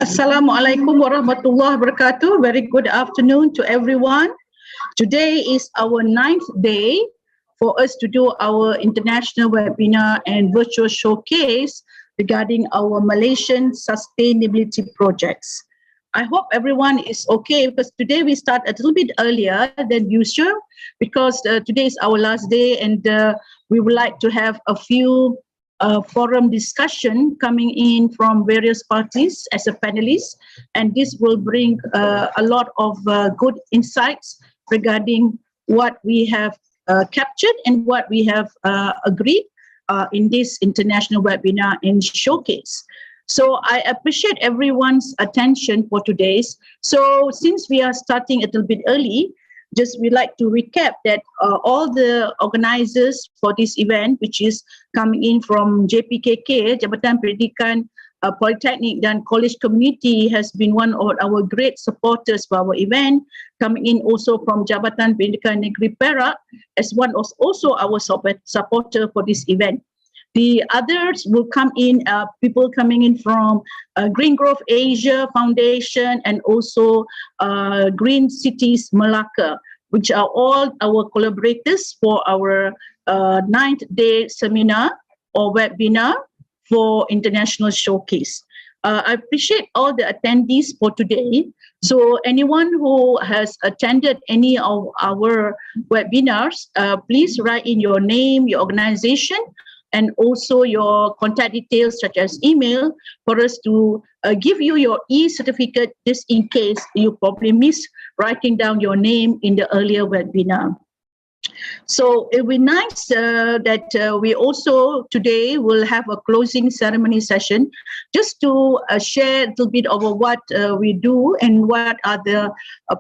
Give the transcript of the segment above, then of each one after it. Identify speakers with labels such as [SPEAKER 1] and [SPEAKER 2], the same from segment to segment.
[SPEAKER 1] Assalamualaikum warahmatullahi wabarakatuh. Very good afternoon to everyone. Today is our 9th day for us to do our international webinar and virtual showcase regarding our Malaysian sustainability projects. I hope everyone is okay because today we start a little bit earlier than usual because today is our last day and we would like to have a few forum discussion coming in from various parties as a panelist, and this will bring a lot of good insights regarding what we have captured and what we have agreed in this international webinar and showcase. So I appreciate everyone's attention for today's. So since we are starting a little bit early, just we'd like to recap that all the organizers for this event, which is coming in from JPKK, Jabatan Pendidikan Polytechnic dan College Community, has been one of our great supporters for our event. Coming in also from Jabatan Pendidikan Negeri Perak as one of also our supporter for this event. The others will come in, people coming in from Green Growth Asia Foundation and also Green Cities Malacca, which are all our collaborators for our 9th day seminar or webinar for International Showcase. I appreciate all the attendees for today. So anyone who has attended any of our webinars, please write in your name, your organization, and also your contact details such as email for us to give you your e-certificate just in case you probably miss writing down your name in the earlier webinar. So it will be nice that we also today will have a closing ceremony session just to share a little bit of what we do and what are the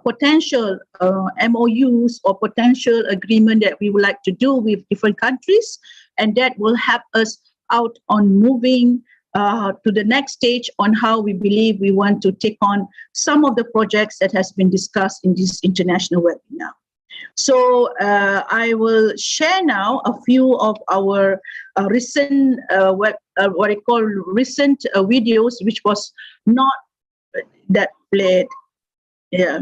[SPEAKER 1] potential MOUs or potential agreement that we would like to do with different countries, and that will help us out on moving to the next stage on how we believe we want to take on some of the projects that has been discussed in this international webinar. So I will share now a few of our recent what I call recent videos, which was not that played. Yeah.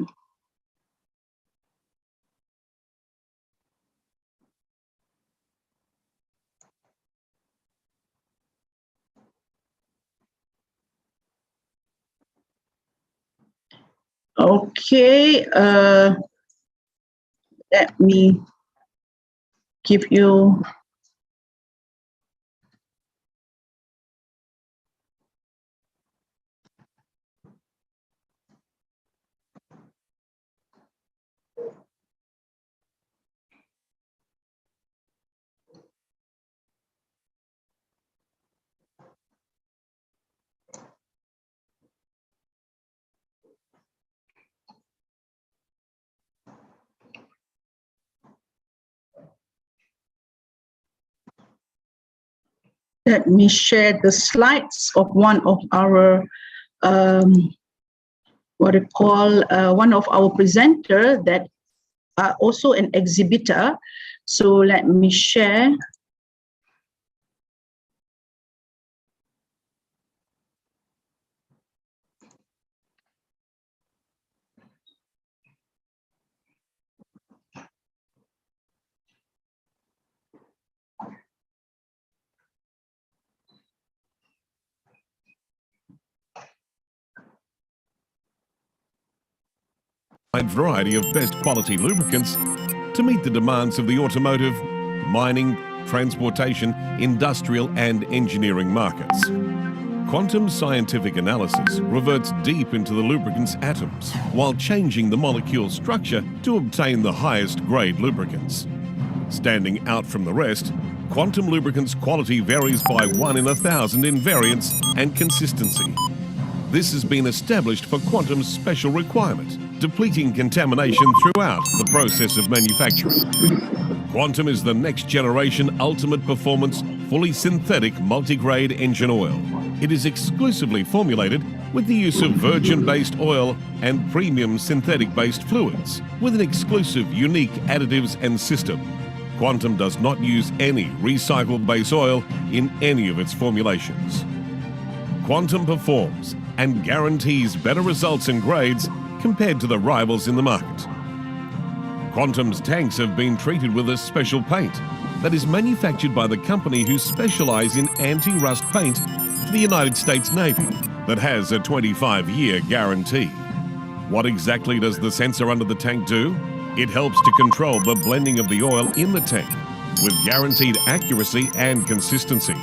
[SPEAKER 1] Okay. Let me give you. Let me share the slides of one of our what I call one of our presenter that are also an exhibitor. So let me share.
[SPEAKER 2] A variety of best quality lubricants to meet the demands of the automotive, mining, transportation, industrial and engineering markets. Quantum scientific analysis reverts deep into the lubricant's atoms while changing the molecule structure to obtain the highest grade lubricants. Standing out from the rest, quantum lubricants' quality varies by 1 in 1,000 in variance and consistency. This has been established for Quantum's special requirement, depleting contamination throughout the process of manufacturing. Quantum is the next generation ultimate performance, fully synthetic multi-grade engine oil. It is exclusively formulated with the use of virgin-based oil and premium synthetic-based fluids, with an exclusive unique additives and system. Quantum does not use any recycled base oil in any of its formulations. Quantum performs and guarantees better results and grades compared to the rivals in the market. Quantum's tanks have been treated with a special paint that is manufactured by the company who specialise in anti-rust paint for the United States Navy that has a 25-year guarantee. What exactly does the sensor under the tank do? It helps to control the blending of the oil in the tank with guaranteed accuracy and consistency.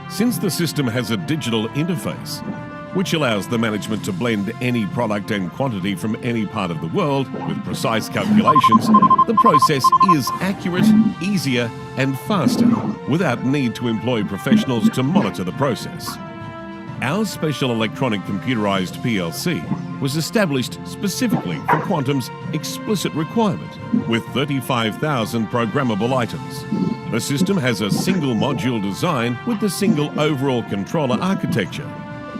[SPEAKER 2] Since the system has a digital interface, which allows the management to blend any product and quantity from any part of the world with precise calculations, the process is accurate, easier and faster without need to employ professionals to monitor the process. Our special electronic computerized PLC was established specifically for Quantum's explicit requirement with 35,000 programmable items. The system has a single module design with the single overall controller architecture.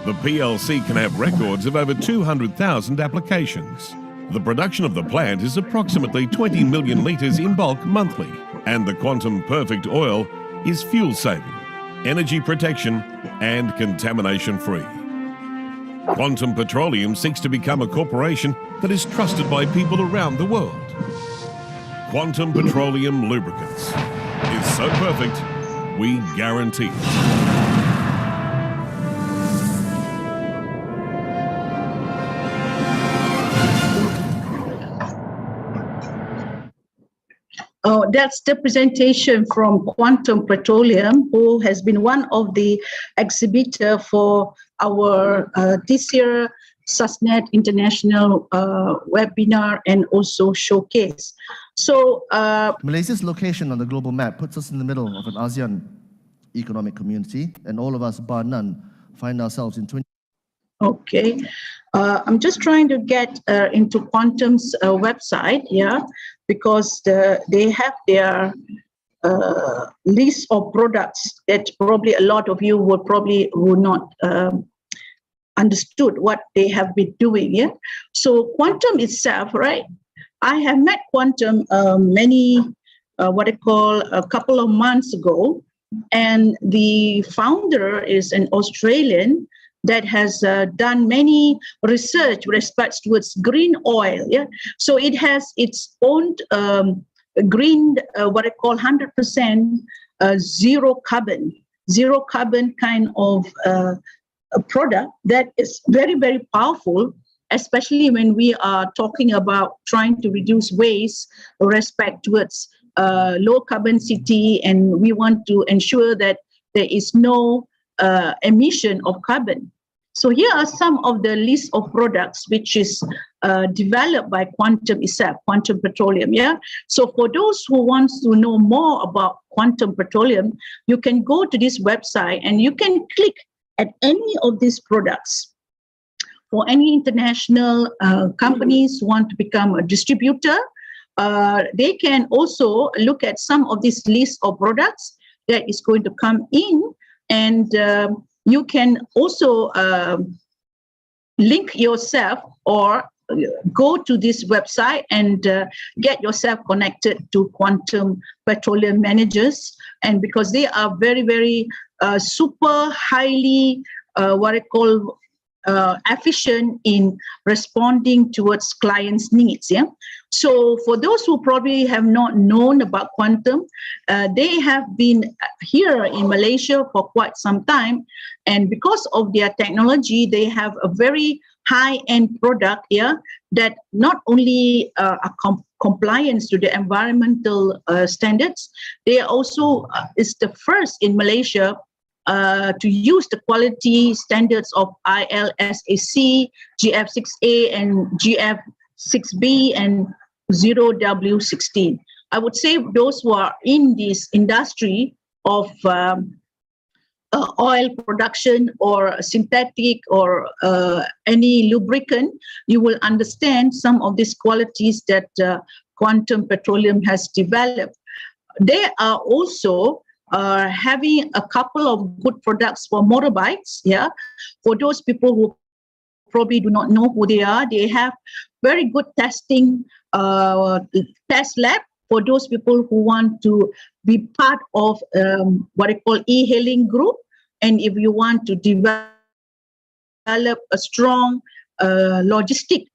[SPEAKER 2] The PLC can have records of over 200,000 applications. The production of the plant is approximately 20 million litres in bulk monthly, and the Quantum Perfect oil is fuel-saving, energy protection and contamination-free. Quantum Petroleum seeks to become a corporation that is trusted by people around the world. Quantum Petroleum Lubricants is so perfect, we guarantee it.
[SPEAKER 1] That's the presentation from Quantum Petroleum, who has been one of the exhibitors for our this year SUSNET International webinar and also showcase. So
[SPEAKER 3] Malaysia's location on the global map puts us in the middle of an ASEAN economic community, and all of us, bar none, find ourselves in 20.
[SPEAKER 1] Okay, I'm just trying to get into Quantum's website, yeah, because they have their list of products that probably a lot of you would not understood what they have been doing, yeah. So Quantum itself, right? I have met Quantum a couple of months ago, and the founder is an Australian that has done many research with respect towards green oil. Yeah, so it has its own green, 100% zero carbon kind of a product that is very, very powerful, especially when we are talking about trying to reduce waste with respect towards low carbon city, and we want to ensure that there is no emission of carbon. So here are some of the list of products which is developed by Quantum itself, Quantum Petroleum. Yeah. So for those who want to know more about Quantum Petroleum, you can go to this website and you can click at any of these products. For any international companies who want to become a distributor, they can also look at some of this list of products that is going to come in, and you can also link yourself or go to this website and get yourself connected to Quantum Petroleum managers, and because they are very, very super highly efficient in responding towards clients' needs. Yeah. So for those who probably have not known about Quantum, they have been here in Malaysia for quite some time, and because of their technology, they have a very high-end product here that not only are compliant to the environmental standards, they also is the first in Malaysia to use the quality standards of ILSAC, GF6A and GF6B and 0W16. I would say those who are in this industry of oil production or synthetic or any lubricant, you will understand some of these qualities that Quantum Petroleum has developed. They are also having a couple of good products for motorbikes. Yeah, for those people who probably do not know who they are, they have very good testing test lab for those people who want to be part of what I call e-hailing group, and if you want to develop develop a strong logistic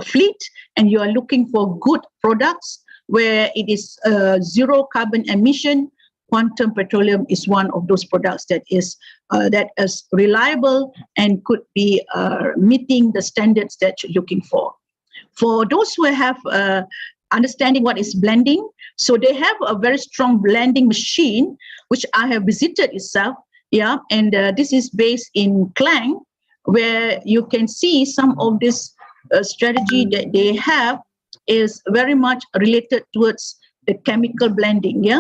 [SPEAKER 1] fleet, and you are looking for good products where it is zero carbon emission, Quantum Petroleum is one of those products that is reliable and could be meeting the standards that you're looking for. For those who have understanding what is blending, so they have a very strong blending machine, which I have visited itself, and this is based in Klang, where you can see some of this strategy that they have is very much related towards the chemical blending,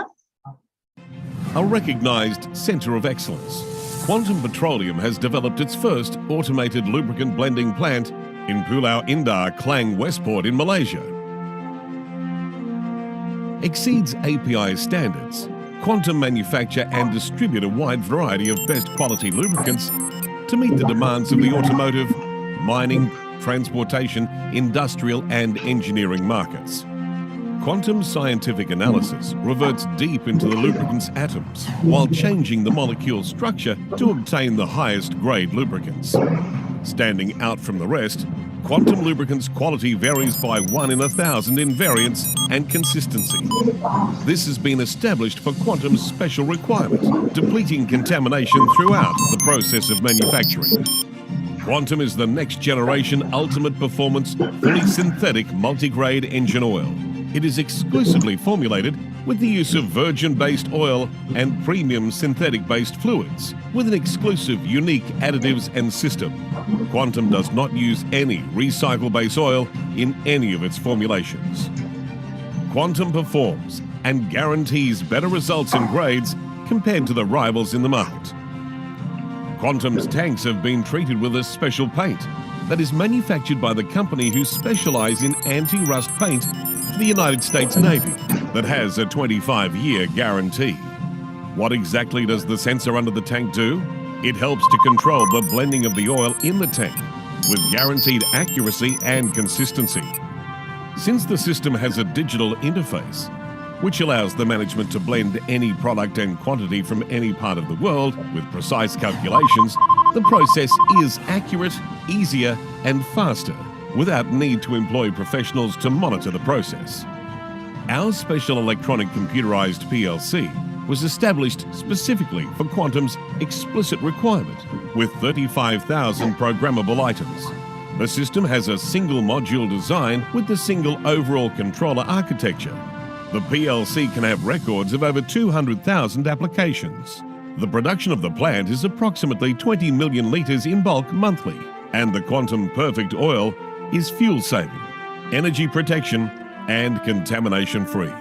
[SPEAKER 2] A recognised centre of excellence, Quantum Petroleum has developed its first automated lubricant blending plant in Pulau Indah, Klang Westport in Malaysia. Exceeds API standards, Quantum manufacture and distribute a wide variety of best quality lubricants to meet the demands of the automotive, mining, transportation, industrial and engineering markets. Quantum scientific analysis reverts deep into the lubricant's atoms while changing the molecule structure to obtain the highest grade lubricants. Standing out from the rest, Quantum lubricants quality varies by 1 in 1,000 in variance and consistency. This has been established for Quantum's special requirement, depleting contamination throughout the process of manufacturing. Quantum is the next generation ultimate performance, fully synthetic multi-grade engine oil. It is exclusively formulated with the use of virgin-based oil and premium synthetic-based fluids, with an exclusive, unique additives and system. Quantum does not use any recycle-based oil in any of its formulations. Quantum performs and guarantees better results in grades compared to the rivals in the market. Quantum's tanks have been treated with a special paint that is manufactured by the company who specialise in anti-rust paint for the United States Navy that has a 25-year guarantee. What exactly does the sensor under the tank do? It helps to control the blending of the oil in the tank with guaranteed accuracy and consistency. Since the system has a digital interface, which allows the management to blend any product and quantity from any part of the world with precise calculations, the process is accurate, easier and faster without need to employ professionals to monitor the process. Our special electronic computerized PLC was established specifically for Quantum's explicit requirement with 35,000 programmable items. The system has a single module design with the single overall controller architecture. The PLC can have records of over 200,000 applications. The production of the plant is approximately 20 million litres in bulk monthly, and the Quantum Perfect oil is fuel-saving, energy protection and contamination-free.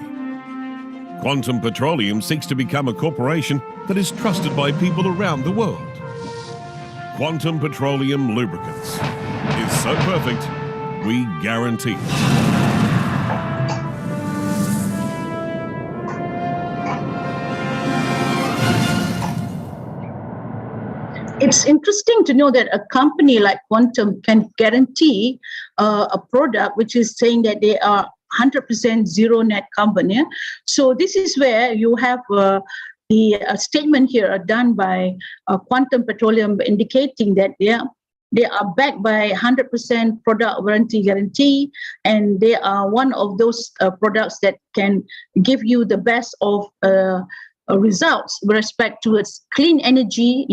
[SPEAKER 2] Quantum Petroleum seeks to become a corporation that is trusted by people around the world. Quantum Petroleum Lubricants is so perfect, we guarantee it.
[SPEAKER 1] It's interesting to know that a company like Quantum can guarantee a product which is saying that they are 100% zero net carbon. Yeah? So this is where you have the statement here done by Quantum Petroleum indicating that they are backed by 100% product warranty guarantee, and they are one of those products that can give you the best of results with respect to its clean energy,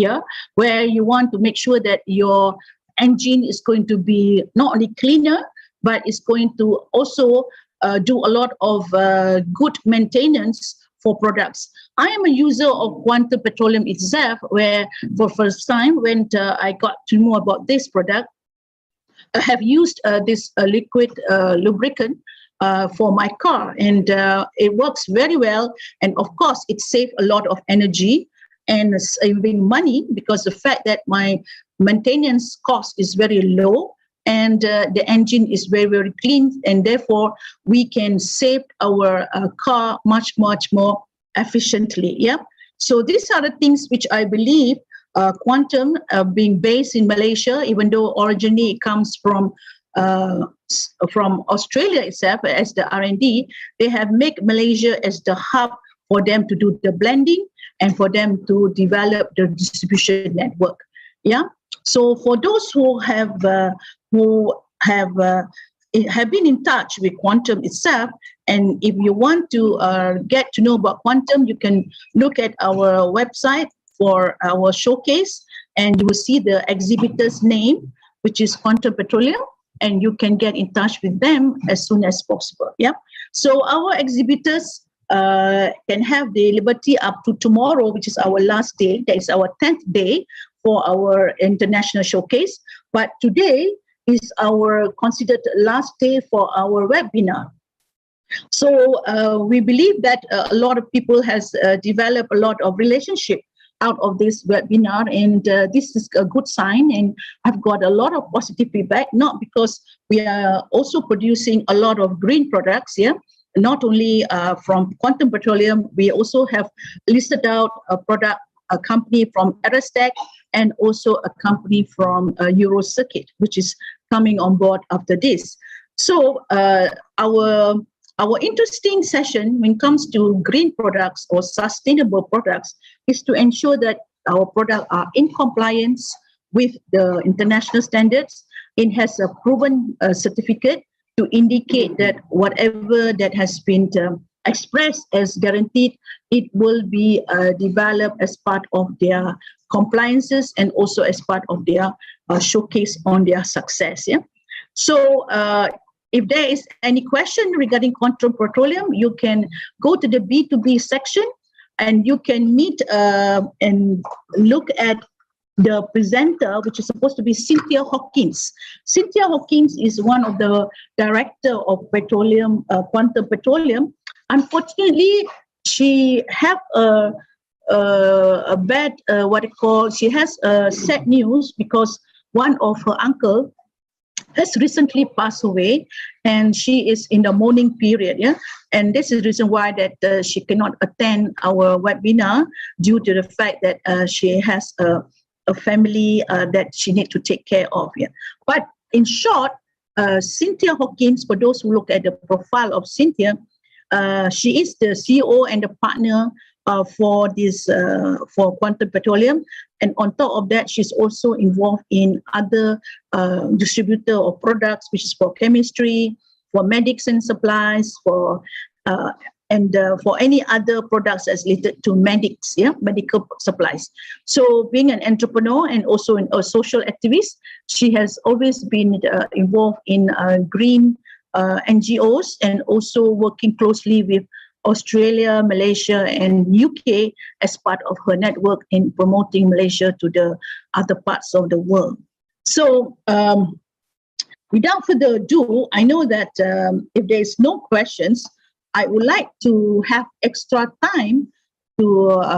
[SPEAKER 1] where you want to make sure that your engine is going to be not only cleaner, but it's going to also do a lot of good maintenance for products. I am a user of Quantum Petroleum itself, where for first time when I got to know about this product, I have used this liquid lubricant for my car, and it works very well. And of course, it saves a lot of energy and saving money because the fact that my maintenance cost is very low and the engine is very, very clean, and therefore we can save our car much more efficiently. So these are the things which I believe Quantum, being based in Malaysia, even though originally it comes from Australia itself as the R&D, they have made Malaysia as the hub for them to do the blending and for them to develop the distribution network. Yeah. So for those who have been in touch with Quantum itself, and if you want to get to know about Quantum, you can look at our website for our showcase, and you will see the exhibitor's name, which is Quantum Petroleum, and you can get in touch with them as soon as possible. Yeah. So our exhibitors can have the liberty up to tomorrow, which is our last day. That is our 10th day for our international showcase. But today is our considered last day for our webinar. So we believe that a lot of people has developed a lot of relationship out of this webinar, and this is a good sign, and I've got a lot of positive feedback, not because we are also producing a lot of green products here, not only from Quantum Petroleum, we also have listed out a company from Aristec, and also a company from Eurocircuit, which is coming on board after this. So our interesting session when it comes to green products or sustainable products is to ensure that our products are in compliance with the international standards. It has a proven certificate to indicate that whatever that has been expressed as guaranteed, it will be developed as part of their compliances and also as part of their showcase on their success. Yeah. So if there is any question regarding Quantum Petroleum, you can go to the B2B section and you can meet and look at the presenter, which is supposed to be Cynthia Hawkins. Cynthia Hawkins is one of the director of petroleum, Quantum Petroleum. Unfortunately, she have a bad, she has sad news because one of her uncle has recently passed away, and she is in the mourning period. Yeah, and this is the reason why that she cannot attend our webinar due to the fact that she has a family that she needs to take care of. Yeah, but in short, Cynthia Hawkins, for those who look at the profile of Cynthia, she is the CEO and the partner for this for Quantum Petroleum, and on top of that, she's also involved in other distributor of products, which is for chemistry, for medicine supplies, for for any other products that's related to medics, yeah, medical supplies. So being an entrepreneur and also a social activist, she has always been involved in green NGOs, and also working closely with Australia, Malaysia, and UK as part of her network in promoting Malaysia to the other parts of the world. So without further ado, I know that if there is no questions, I would like to have extra time to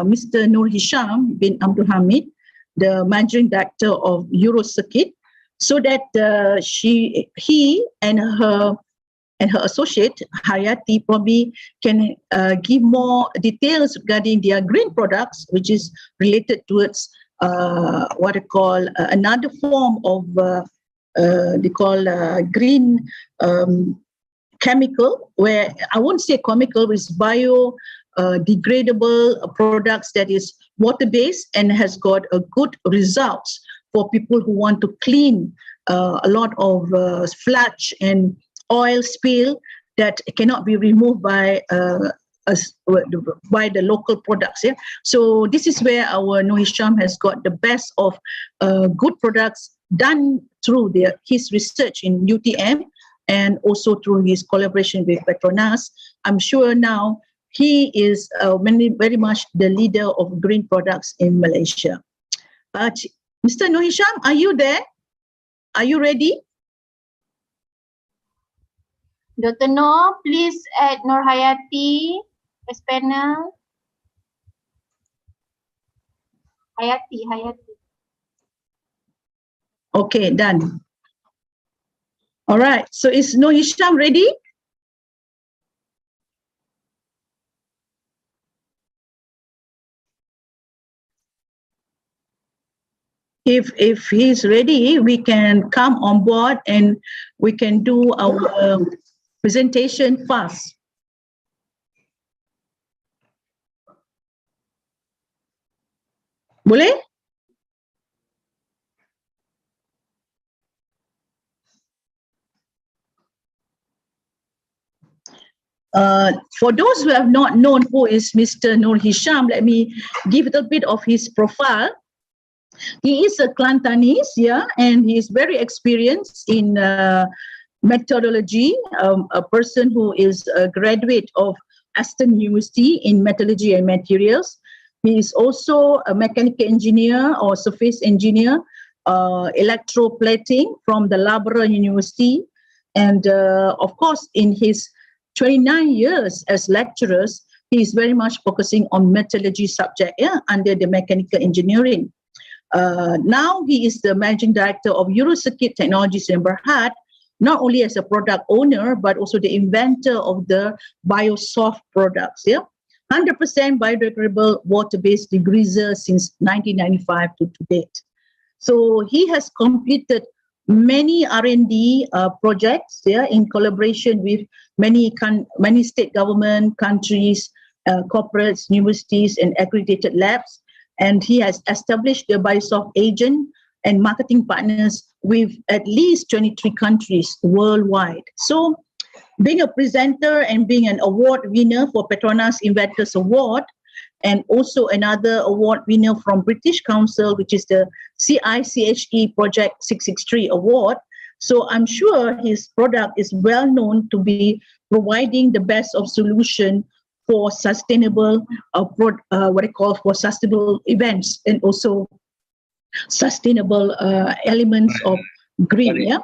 [SPEAKER 1] Mr. Nur Hisham bin Abdul Hamid, the Managing Director of Eurocircuit, so that he and her associate Hayati probably can give more details regarding their green products, which is related towards what I call another form of they call green chemical, where I won't say chemical, it's degradable products that is water-based and has got a good results for people who want to clean a lot of sludge and oil spill that cannot be removed by the local products. Yeah? So this is where our Nur Hisham has got the best of good products done through his research in UTM, and also through his collaboration with Petronas. I'm sure now he is very much the leader of green products in Malaysia. Mr. Nur Hisham, are you there? Are you ready?
[SPEAKER 4] Dr. Noor, please add Nur Hayati as panel. Hayati.
[SPEAKER 1] Okay, done. All right, so is Nur Hisham ready? If he's ready, we can come on board and we can do our presentation fast. Boleh? For those who have not known who is Mr. Nur Hisham, let me give a little bit of his profile. He is a Kelantanese, yeah, and he is very experienced in methodology, a person who is a graduate of Aston University in metallurgy and materials. He is also a mechanical engineer or surface engineer, electroplating from the Labrador University. And of course, in his 29 years as lecturers, he is very much focusing on metallurgy subject, yeah, under the mechanical engineering. Now he is the managing director of Eurocircuit Technologies in Berhad, not only as a product owner, but also the inventor of the BioSoft products, yeah. 100% biodegradable water-based degreaser since 1995 to date. So he has completed many R&D projects, yeah, in collaboration with many state government, countries, corporates, universities, and accredited labs. And he has established the BioSoft agent and marketing partners with at least 23 countries worldwide. So being a presenter and being an award winner for Petronas Inventors Award, and also another award winner from British Council, which is the CICHE Project 663 Award. So I'm sure his product is well known to be providing the best of solution for sustainable, for sustainable events, and also sustainable elements of green. Yeah.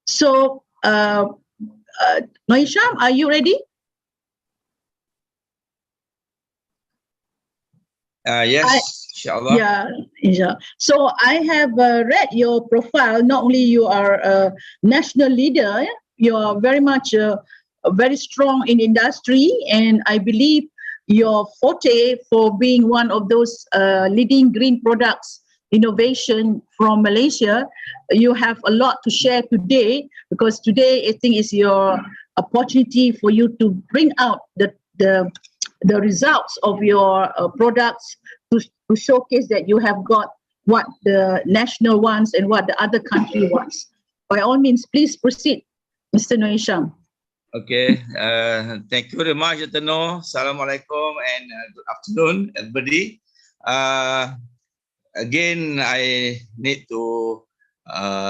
[SPEAKER 1] So, Noisham, are you ready?
[SPEAKER 5] Yes, inshallah.
[SPEAKER 1] Yeah, inshallah. So I have read your profile. Not only you are a national leader, you are very much very strong in industry, and I believe your forte for being one of those leading green products innovation from Malaysia. You have a lot to share today, because today I think is your opportunity for you to bring out the results of your products to showcase that you have got what the national wants and what the other country wants. By all means, please proceed, Mr. Noisham.
[SPEAKER 5] Okay, thank you very much, Dr. Noor. Assalamualaikum and good afternoon, everybody. Again, I need to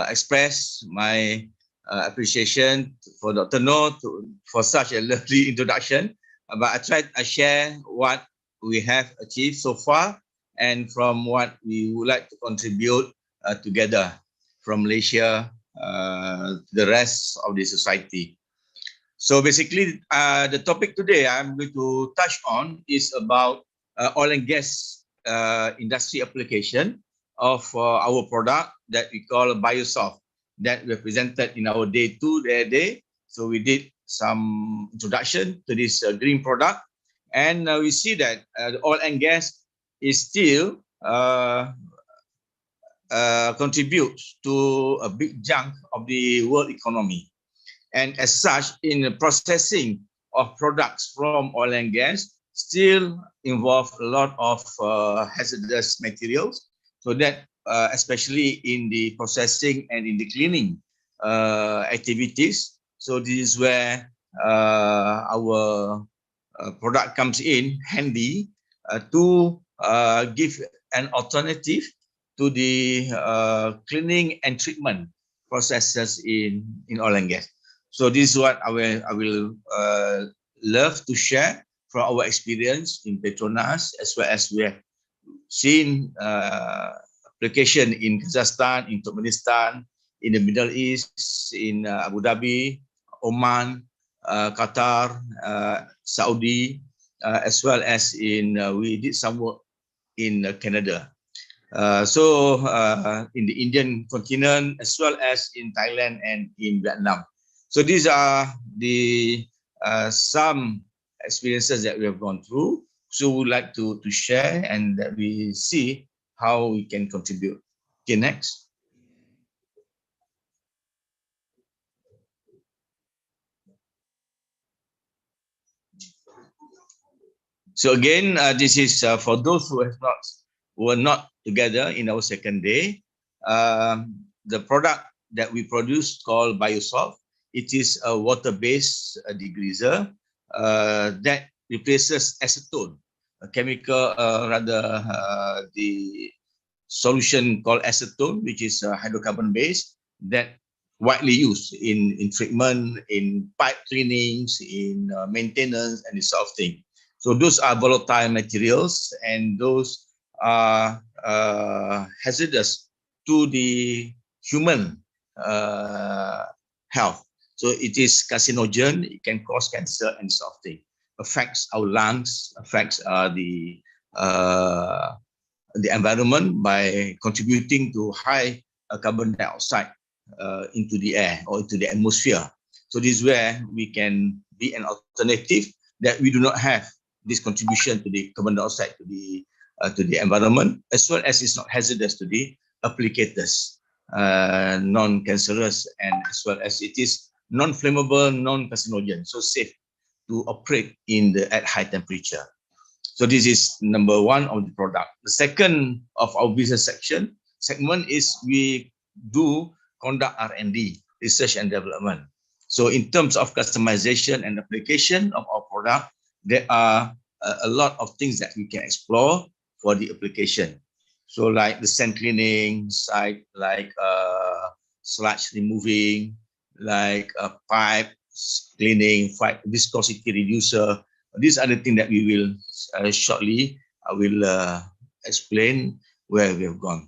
[SPEAKER 5] express my appreciation for Dr. Noor for such a lovely introduction. But I share what we have achieved so far and from what we would like to contribute together from Malaysia to the rest of the society. So basically, the topic today I'm going to touch on is about oil and gas industry application of our product that we call BioSoft, that we presented in our day 2 day. So we did some introduction to this green product, and we see that the oil and gas is still contributes to a big chunk of the world economy. And as such, in the processing of products from oil and gas, still involve a lot of hazardous materials. So that, especially in the processing and in the cleaning activities. So this is where our product comes in handy to give an alternative to the cleaning and treatment processes in oil and gas. So this is what I will love to share from our experience in Petronas, as well as we have seen application in Kazakhstan, in Turkmenistan, in the Middle East, in Abu Dhabi, Oman, Qatar, Saudi, as well as we did some work in Canada. So in the Indian continent, as well as in Thailand and in Vietnam. So these are the some experiences that we have gone through. So we would like to share and that we see how we can contribute. Okay, next. So again, this is for those who were not together in our second day. The product that we produce called BioSoft. It is a water-based degreaser. that replaces acetone, a chemical, the solution called acetone, which is hydrocarbon based, that widely used in treatment, in pipe cleanings, in maintenance, and this sort of thing. So those are volatile materials, and those are hazardous to the human health. So it is carcinogen, it can cause cancer and sort of thing. Affects our lungs, affects the environment by contributing to high carbon dioxide into the air or into the atmosphere. So this is where we can be an alternative, that we do not have this contribution to the carbon dioxide to the environment, as well as it's not hazardous to the applicators, non-cancerous, and as well as it is non-flammable, non-carcinogen, so safe to operate at high temperature. So this is number one of the product. The second of our business segment is we do conduct R&D, research and development. So in terms of customization and application of our product, there are a lot of things that we can explore for the application. So like the sand cleaning side, like sludge removing, like pipe cleaning, viscosity reducer. These are the things that we will shortly, I will explain where we have gone.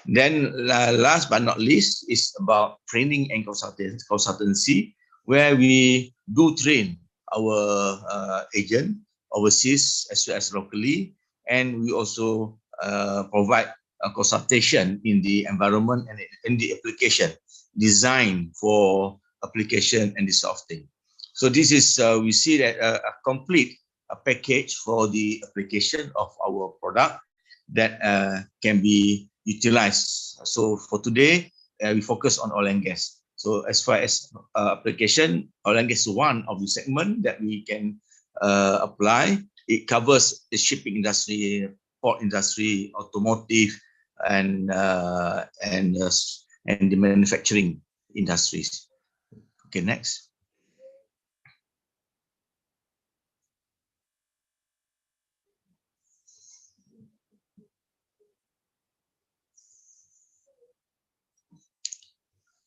[SPEAKER 5] Then last but not least is about training and consultancy, where we do train our agent overseas as well as locally, and we also provide a consultation in the environment and in the application, design for application and this sort of thing. So this is, we see that a complete package for the application of our product that can be utilized. So for today, we focus on oil and gas. So as far as application, oil and gas is one of the segment that we can apply. It covers the shipping industry, port industry, automotive, and the manufacturing industries. Okay, next.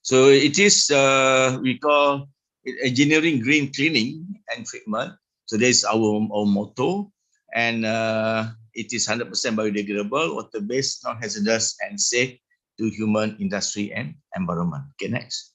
[SPEAKER 5] So it is, we call it engineering green cleaning and treatment. So that's our motto. And it is 100% biodegradable, water-based, non-hazardous, and safe to human, industry, and environment. Okay, next.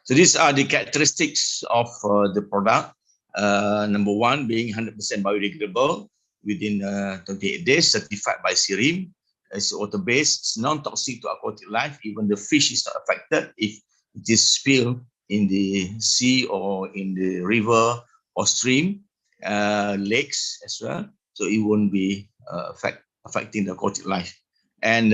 [SPEAKER 5] So these are the characteristics of the product. Number one, being 100% biodegradable within 28 days, certified by SIRIM. It's water-based, it's non-toxic to aquatic life. Even the fish is not affected if it is spilled in the sea or in the river or stream, lakes as well. So it won't be affecting the aquatic life. And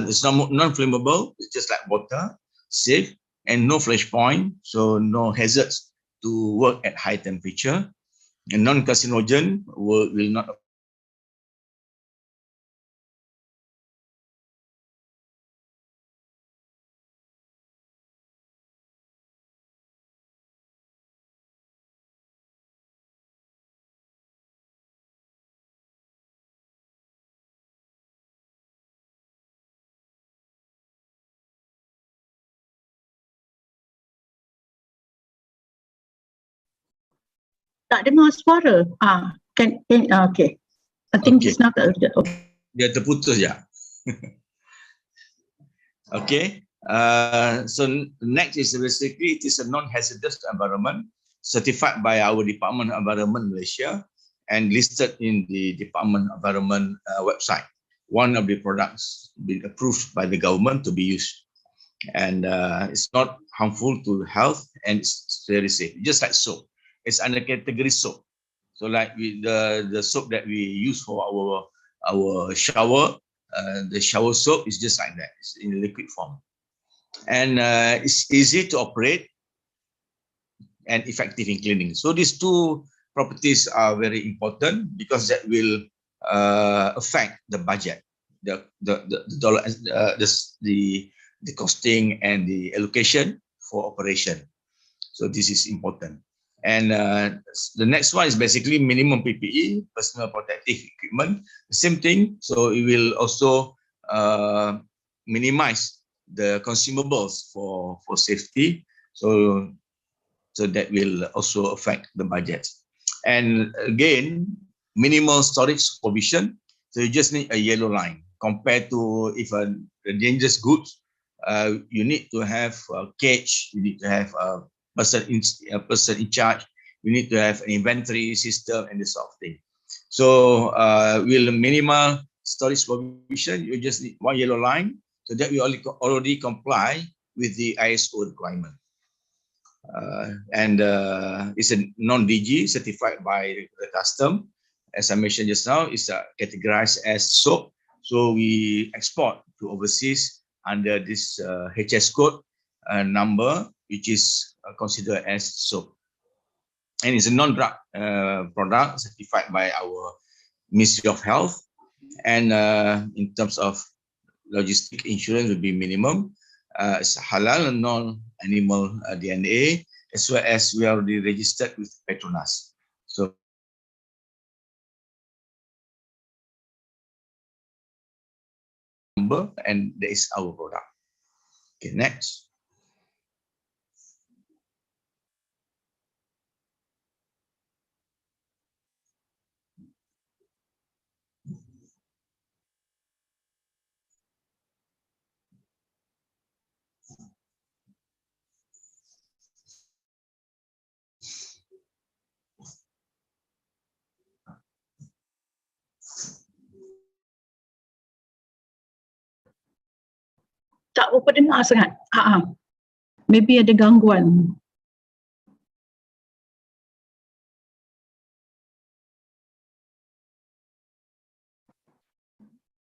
[SPEAKER 5] it's non-flammable, it's just like water, safe, and no flash point, so no hazards to work at high temperature. And non-carcinogen will not
[SPEAKER 1] Tak dengar suara. Okay. I think it's not okay.
[SPEAKER 5] Dia terputus ya. Okay. So next is basically it is a non-hazardous environment certified by our Department of Environment Malaysia and listed in the Department of Environment website. One of the products been approved by the government to be used, and it's not harmful to health and it's very safe. Just like soap, it's under category soap. So like the soap that we use for our shower, the shower soap is just like that. It's in liquid form. And it's easy to operate and effective in cleaning. So these two properties are very important because that will affect the budget, the the costing and the allocation for operation. So this is important. And the next one is basically minimum PPE, personal protective equipment. The same thing. So it will also minimize the consumables for safety. So that will also affect the budget. And again, minimal storage provision. So you just need a yellow line compared to if a dangerous goods, you need to have a cage, you need to have a person in charge, you need to have an inventory system and this sort of thing. So will minimal storage provision, you just need one yellow line, so that we already comply with the ISO requirement. And it's a non-DG certified by the custom. As I mentioned just now, it's categorized as soap. So we export to overseas under this HS code number, which is considered as soap. And it's a non-drug product certified by our Ministry of Health. And in terms of logistic insurance will be minimum. It's halal and non-animal DNA, as well as we are already registered with Petronas. So number, and that is our product. Okay, next.
[SPEAKER 1] Tak berapa dengar sangat. Maybe ada gangguan.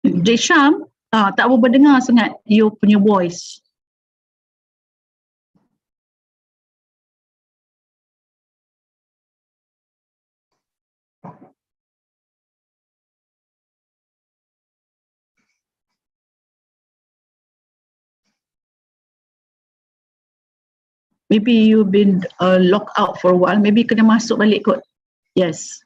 [SPEAKER 1] Desham, tak berapa dengar sangat you punya voice. Maybe you've been locked out for a while. Maybe kena masuk balik kot. Yes.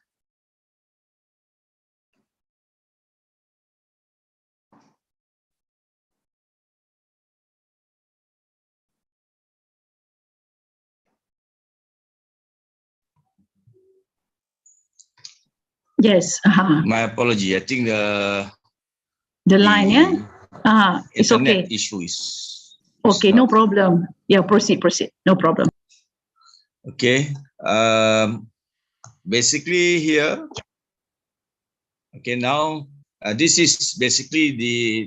[SPEAKER 1] Yes.
[SPEAKER 5] My apology. I think
[SPEAKER 1] the line, yeah. It's okay.
[SPEAKER 5] Issue is
[SPEAKER 1] okay. No problem. Yeah, proceed. No problem.
[SPEAKER 5] Okay. Basically here. Okay, now this is basically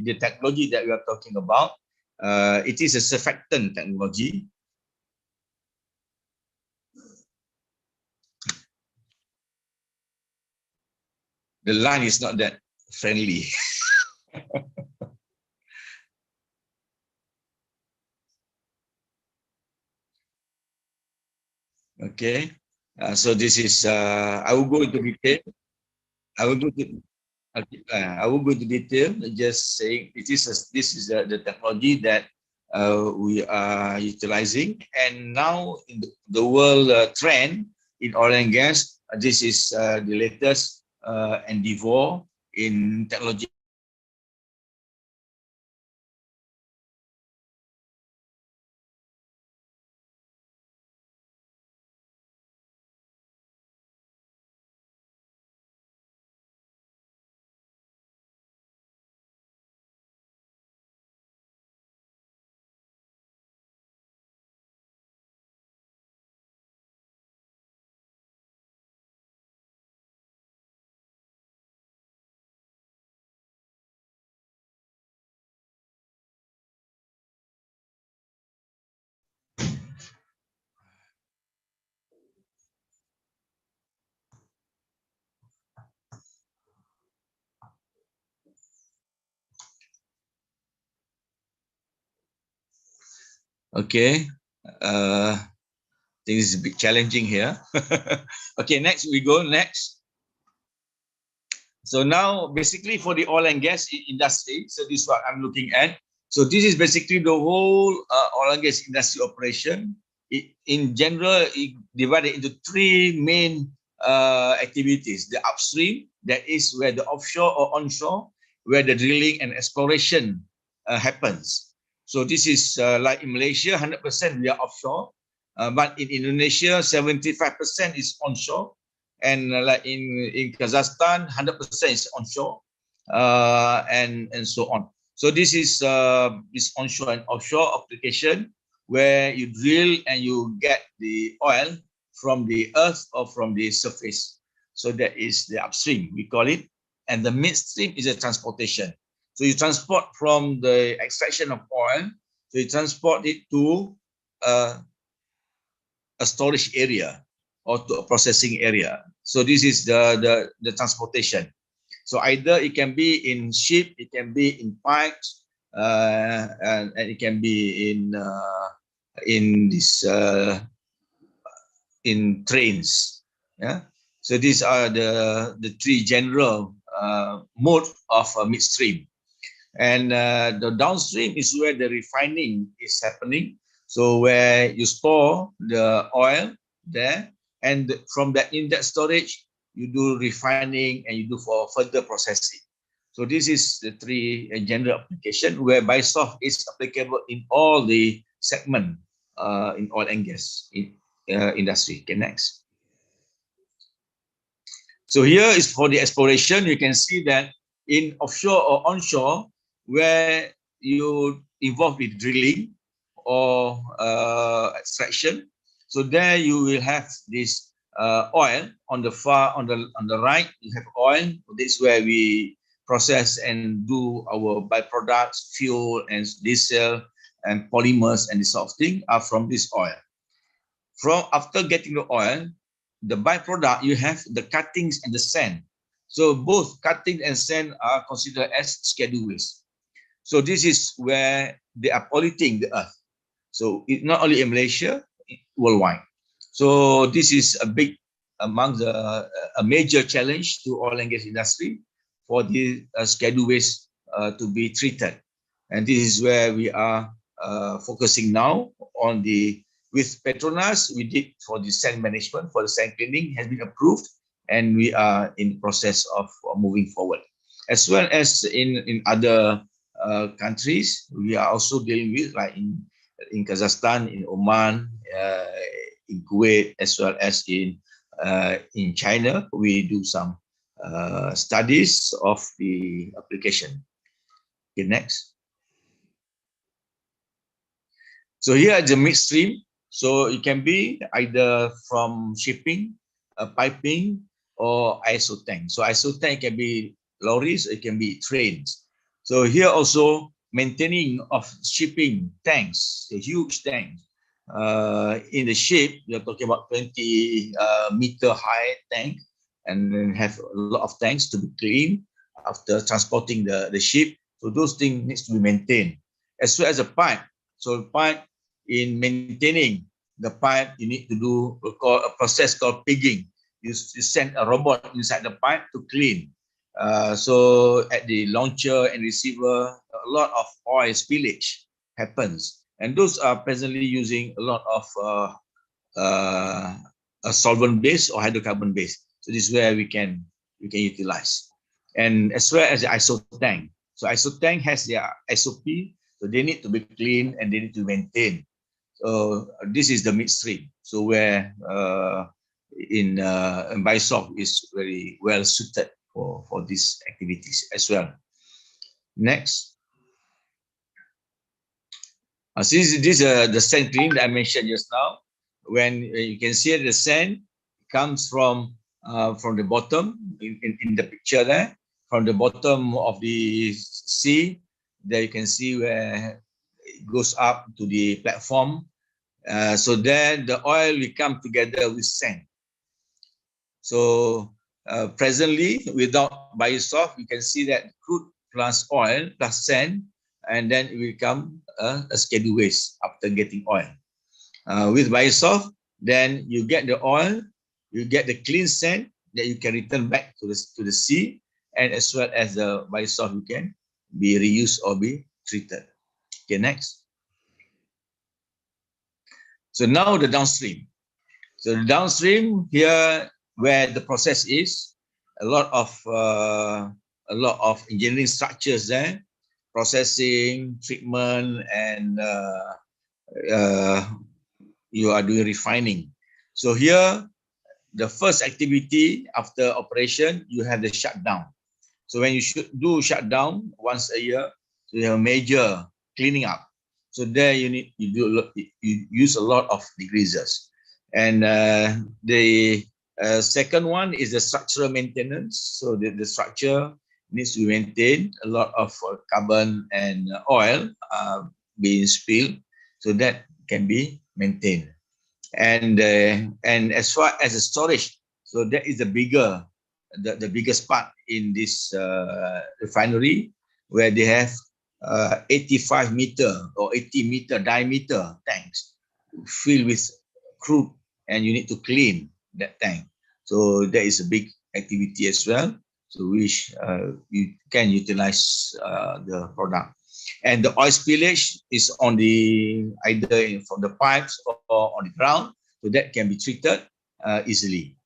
[SPEAKER 5] the technology that we are talking about. It is a surfactant technology. The line is not that friendly. Okay, so this is I will go into detail. I will go into detail. Just saying this is the technology that we are utilizing, and now in the world trend in oil and gas, this is the latest endeavor in technology. Okay, things is a bit challenging here. Okay, next we go next. So now basically for the oil and gas industry, so this is what I'm looking at. So this is basically the whole oil and gas industry operation. In general, it divided into three main activities. The upstream, that is where the offshore or onshore, where the drilling and exploration happens. So this is like in Malaysia, 100% we are offshore, but in Indonesia, 75% is onshore, and like in Kazakhstan, 100% is onshore, and so on. So this is onshore and offshore application where you drill and you get the oil from the earth or from the surface. So that is the upstream, we call it. And the midstream is the transportation. So you transport from the extraction of oil, so you transport it to a storage area or to a processing area. So this is the transportation. So either it can be in ship, it can be in pipes, and it can be in this in trains. Yeah. So these are the three general mode of midstream. And the downstream is where the refining is happening. So where you store the oil there, and from that in that storage, you do refining and you do for further processing. So this is the three general application where Bisoft is applicable in all the segment in oil and gas industry. Okay, next. So here is for the exploration. You can see that in offshore or onshore, where you involved with drilling or extraction. So there you will have this oil on the right. You have oil. This is where we process and do our byproducts, fuel and diesel and polymers and this sort of thing are from this oil. From after getting the oil, the byproduct you have the cuttings and the sand. So both cutting and sand are considered as scheduled waste. So this is where they are polluting the earth. So it not only in Malaysia, worldwide. So this is a big among a major challenge to oil and gas industry for the scheduled waste to be treated. And this is where we are focusing now on with Petronas. We did for the sand management, for the sand cleaning has been approved, and we are in the process of moving forward. As well as in other countries, we are also dealing with, like in Kazakhstan, in Oman, in Kuwait, as well as in China. We do some studies of the application. Okay, next. So here is the midstream. So it can be either from shipping, piping, or ISO tank. So ISO tank can be lorries, it can be trains. So here also maintaining of shipping tanks, the huge tanks. In the ship, you're talking about 20 meter high tank, and then have a lot of tanks to be cleaned after transporting the ship. So those things needs to be maintained, as well as a pipe. So pipe, in maintaining the pipe, you need to do a process called pigging. You send a robot inside the pipe to clean. So at the launcher and receiver, a lot of oil spillage happens, and those are presently using a lot of a solvent base or hydrocarbon base. So this is where we can utilize, and as well as the ISO tank. So ISO tank has their SOP, so they need to be clean and they need to maintain. So this is the midstream. So where in Bisoft is very well suited for these activities as well. Next. Since this is the sand cleaning that I mentioned just now, when you can see the sand comes from the bottom in the picture there, from the bottom of the sea. There you can see where it goes up to the platform. So then the oil will come together with sand. So presently, without Bisoft, you can see that crude plus oil plus sand, and then it will become a scheduled waste after getting oil. With Bisoft, then you get the oil, you get the clean sand that you can return back to the sea, and as well as the Bisoft, you can be reused or be treated. Okay, next. So now the downstream. So the downstream here, where the process is, a lot of engineering structures there, processing, treatment, and you are doing refining. So here, the first activity after operation, you have the shutdown. So when you should do shutdown once a year, so you have major cleaning up. So there you use a lot of degreasers. And the second one is the structural maintenance. So the structure needs to be maintained. A lot of carbon and oil being spilled, so that can be maintained. And as far as the storage, so that is the biggest part in this refinery, where they have 85-meter or 80-meter diameter tanks filled with crude, and you need to clean that tank. So that is a big activity as well, so which you can utilize the product. And the oil spillage is on the either from the pipes or on the ground, so that can be treated easily,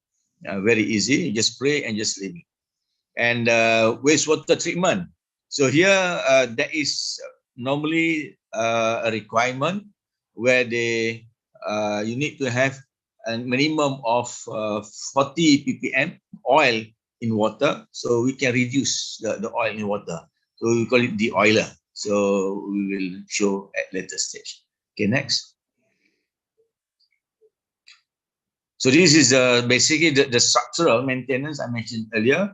[SPEAKER 5] very easy. You just spray and just leave it. And wastewater treatment. So here there is normally a requirement where you need to have a minimum of 40 ppm oil in water, so we can reduce the oil in water. So we call it de-oiler. So we will show at later stage. Okay, next. So this is basically the structural maintenance I mentioned earlier,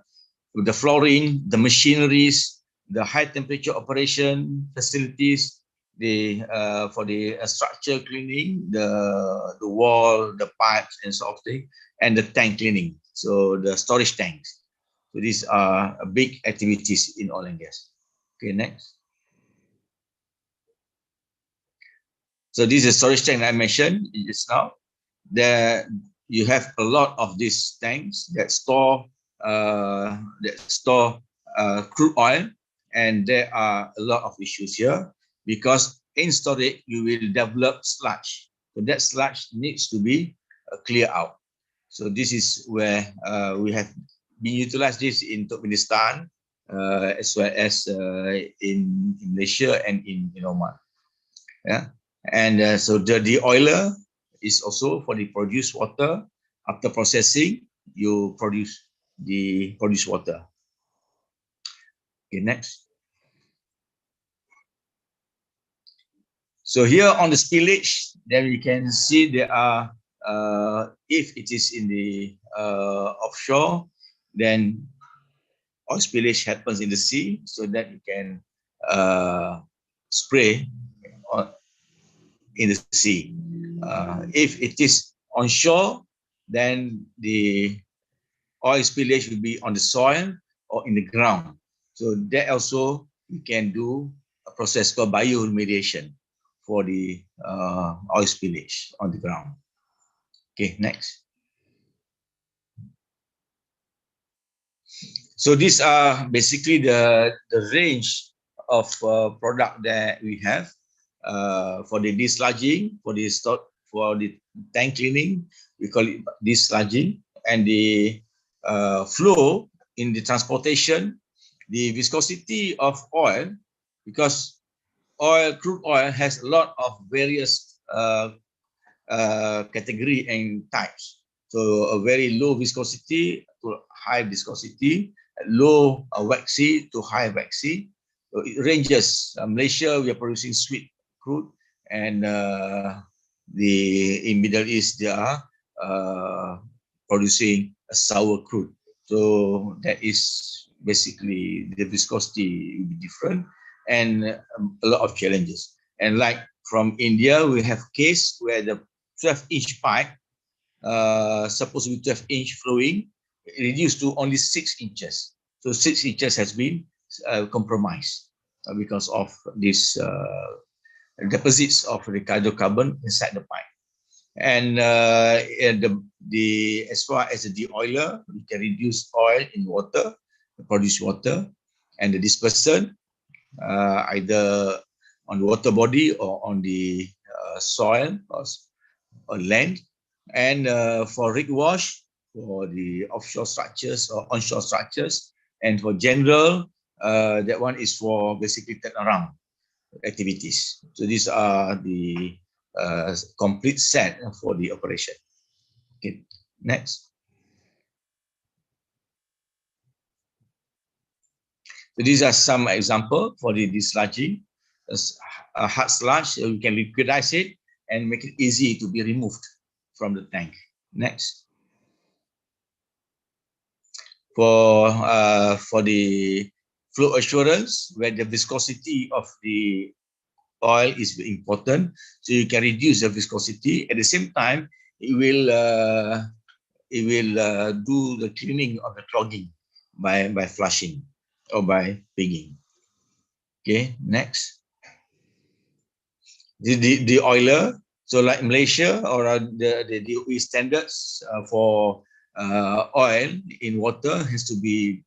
[SPEAKER 5] with the flooring, the machineries, the high temperature operation facilities, for the structure cleaning, the wall, the pipes and so on, and the tank cleaning. So the storage tanks. So these are big activities in oil and gas. Okay, next. So this is storage tank I mentioned just now. There you have a lot of these tanks that store crude oil, and there are a lot of issues here, because in storage you will develop sludge. So that sludge needs to be cleared out. So this is where we have been utilized this in Turkmenistan, as well as in Malaysia and in Oman. Yeah. And so the de-oiler is also for the produced water. After processing, you produce the produced water. Okay, next. So here on the spillage, then we can see there are, if it is in the offshore, then oil spillage happens in the sea, so that you can spray in the sea. If it is onshore, then the oil spillage will be on the soil or in the ground. So that also we can do a process called bioremediation for the oil spillage on the ground. Okay, next. So these are basically the range of product that we have for the desludging, for the tank cleaning, we call it desludging, and the flow in the transportation, the viscosity of oil, because crude oil has a lot of various category and types. So a very low viscosity to high viscosity, low waxy to high waxy. So it ranges. Malaysia, we are producing sweet crude, and in Middle East they are producing a sour crude. So that is basically the viscosity will be different, and a lot of challenges. And like from India, we have case where the 12-inch pipe, supposed to be 12-inch flowing, reduced to only 6 inches. So 6 inches has been compromised because of this deposits of the hydrocarbon inside the pipe. And as far as the de-oiler, we can reduce oil in water, produce water, and the dispersant, either on the water body or on the soil or land. And for rig wash, for the offshore structures or onshore structures, and for general, that one is for basically turnaround activities. So these are the complete set for the operation. Okay, next. So these are some example for the dislodging. A hard sludge, you can liquidize it and make it easy to be removed from the tank. Next. For the flow assurance, where the viscosity of the oil is important, so you can reduce the viscosity. At the same time, it will do the cleaning of the clogging by flushing or by pigging. Okay, next. The oiler, so like Malaysia or the DOE standards for oil in water has to be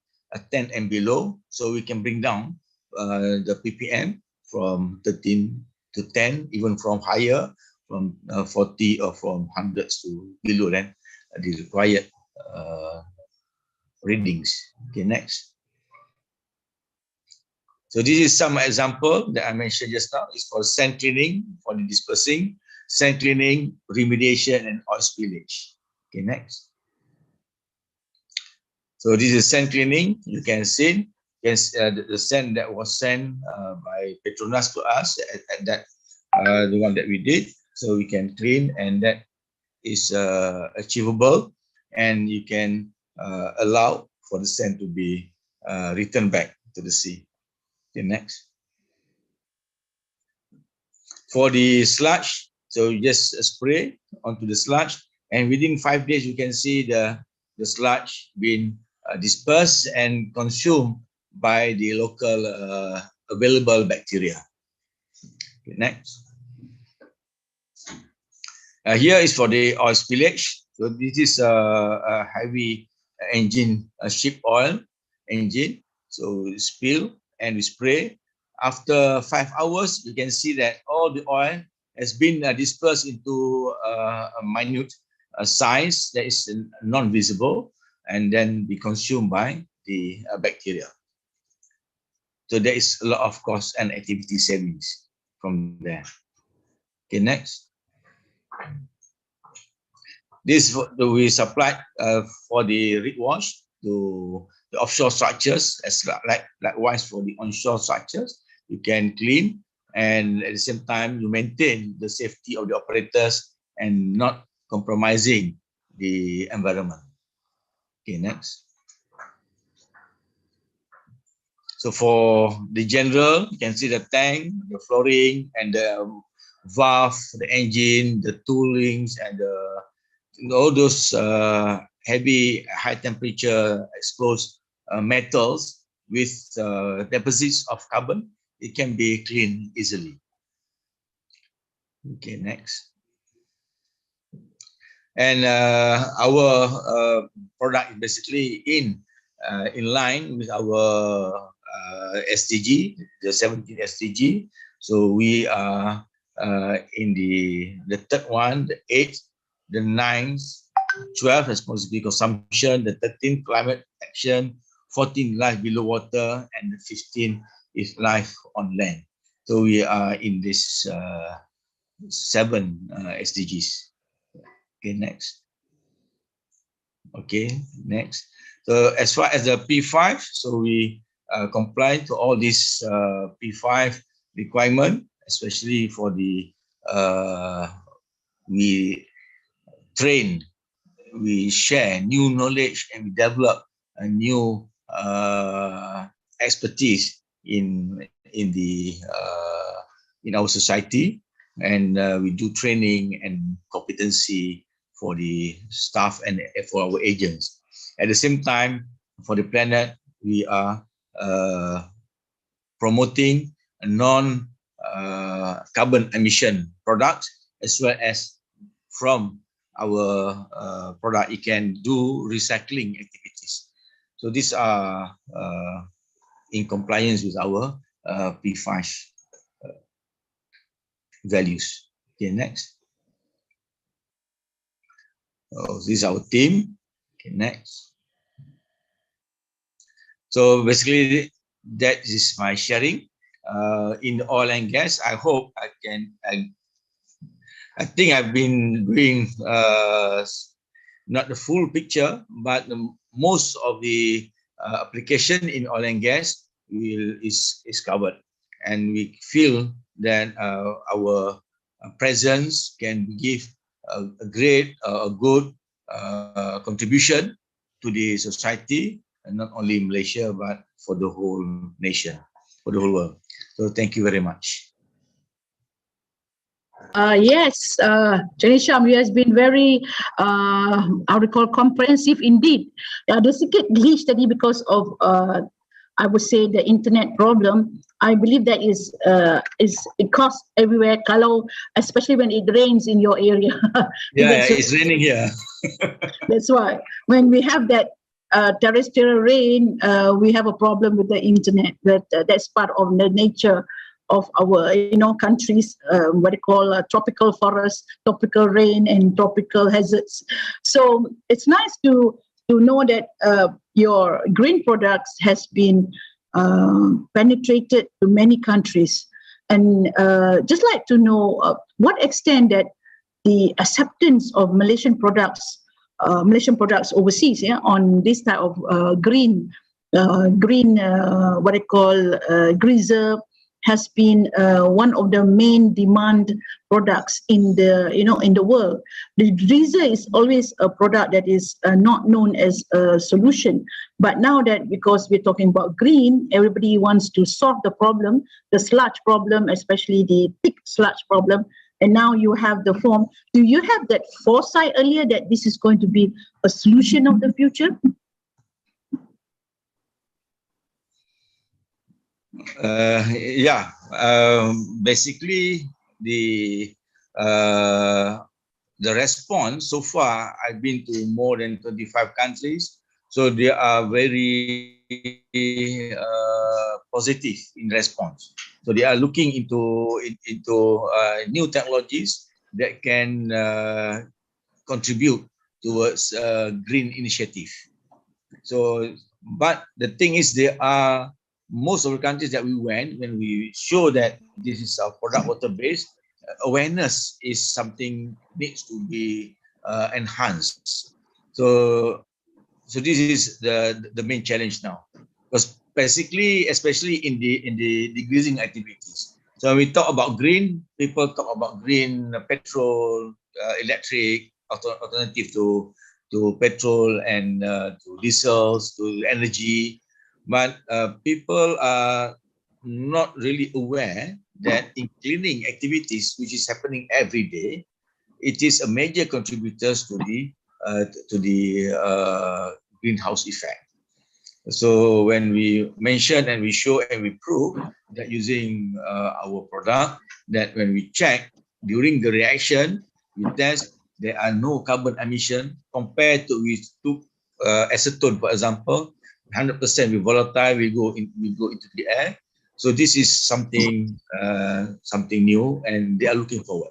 [SPEAKER 5] 10 and below, so we can bring down the ppm from 13 to 10, even from higher, from 40 or from hundreds to below then the required readings. Okay, next. So this is some example that I mentioned just now. It's called sand cleaning for the dispersing, sand cleaning, remediation, and oil spillage. Okay, next. So this is sand cleaning. You can see the sand that was sent by Petronas to us at that the one that we did. So we can clean, and that is achievable, and you can allow for the sand to be returned back to the sea. Okay, next. For the sludge, so you just spray onto the sludge, and within 5 days you can see the sludge being dispersed and consumed by the local available bacteria. Okay, next. Here is for the oil spillage. So this is a heavy engine, a ship oil engine. So we spill and we spray. After 5 hours, you can see that all the oil has been dispersed into a minute size that is non-visible, and then be consumed by the bacteria. So there is a lot of cost and activity savings from there. Okay, next. This we supplied for the rig wash to the offshore structures, as likewise for the onshore structures. You can clean, and at the same time you maintain the safety of the operators and not compromising the environment. Okay, next. So for the general, you can see the tank, the flooring, and the valve, the engine, the toolings, and all those heavy, high temperature exposed metals with deposits of carbon. It can be cleaned easily. Okay, next. And our product is basically in line with our SDG, the 17 SDG. So we are in the third one, the 8th, the 9th, 12 responsible consumption, the 13th climate action, 14 life below water, and the 15 is life on land. So we are in this 7 SDGs. Okay, next. Okay, next. So as far as the P5, so we comply to all these P5 requirement, especially for the we train, we share new knowledge, and we develop a new expertise in our society, and we do training and competency for the staff and for our agents. At the same time, for the planet, we are promoting a non-carbon emission products, as well as from our product, it can do recycling activities. So these are in compliance with our P5. values. Okay, next. Oh, this is our team. Okay, next. So basically, that is my sharing. In oil and gas, I hope I think I've been doing not the full picture, but most of the application in oil and gas is covered, and we feel that our presence can give a great, a good contribution to the society, and not only Malaysia but for the whole nation, for the whole world. So thank you very much.
[SPEAKER 1] Yes, Janisham, you has been very, I would call, comprehensive indeed. The sikit glitch tadi because of, I would say, the internet problem. I believe that is it costs everywhere. Kalau, especially when it rains in your area.
[SPEAKER 5] Yeah, it's raining here.
[SPEAKER 1] That's why when we have that terrestrial rain, we have a problem with the internet. But that's part of the nature of our, countries, what they call tropical forest, tropical rain, and tropical hazards. So it's nice to know that your green products has been penetrated to many countries, and just like to know what extent that the acceptance of Malaysian products overseas, on this type of green, what they call greaser, has been one of the main demand products in the world. The greaser is always a product that is not known as a solution, but now that, because we're talking about green, everybody wants to solve the problem, the sludge problem, especially the thick sludge problem. And now you have the form. Do you have that foresight earlier that this is going to be a solution of the future?
[SPEAKER 5] Yeah, basically the response so far, I've been to more than 25 countries, so they are very positive in response. So they are looking into new technologies that can contribute towards green initiative. So, but the thing is, there are most of the countries that we went, when we show that this is our product water-based, awareness is something needs to be enhanced. So this is the main challenge now, because basically, especially in the degreasing activities. So when we talk about green, people talk about green petrol, electric, alternative to petrol and to diesels, to energy. But people are not really aware that in cleaning activities, which is happening every day, it is a major contributor to the greenhouse effect. So when we mention and we show and we prove that using our product, that when we check during the reaction, we test, there are no carbon emission compared to we took acetone, for example, 100% we volatile, we go into the air. So this is something new, and they are looking forward.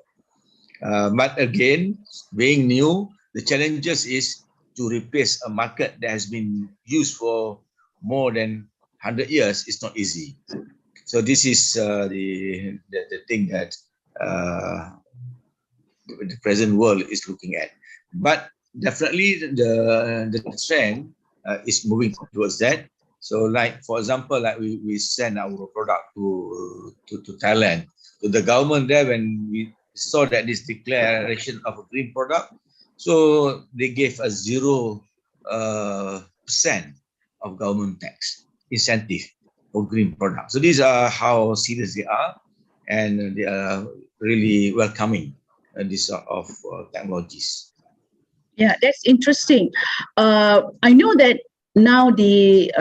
[SPEAKER 5] But again, being new, the challenges is to replace a market that has been used for more than 100 years. It's not easy. So this is the thing that the present world is looking at. But definitely the trend is moving towards that. So like, for example, like we send our product to Thailand, to the government there, when we saw that this declaration of a green product, so they gave us 0% of government tax incentive for green products. So these are how serious they are, and they are really welcoming this sort of technologies.
[SPEAKER 1] Yeah, that's interesting. I know that now the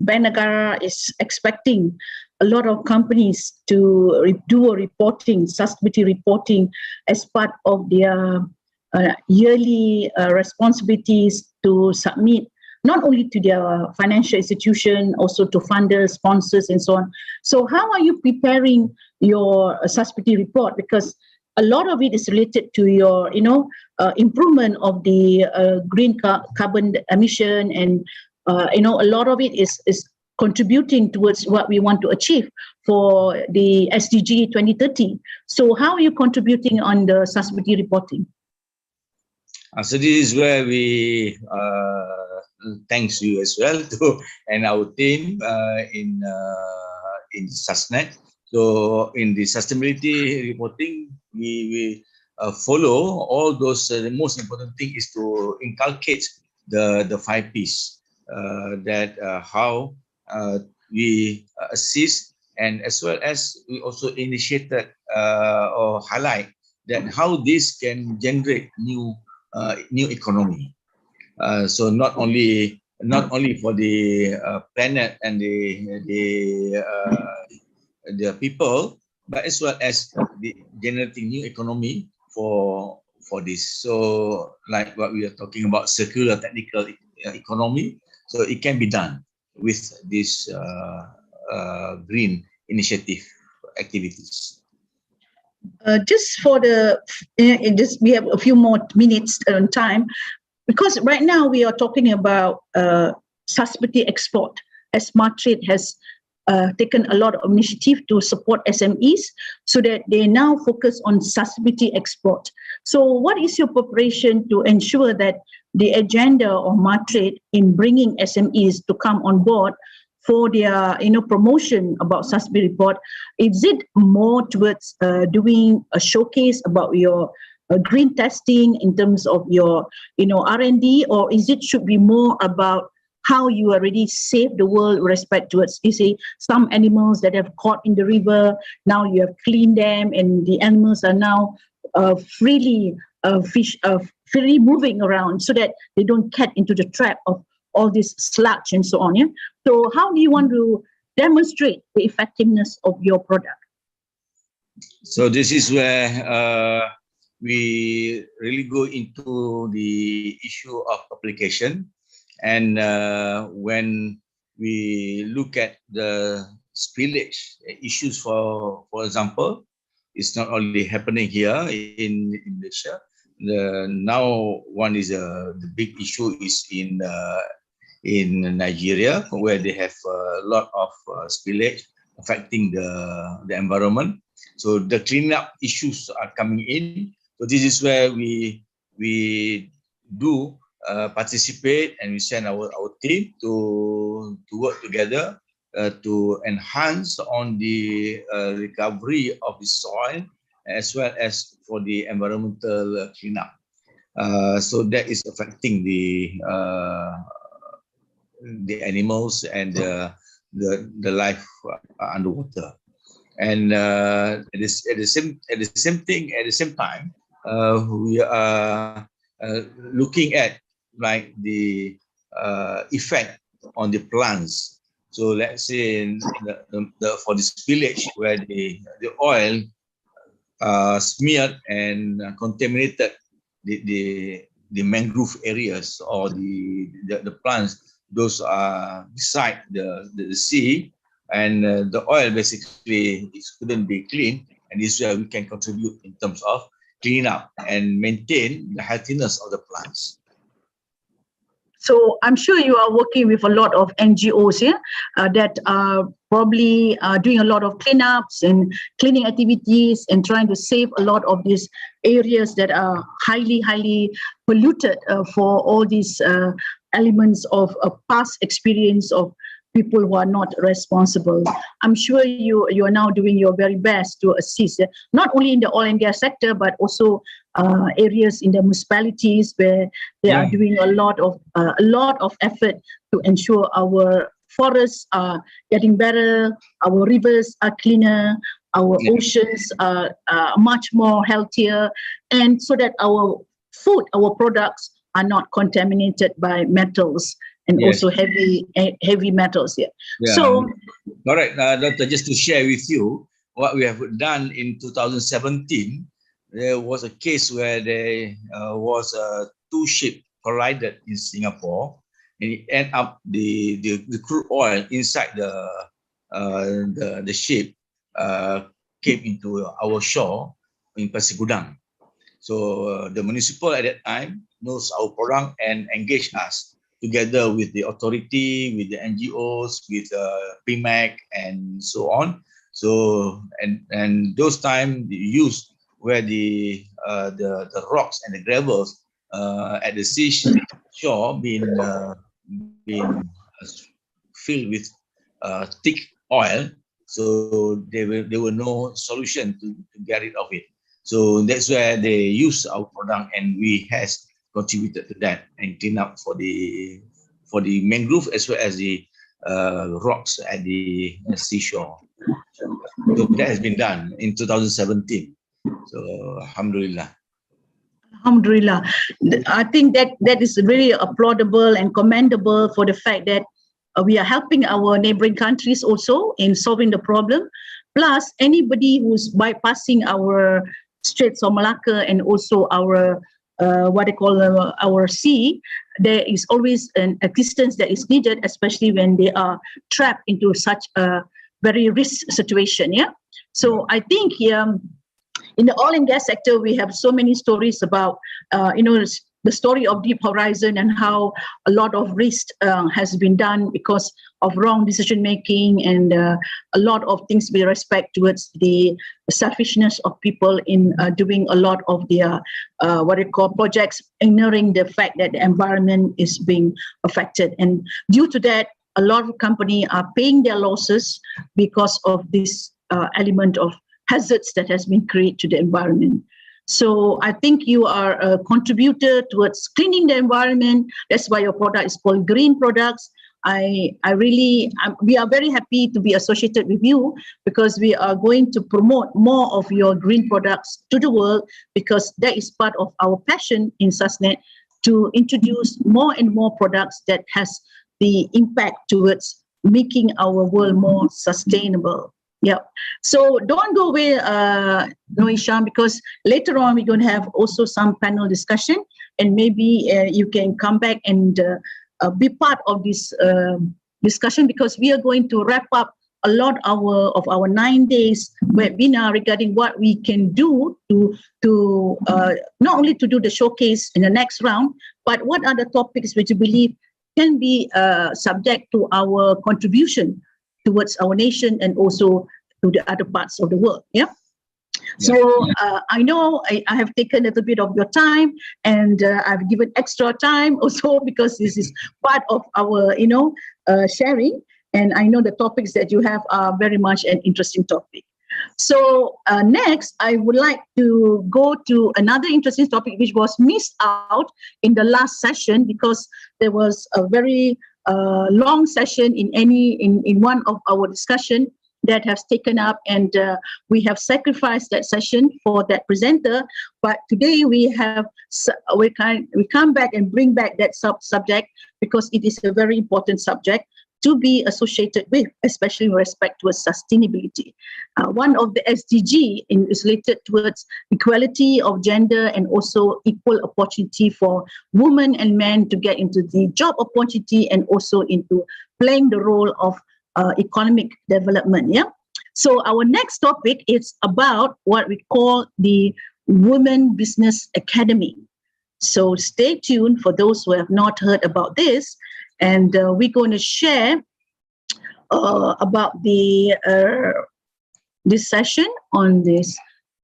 [SPEAKER 1] Bank Negara is expecting a lot of companies to do a reporting, sustainability reporting, as part of their yearly responsibilities to submit not only to their financial institution, also to funders, sponsors, and so on. So how are you preparing your sustainability report? Because a lot of it is related to your, improvement of the green carbon emission, and a lot of it is contributing towards what we want to achieve for the SDG 2030. So how are you contributing on the sustainability reporting?
[SPEAKER 5] So this is where we thanks you as well and our team in SUSNET. So in the sustainability reporting, we follow all those. The most important thing is to inculcate the 5 Ps, that how we assist, and as well as we also initiated or highlight that how this can generate new economy. So not only for the planet and the people, but as well as the generating new economy for this. So like what we are talking about, circular technical economy. So it can be done with this green initiative activities.
[SPEAKER 1] Just for we have a few more minutes on time, because right now we are talking about sustainability export, as Smarttrade has taken a lot of initiative to support SMEs so that they now focus on sustainability export. So what is your preparation to ensure that the agenda of Smarttrade in bringing SMEs to come on board for their promotion about sustainability report? Is it more towards doing a showcase about your green testing in terms of your R&D, or is it should be more about how you already saved the world with respect towards, you see, some animals that have caught in the river, now you have cleaned them and the animals are now freely moving around so that they don't get into the trap of all this sludge and so on. Yeah? So how do you want to demonstrate the effectiveness of your product?
[SPEAKER 5] So this is where we really go into the issue of application. And when we look at the spillage issues, for example, it's not only happening here in Malaysia. Now one is the big issue is in Nigeria, where they have a lot of spillage affecting the environment. So the cleanup issues are coming in. So this is where we do participate, and we send our team to work together to enhance on the recovery of the soil, as well as for the environmental cleanup. So that is affecting the animals and the life underwater. And at the same time, we are looking at like the effect on the plants. So let's say for the spillage, where the oil smeared and contaminated the mangrove areas or the plants, those are beside the sea, and the oil basically couldn't be cleaned, and this is where we can contribute in terms of clean up and maintain the healthiness of the plants.
[SPEAKER 1] So I'm sure you are working with a lot of NGOs here that are probably doing a lot of cleanups and cleaning activities and trying to save a lot of these areas that are highly polluted for all these elements of past experience of people who are not responsible. I'm sure you are now doing your very best to assist, not only in the oil and gas sector, but also areas in the municipalities where they are doing a lot of effort to ensure our forests are getting better, our rivers are cleaner, our oceans are much more healthier, and so that our food, our products are not contaminated by metals and also heavy metals here.
[SPEAKER 5] Yeah.
[SPEAKER 1] So,
[SPEAKER 5] all right, Doctor, just to share with you what we have done in 2017, there was a case where there was two ships collided in Singapore, and it end up the crude oil inside the ship came into our shore in Pasir Gudang. So the municipal at that time knows our product and engaged us together with the authority, with the NGOs, with PMAC and so on. So and those time used where the rocks and the gravels at the seashore been filled with thick oil. So there were no solution to get rid of it. So that's where they use our product, and we has contributed to that and clean up for the mangrove as well as the rocks at the seashore. So that has been done in 2017. So alhamdulillah.
[SPEAKER 1] Alhamdulillah. I think that is really applaudable and commendable for the fact that we are helping our neighboring countries also in solving the problem. Plus, anybody who's bypassing our Straits of Malacca and also our what they call our sea, there is always an assistance that is needed, especially when they are trapped into such a very risk situation. Yeah. So I think in the oil and gas sector, we have so many stories about the story of Deep Horizon and how a lot of risk has been done because of wrong decision making and a lot of things with respect towards the selfishness of people in doing a lot of their what they call projects, ignoring the fact that the environment is being affected. And due to that, a lot of companies are paying their losses because of this element of hazards that has been created to the environment. So I think you are a contributor towards cleaning the environment. That's why your product is called green products. We are very happy to be associated with you because we are going to promote more of your green products to the world, because that is part of our passion in SASNET to introduce more and more products that has the impact towards making our world more sustainable. Yeah. So don't go away, Noisham, because later on we're going to have also some panel discussion, and maybe you can come back and be part of this discussion, because we are going to wrap up a lot of our 9 days webinar regarding what we can do to not only to do the showcase in the next round, but what are the topics which you believe can be subject to our contribution towards our nation and also to the other parts of the world. Yeah. So I know I have taken a little bit of your time, and I've given extra time also because this is part of our, sharing. And I know the topics that you have are very much an interesting topic. So next, I would like to go to another interesting topic which was missed out in the last session, because there was a very long session in one of our discussion that has taken up, and we have sacrificed that session for that presenter. But today we come back and bring back that subject because it is a very important subject to be associated with, especially with respect to sustainability. One of the SDG is related towards equality of gender and also equal opportunity for women and men to get into the job opportunity and also into playing the role of economic development. Yeah. So our next topic is about what we call the Women Business Academy. So stay tuned for those who have not heard about this. And we're going to share about this session on this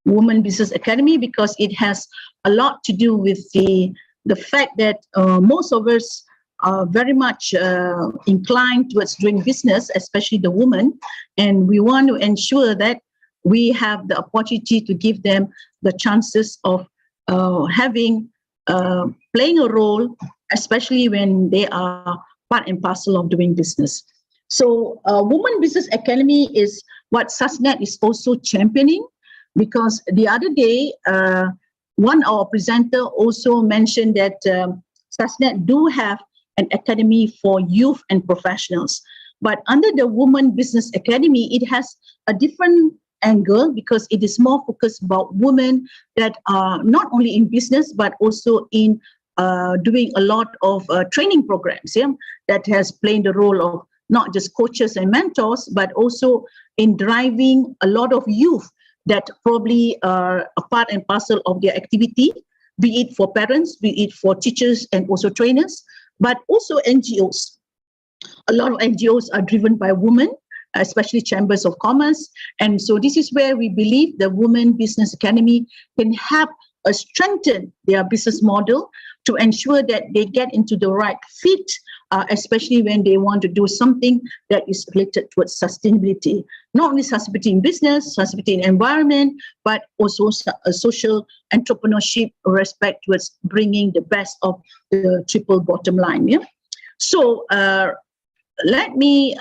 [SPEAKER 1] Women Business Academy, because it has a lot to do with the fact that most of us are very much inclined towards doing business, especially the women, and we want to ensure that we have the opportunity to give them the chances of playing a role, especially when they are part and parcel of doing business. So Women Business Academy is what SASNET is also championing, because the other day, one of our presenter also mentioned that SASNET do have an academy for youth and professionals. But under the Women Business Academy, it has a different angle because it is more focused about women that are not only in business, but also in doing a lot of training programs, that has played the role of not just coaches and mentors, but also in driving a lot of youth that probably are a part and parcel of their activity, be it for parents, be it for teachers and also trainers, but also NGOs. A lot of NGOs are driven by women, especially chambers of commerce. And so this is where we believe the Women Business Academy can help strengthen their business model to ensure that they get into the right fit, especially when they want to do something that is related towards sustainability. Not only sustainability in business, sustainability in environment, but also social entrepreneurship with respect towards bringing the best of the triple bottom line. So let me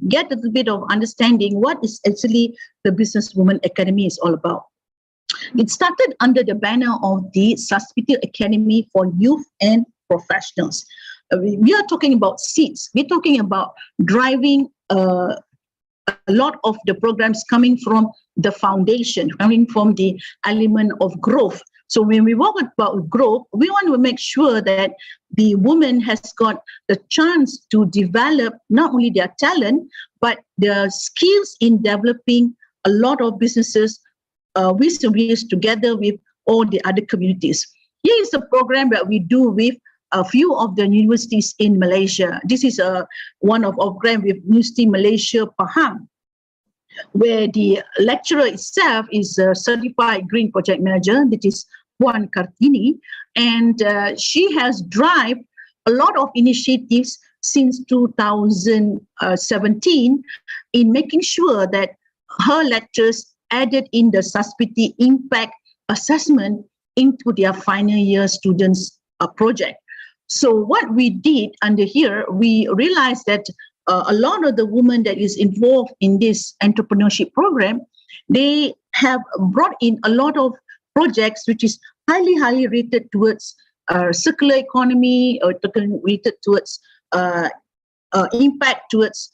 [SPEAKER 1] get a little bit of understanding what is actually the Businesswoman Academy is all about. It started under the banner of the Sustainability Academy for Youth and Professionals. We are talking about seeds. We're talking about driving a lot of the programs coming from the foundation, coming from the element of growth. So when we talk about growth, we want to make sure that the woman has got the chance to develop not only their talent, but their skills in developing a lot of businesses together with all the other communities. Here is a program that we do with a few of the universities in Malaysia. This is one of our programs with University Malaysia Pahang, where the lecturer itself is a certified green project manager, that is Puan Kartini, and she has driven a lot of initiatives since 2017 in making sure that her lectures added in the sustainability impact assessment into their final year students' project. So what we did under here, we realized that a lot of the women that is involved in this entrepreneurship program, they have brought in a lot of projects which is highly rated towards circular economy, or rated towards impact towards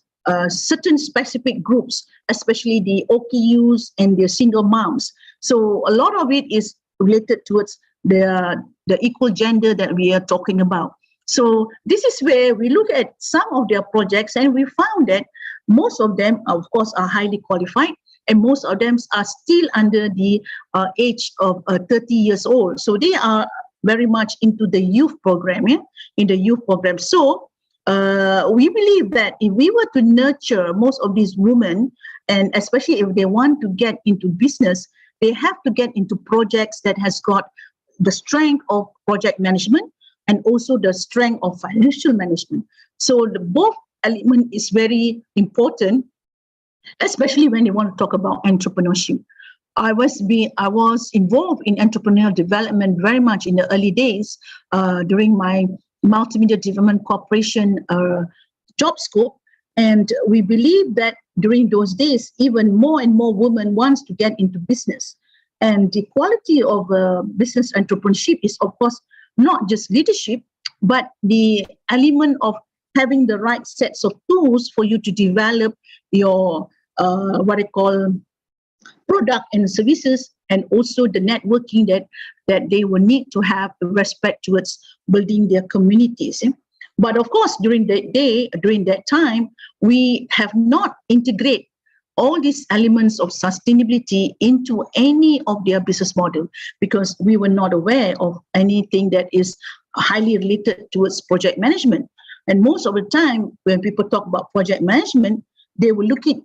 [SPEAKER 1] certain specific groups, especially the OKUs and the single moms. So a lot of it is related towards the equal gender that we are talking about. So this is where we look at some of their projects, and we found that most of them, of course, are highly qualified, and most of them are still under the age of 30 years old. So they are very much into the youth program, in the youth program. So we believe that if we were to nurture most of these women, and especially if they want to get into business, they have to get into projects that has got the strength of project management and also the strength of financial management. So both element is very important, especially when you want to talk about entrepreneurship. I was involved in entrepreneurial development very much in the early days during my Multimedia Development Corporation job scope, and we believe that during those days, even more and more women wants to get into business. And the quality of business entrepreneurship is, of course, not just leadership, but the element of having the right sets of tools for you to develop your what I call product and services, and also the networking that they will need to have with respect towards building their communities. But of course, during that time, we have not integrated all these elements of sustainability into any of their business model, because we were not aware of anything that is highly related towards project management. And most of the time, when people talk about project management, they will look at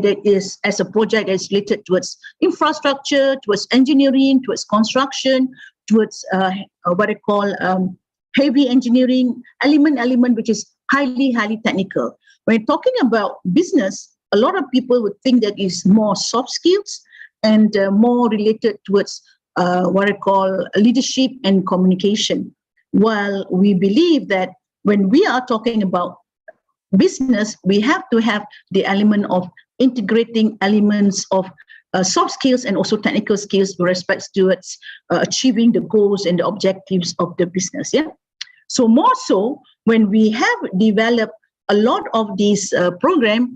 [SPEAKER 1] it as a project that is related towards infrastructure, towards engineering, towards construction, towards what I call heavy engineering element, which is highly technical. When talking about business, a lot of people would think that is more soft skills and more related towards what I call leadership and communication. While we believe that when we are talking about business, we have to have the element of integrating elements of soft skills and also technical skills with respect to achieving the goals and the objectives of the business. So more so, when we have developed a lot of these programs,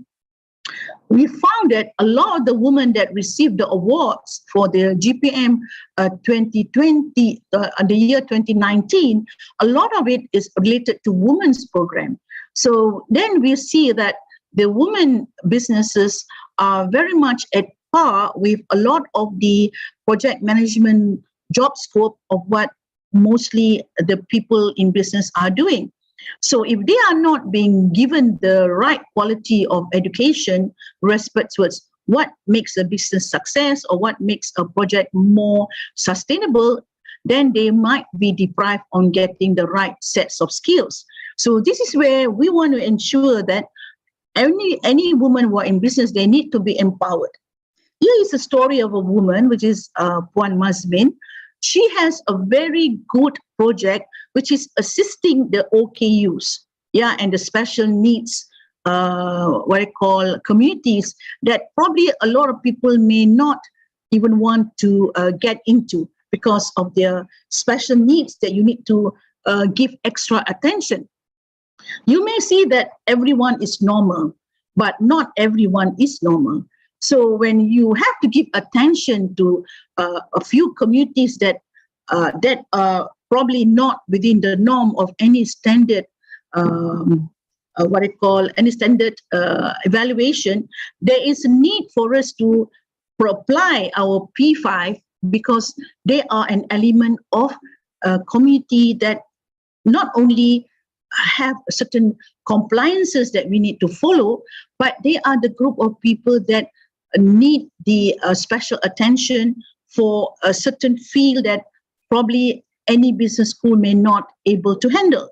[SPEAKER 1] we found that a lot of the women that received the awards for the GPM 2020, the year 2019, a lot of it is related to women's program. So then we see that the women businesses are very much at par with a lot of the project management job scope of what mostly the people in business are doing. So if they are not being given the right quality of education, respect towards what makes a business success or what makes a project more sustainable, then they might be deprived on getting the right sets of skills. So this is where we want to ensure that any woman who are in business, they need to be empowered. Here is a story of a woman, which is Puan Mazmin. She has a very good project which is assisting the OKUs, and the special needs, what I call communities that probably a lot of people may not even want to get into because of their special needs that you need to give extra attention. You may see that everyone is normal, but not everyone is normal. So when you have to give attention to a few communities that are probably not within the norm of any standard, any standard evaluation, there is a need for us to apply our P5 because they are an element of a community that not only have certain compliances that we need to follow, but they are the group of people that need the special attention for a certain field that probably any business school may not able to handle.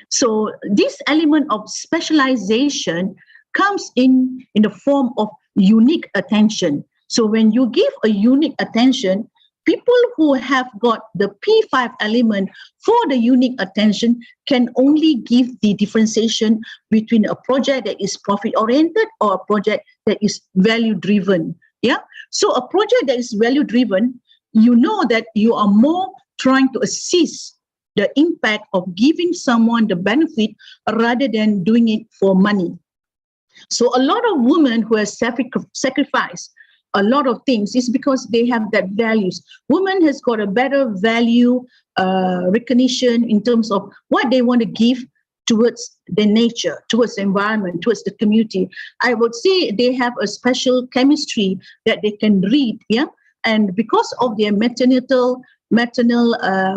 [SPEAKER 1] So this element of specialization comes in the form of unique attention. So when you give a unique attention, people who have got the P5 element for the unique attention can only give the differentiation between a project that is profit-oriented or a project that is value-driven. Yeah. So a project that is value-driven, you know that you are more trying to assist the impact of giving someone the benefit rather than doing it for money. So a lot of women who have sacrificed a lot of things is because they have that values. Women has got a better value recognition in terms of what they want to give towards the nature, towards the environment, towards the community. I would say they have a special chemistry that they can read, and because of their maternal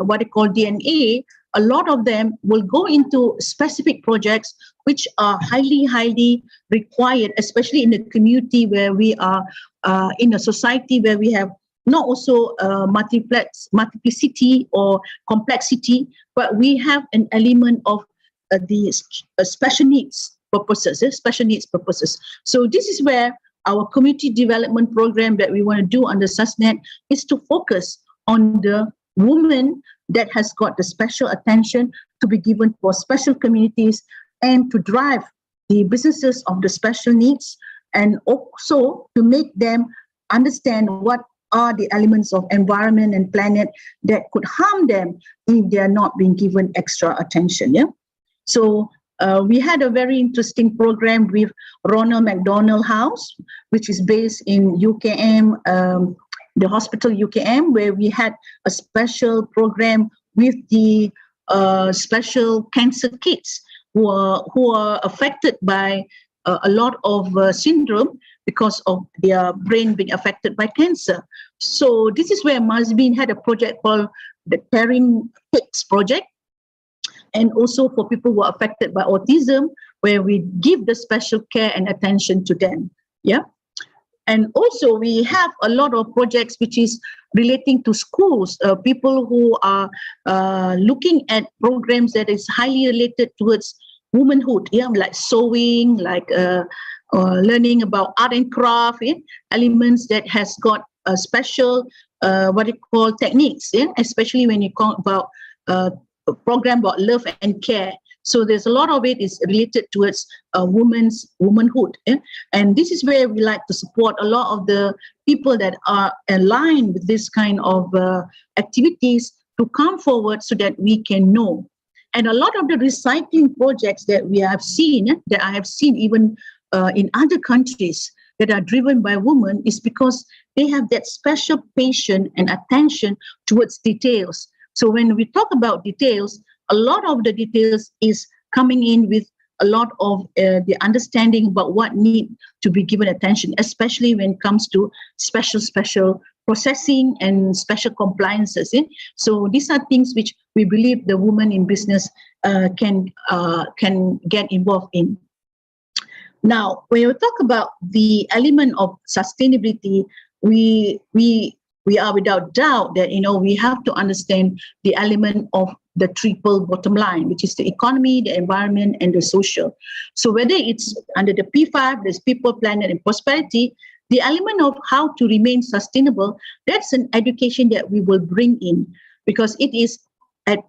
[SPEAKER 1] what they call DNA, a lot of them will go into specific projects which are highly required, especially in the community where we are in a society where we have not also multiplicity or complexity, but we have an element of the special needs purposes. So this is where our community development program that we want to do under SUSNET is to focus on the woman that has got the special attention to be given for special communities and to drive the businesses of the special needs, and also to make them understand what are the elements of environment and planet that could harm them if they are not being given extra attention. So we had a very interesting program with Ronald McDonald House, which is based in UKM, the hospital UKM, where we had a special program with the special cancer kids who are affected by a lot of syndrome because of their brain being affected by cancer. So this is where Mazmin had a project called the Caring Kids Project, and also for people who are affected by autism, where we give the special care and attention to them. And also we have a lot of projects which is relating to schools, people who are looking at programs that is highly related towards womanhood, like sewing, like learning about art and craft, elements that has got a special what you call techniques, especially when you talk about a program about love and care. So there's a lot of it is related towards womanhood. And this is where we like to support a lot of the people that are aligned with this kind of activities to come forward so that we can know. And a lot of the recycling projects that we have seen, that I have seen even in other countries that are driven by women is because they have that special patience and attention towards details. So when we talk about details, a lot of the details is coming in with a lot of the understanding about what need to be given attention, especially when it comes to special processing and special compliances. So these are things which we believe the women in business can get involved in. Now, when you talk about the element of sustainability, we are without doubt that we have to understand the element of the triple bottom line, which is the economy, the environment, and the social. So whether it's under the P5, there's people, planet, and prosperity, the element of how to remain sustainable, that's an education that we will bring in, because it is at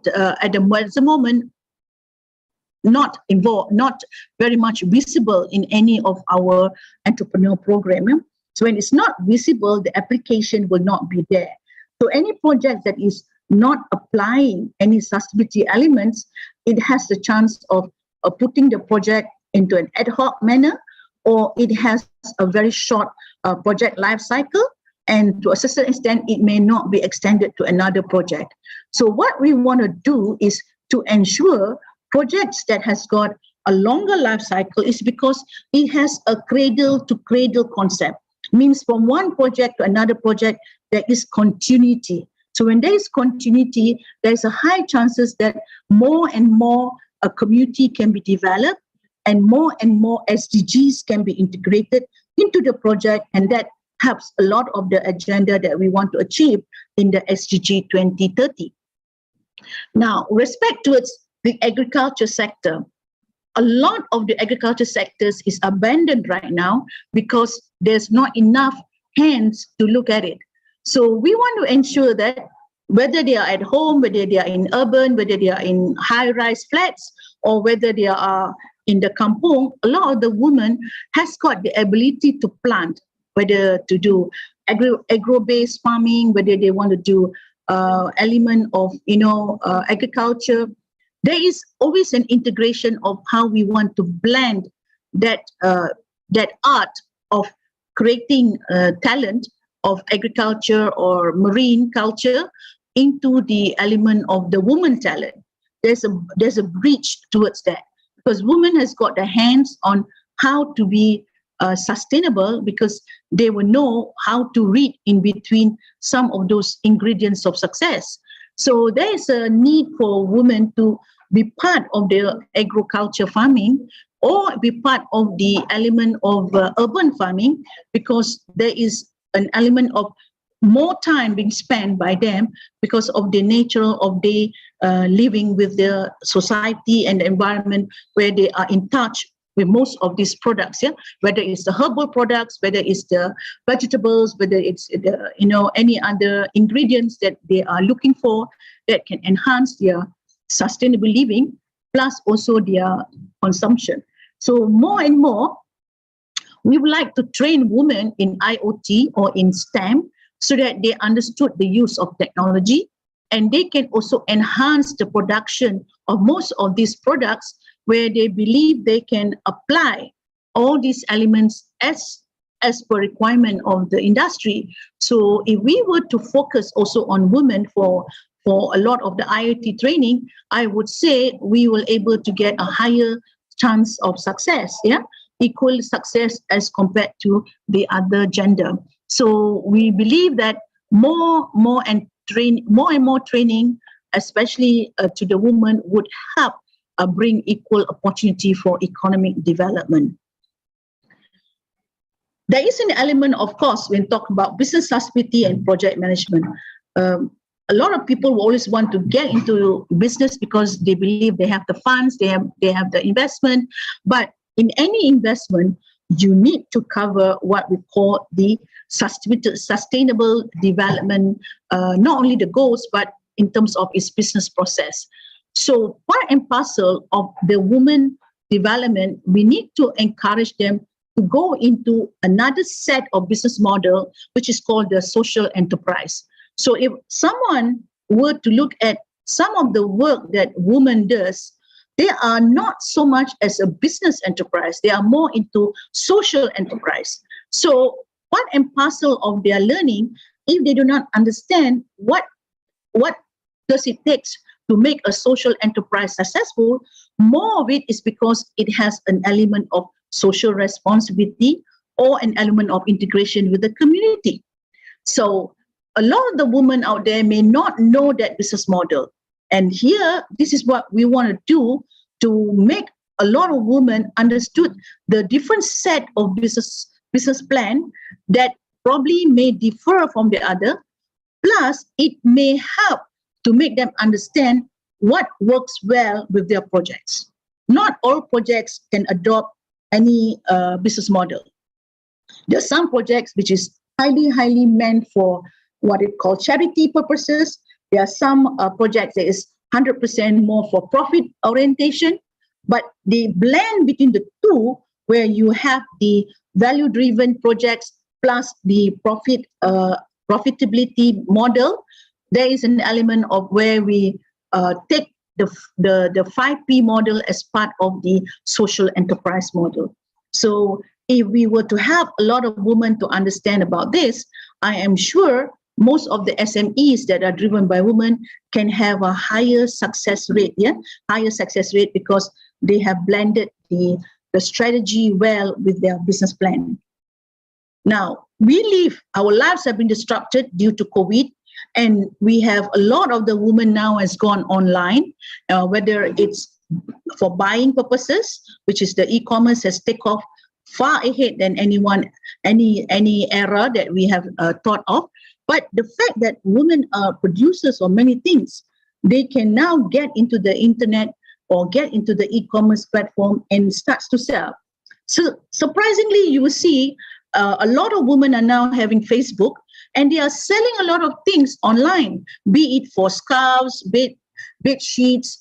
[SPEAKER 1] the moment not involved, not very much visible in any of our entrepreneur program. So when it's not visible, the application will not be there. So any project that is not applying any sustainability elements, it has the chance of putting the project into an ad hoc manner, or it has a very short project life cycle, and to a certain extent, it may not be extended to another project. So what we want to do is to ensure projects that has got a longer life cycle is because it has a cradle to cradle concept. Means from one project to another project, there is continuity. So when there is continuity, there's a high chances that more and more a community can be developed, and more SDGs can be integrated into the project, and that helps a lot of the agenda that we want to achieve in the SDG 2030. Now, respect towards the agriculture sector, a lot of the agriculture sectors is abandoned right now because there's not enough hands to look at it. So we want to ensure that whether they are at home, whether they are in urban, whether they are in high-rise flats, or whether they are in the kampung, a lot of the women has got the ability to plant, whether to do agro-based farming, whether they want to do element of agriculture. There is always an integration of how we want to blend that art of creating talent of agriculture or marine culture into the element of the woman talent. There's a breach towards that, because women has got their hands on how to be sustainable, because they will know how to read in between some of those ingredients of success. So there is a need for women to be part of the agriculture farming, or be part of the element of urban farming, because there is an element of more time being spent by them because of the nature of the living with the society and the environment, where they are in touch with most of these products, whether it's the herbal products, whether it's the vegetables, whether it's the, any other ingredients that they are looking for that can enhance their sustainable living, plus also their consumption. So more and more, we would like to train women in IoT or in STEM so that they understood the use of technology, and they can also enhance the production of most of these products, where they believe they can apply all these elements as per requirement of the industry. So if we were to focus also on women for a lot of the IoT training, I would say we will able to get a higher chance of success, equal success as compared to the other gender. So we believe that more and more training, especially to the women, would help bring equal opportunity for economic development. There is an element, of course, when talking about business sustainability and project management. A lot of people will always want to get into business because they believe they have the funds, they have the investment. But in any investment, you need to cover what we call the sustainable development, not only the goals, but in terms of its business process. So part and parcel of the women development, we need to encourage them to go into another set of business model, which is called the social enterprise. So if someone were to look at some of the work that women does, they are not so much as a business enterprise. They are more into social enterprise. So part and parcel of their learning, if they do not understand what does it take to make a social enterprise successful, more of it is because it has an element of social responsibility or an element of integration with the community. So a lot of the women out there may not know that business model. And here, this is what we want to do to make a lot of women understood the different set of business plan that probably may differ from the other. Plus, it may help to make them understand what works well with their projects. Not all projects can adopt any business model. There are some projects which is highly meant for what it called charity purposes. There are some projects that is 100% more for profit orientation, but the blend between the two, where you have the value-driven projects plus the profitability model, there is an element of where we take the 5P model as part of the social enterprise model. So if we were to have a lot of women to understand about this, I am sure most of the SMEs that are driven by women can have a higher success rate, higher success rate because they have blended the strategy well with their business plan. Now, our lives have been disrupted due to COVID, and we have a lot of the women now has gone online, whether it's for buying purposes, which is the e-commerce has taken off far ahead than any era that we have thought of. But the fact that women are producers of many things, they can now get into the internet or get into the e-commerce platform and starts to sell. So surprisingly, you will see a lot of women are now having Facebook, and they are selling a lot of things online, be it for scarves, bed sheets,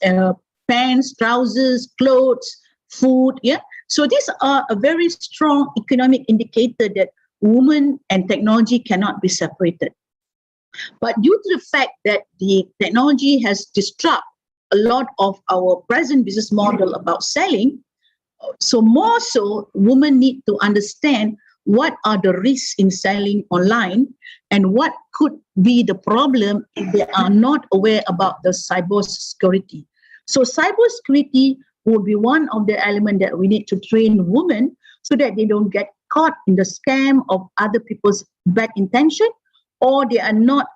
[SPEAKER 1] pants, trousers, clothes, food. So these are a very strong economic indicator that women and technology cannot be separated. But due to the fact that the technology has disrupted a lot of our present business model about selling, so more so, women need to understand what are the risks in selling online and what could be the problem if they are not aware about the cybersecurity. So cybersecurity will be one of the elements that we need to train women so that they don't get caught in the scam of other people's bad intention, or they are not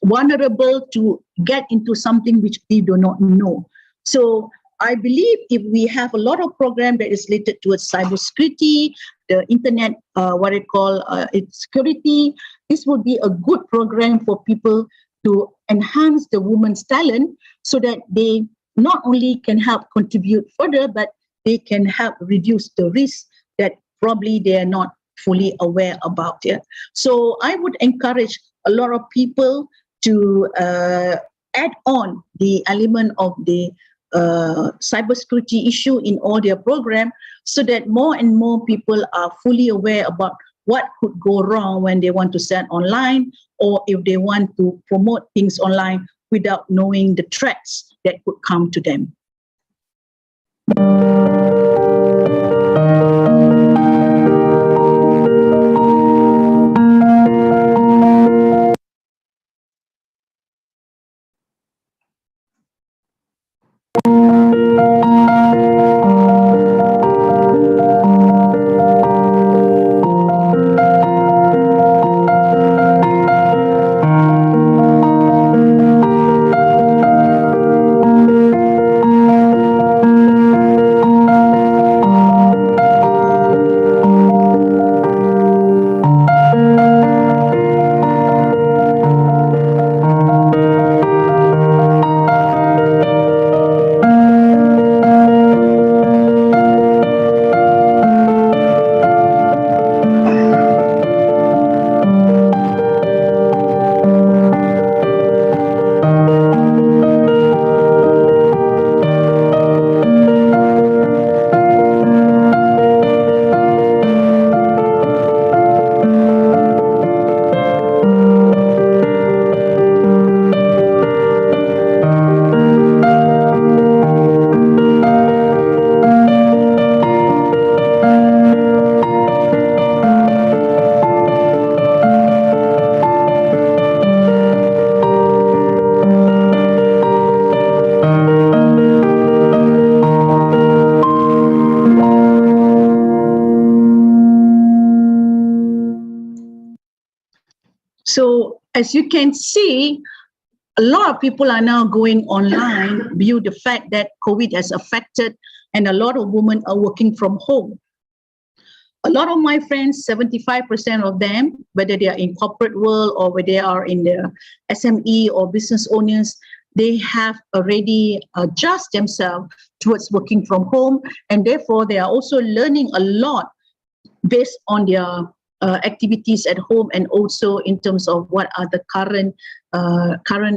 [SPEAKER 1] vulnerable to get into something which they do not know. So I believe if we have a lot of program that is related towards cybersecurity, the internet, what I call its security, this would be a good program for people to enhance the women's talent so that they not only can help contribute further, but they can help reduce the risk that probably they are not fully aware about it. So I would encourage a lot of people to add on the element of the cybersecurity issue in all their program so that more and more people are fully aware about what could go wrong when they want to sell online or if they want to promote things online without knowing the threats that could come to them. as you can see, a lot of people are now going online due to the fact that COVID has affected, and a lot of women are working from home. A lot of my friends, 75% of them, whether they are in corporate world or whether they are in the SME or business owners, they have already adjust themselves towards working from home, and therefore they are also learning a lot based on their activities at home, and also in terms of what are the current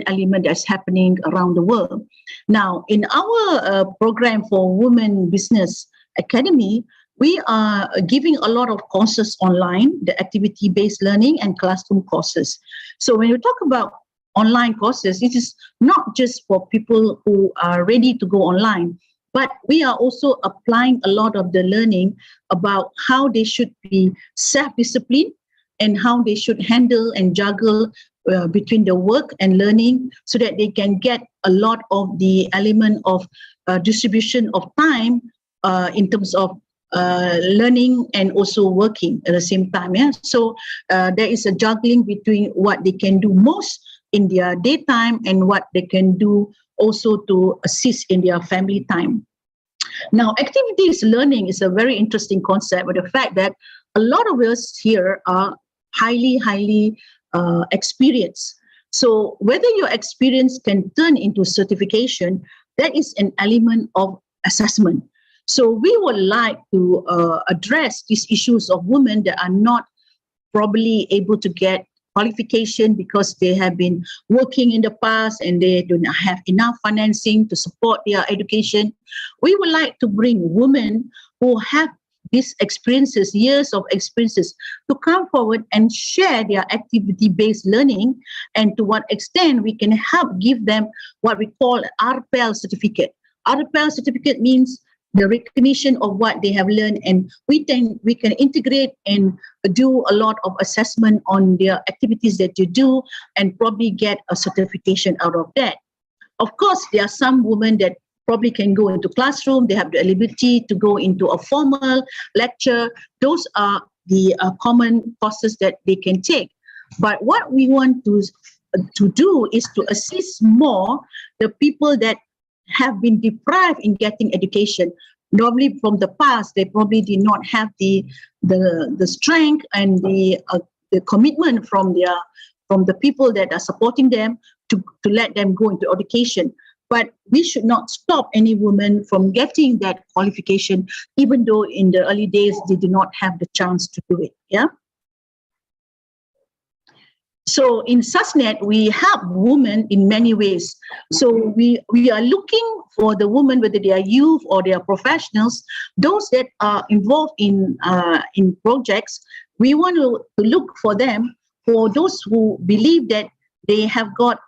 [SPEAKER 1] element that's happening around the world. Now, in our program for Women Business Academy, we are giving a lot of courses online, the activity-based learning and classroom courses. So when you talk about online courses, it is not just for people who are ready to go online, but we are also applying a lot of the learning about how they should be self-disciplined and how they should handle and juggle between the work and learning, so that they can get a lot of the element of distribution of time in terms of learning and also working at the same time. Yeah? So there is a juggling between what they can do most in their daytime and what they can do also to assist in their family time. Now, activities learning is a very interesting concept, with the fact that a lot of us here are highly experienced. So whether your experience can turn into certification, that is an element of assessment. So we would like to address these issues of women that are not probably able to get qualification because they have been working in the past and they do not have enough financing to support their education. We would like to bring women who have these experiences, years of experiences, to come forward and share their activity-based learning, and to what extent we can help give them what we call an RPEL certificate. RPEL certificate means the recognition of what they have learned, and we can integrate and do a lot of assessment on their activities that you do, and probably get a certification out of that. Of course, there are some women that probably can go into classroom, they have the ability to go into a formal lecture. Those are the common courses that they can take. But what we want to do is to assist more the people that have been deprived in getting education. Normally from the past, they probably did not have the strength and the commitment from the people that are supporting them to let them go into education. But we should not stop any woman from getting that qualification, even though in the early days they did not have the chance to do it. Yeah. So in SASNet, we help women in many ways. So we are looking for the women, whether they are youth or they are professionals, those that are involved in projects. We want to look for them, for those who believe that they have got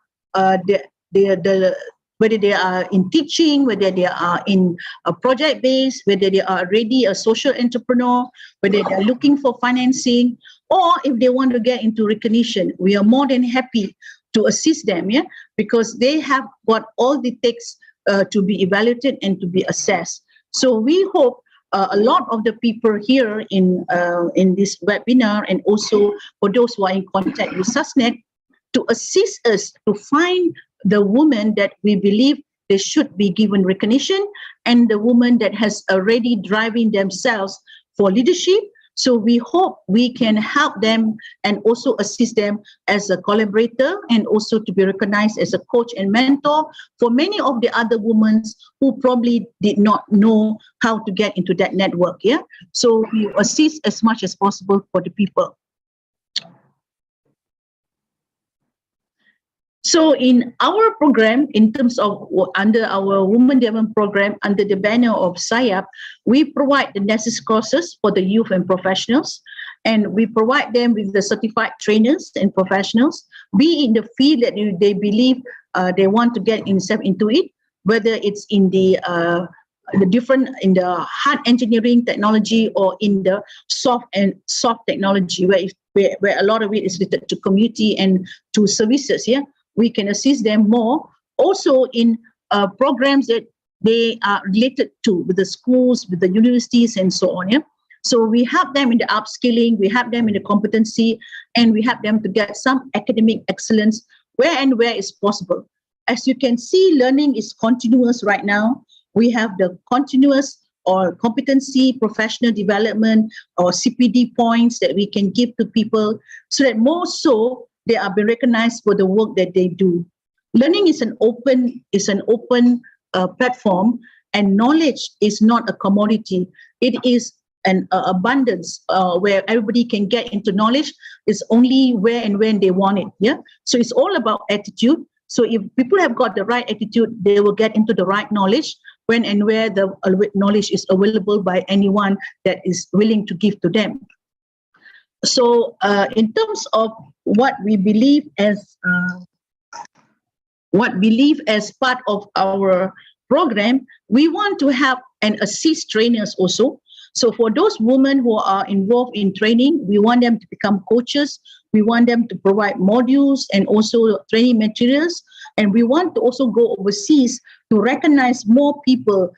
[SPEAKER 1] whether they are in teaching, whether they are in a project base, whether they are already a social entrepreneur, whether they are looking for financing, or if they want to get into recognition. We are more than happy to assist them, yeah, because they have got all the takes to be evaluated and to be assessed. So we hope a lot of the people here in this webinar, and also for those who are in contact with SASNet, to assist us to find the women that we believe they should be given recognition, and the women that has already driving themselves for leadership. So we hope we can help them and also assist them as a collaborator, and also to be recognized as a coach and mentor for many of the other women who probably did not know how to get into that network. Yeah. So we assist as much as possible for the people. So in our program, in terms of under our Women Development Program, under the banner of SIAP, we provide the necessary courses for the youth and professionals, and we provide them with the certified trainers and professionals, be in the field that they believe they want to get themselves into it, whether it's in the in the hard engineering technology or in the soft technology, where a lot of it is related to community and to services. Yeah. We can assist them more. Also in programs that they are related to, with the schools, with the universities, and so on. Yeah. So we help them in the upskilling, we help them in the competency, and we help them to get some academic excellence where and where is possible. As you can see, learning is continuous right now. We have the continuous or competency, professional development, or CPD points that we can give to people so that more so they are being recognized for the work that they do. Learning is an open platform, and knowledge is not a commodity. It is an abundance where everybody can get into knowledge. It's only where and when they want it. Yeah. So it's all about attitude. So if people have got the right attitude, they will get into the right knowledge when and where the knowledge is available by anyone that is willing to give to them. So in terms of what we believe as part of our program, we want to help and assist trainers also. So for those women who are involved in training, we want them to become coaches. We want them to provide modules and also training materials. And we want to also go overseas to recognize more people,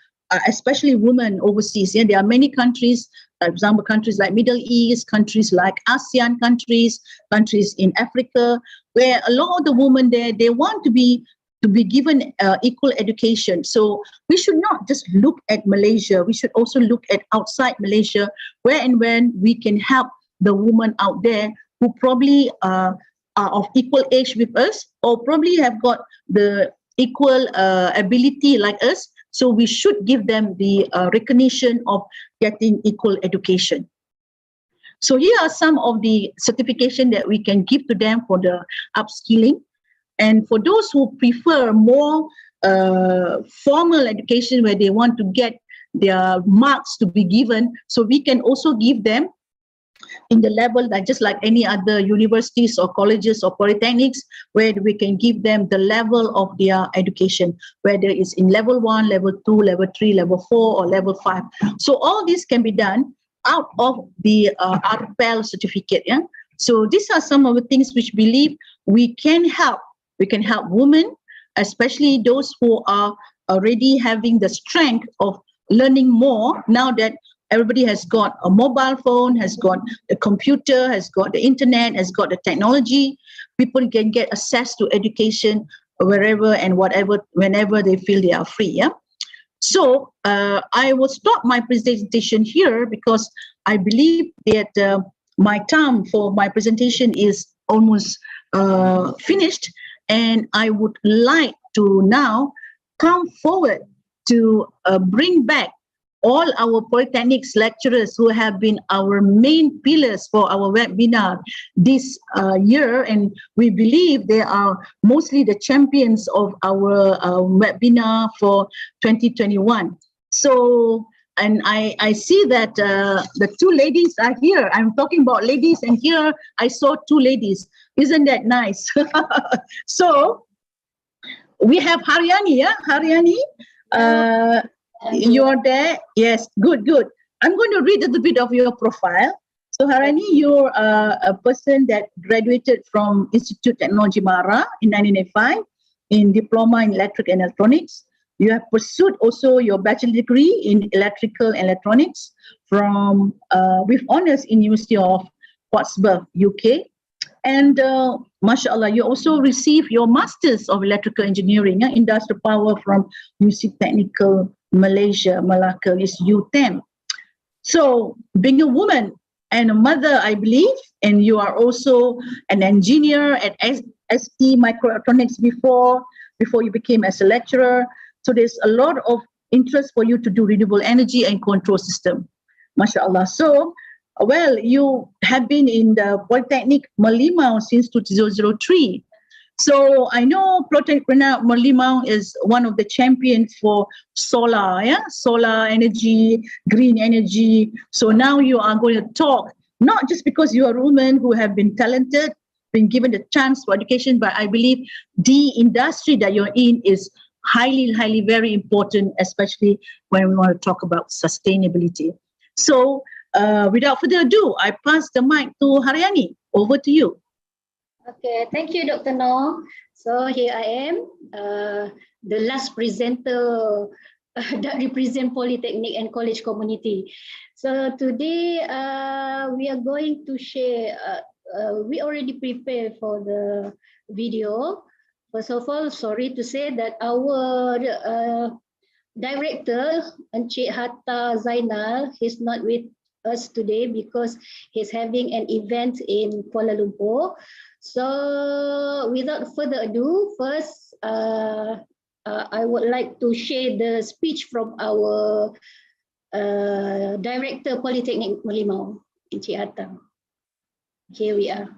[SPEAKER 1] especially women overseas. Yeah, there are many countries, for example, countries like Middle East, countries like ASEAN countries, countries in Africa, where a lot of the women there, they want to be given equal education. So we should not just look at Malaysia. We should also look at outside Malaysia, where and when we can help the women out there who probably are of equal age with us, or probably have got the equal ability like us. So we should give them the recognition of getting equal education. So here are some of the certification that we can give to them for the upskilling. And for those who prefer more formal education where they want to get their marks to be given, so we can also give them in the level that just like any other universities or colleges or polytechnics, where we can give them the level of their education, whether it's in level 1, level 2, level 3, level 4, or level 5. So all this can be done out of the RPEL certificate. Yeah. So these are some of the things which believe we can help. We can help women, especially those who are already having the strength of learning more now that everybody has got a mobile phone, has got a computer, has got the internet, has got the technology. People can get access to education wherever and whatever, whenever they feel they are free. Yeah. So I will stop my presentation here because I believe that my time for my presentation is almost finished. And I would like to now come forward to bring back all our polytechnics lecturers who have been our main pillars for our webinar this year. And we believe they are mostly the champions of our webinar for 2021. So, and I see that the two ladies are here. I'm talking about ladies, and here I saw two ladies. Isn't that nice? So we have Haryani, yeah? Haryani, you're there? Yes, good. I'm going to read a little bit of your profile. So Haryani, you're a person that graduated from Institute Technology Mara in 1985 in Diploma in Electric and Electronics. You have pursued also your bachelor degree in Electrical and Electronics from with honors in University of Portsmouth, UK. And mashallah, you also received your Masters of Electrical Engineering, Industrial Power from UC Technical Malaysia, Malacca, is UTEM. So being a woman and a mother, I believe, and you are also an engineer at ST Microelectronics before you became as a lecturer. So there's a lot of interest for you to do renewable energy and control system, mashallah. So, well, you have been in the Polytechnic Merlimau since 2003. So I know Polytechnic Merlimau is one of the champions for solar, solar energy, green energy. So now you are going to talk, not just because you are a woman who have been talented, been given the chance for education, but I believe the industry that you're in is highly, very important, especially when we want to talk about sustainability. So without further ado, I pass the mic to Haryani. Over to you.
[SPEAKER 6] Okay, thank you, Dr. Noor. So here I am, the last presenter that represent polytechnic and college community. So today we are going to share, we already prepared for the video. First of all, sorry to say that our director, Encik Hatta Zainal, he's not with us today because he's having an event in Kuala Lumpur. So without further ado, first I would like to share the speech from our Director Polytechnic Merlimau, Encik Hatta. Here we are.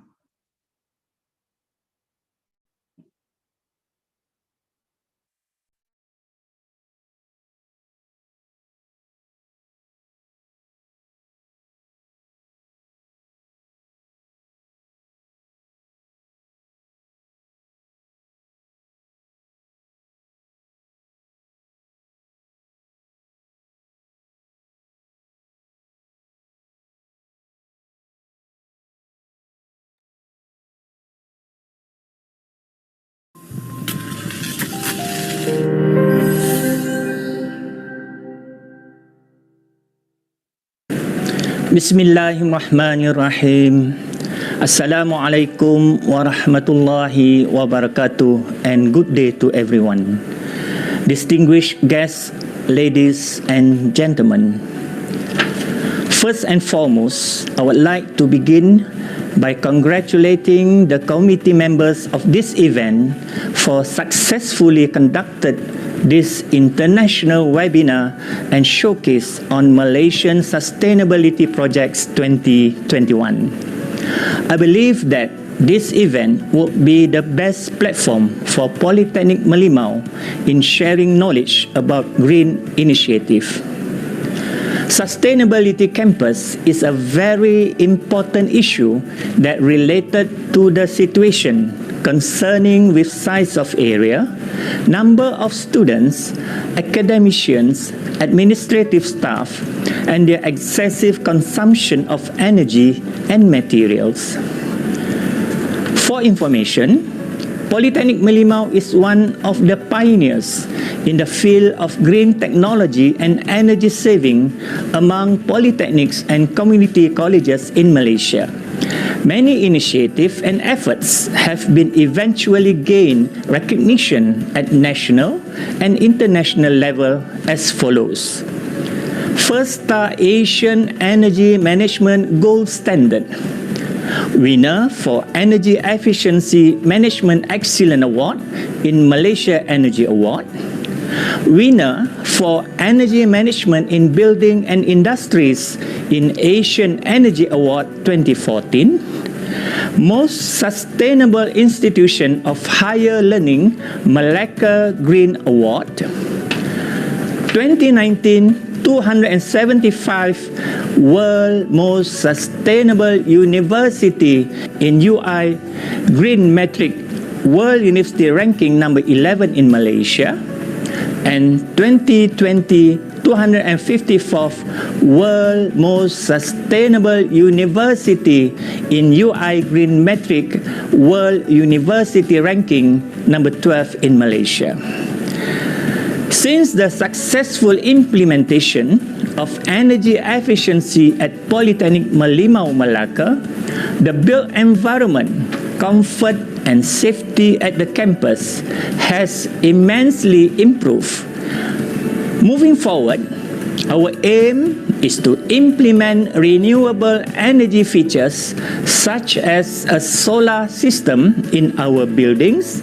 [SPEAKER 7] Bismillahirrahmanirrahim. Assalamualaikum warahmatullahi wabarakatuh, and good day to everyone. Distinguished guests, ladies and gentlemen. First and foremost, I would like to begin by congratulating the committee members of this event for successfully conducted this international webinar and showcase on Malaysian Sustainability Projects 2021. I believe that this event will be the best platform for Polytechnic Merlimau in sharing knowledge about green initiative. Sustainability campus is a very important issue that related to the situation concerning with size of area, number of students, academicians, administrative staff, and their excessive consumption of energy and materials. For information, Polytechnic Merlimau is one of the pioneers in the field of green technology and energy saving among polytechnics and community colleges in Malaysia. Many initiatives and efforts have been eventually gained recognition at national and international level as follows. First Star Asian Energy Management Gold Standard. Winner for Energy Efficiency Management Excellence Award in Malaysia Energy Award. Winner for Energy Management in Building and Industries in Asian Energy Award 2014. Most Sustainable Institution of Higher Learning Malacca Green Award. 2019 275 World Most Sustainable University in UI Green Metric World University Ranking number 11 in Malaysia, and 2020 254th World Most Sustainable University in UI Green Metric World University Ranking number 12 in Malaysia. Since the successful implementation of energy efficiency at Polytechnic Merlimau, Malacca, the built environment, comfort and safety at the campus has immensely improved. Moving forward, our aim is to implement renewable energy features such as a solar system in our buildings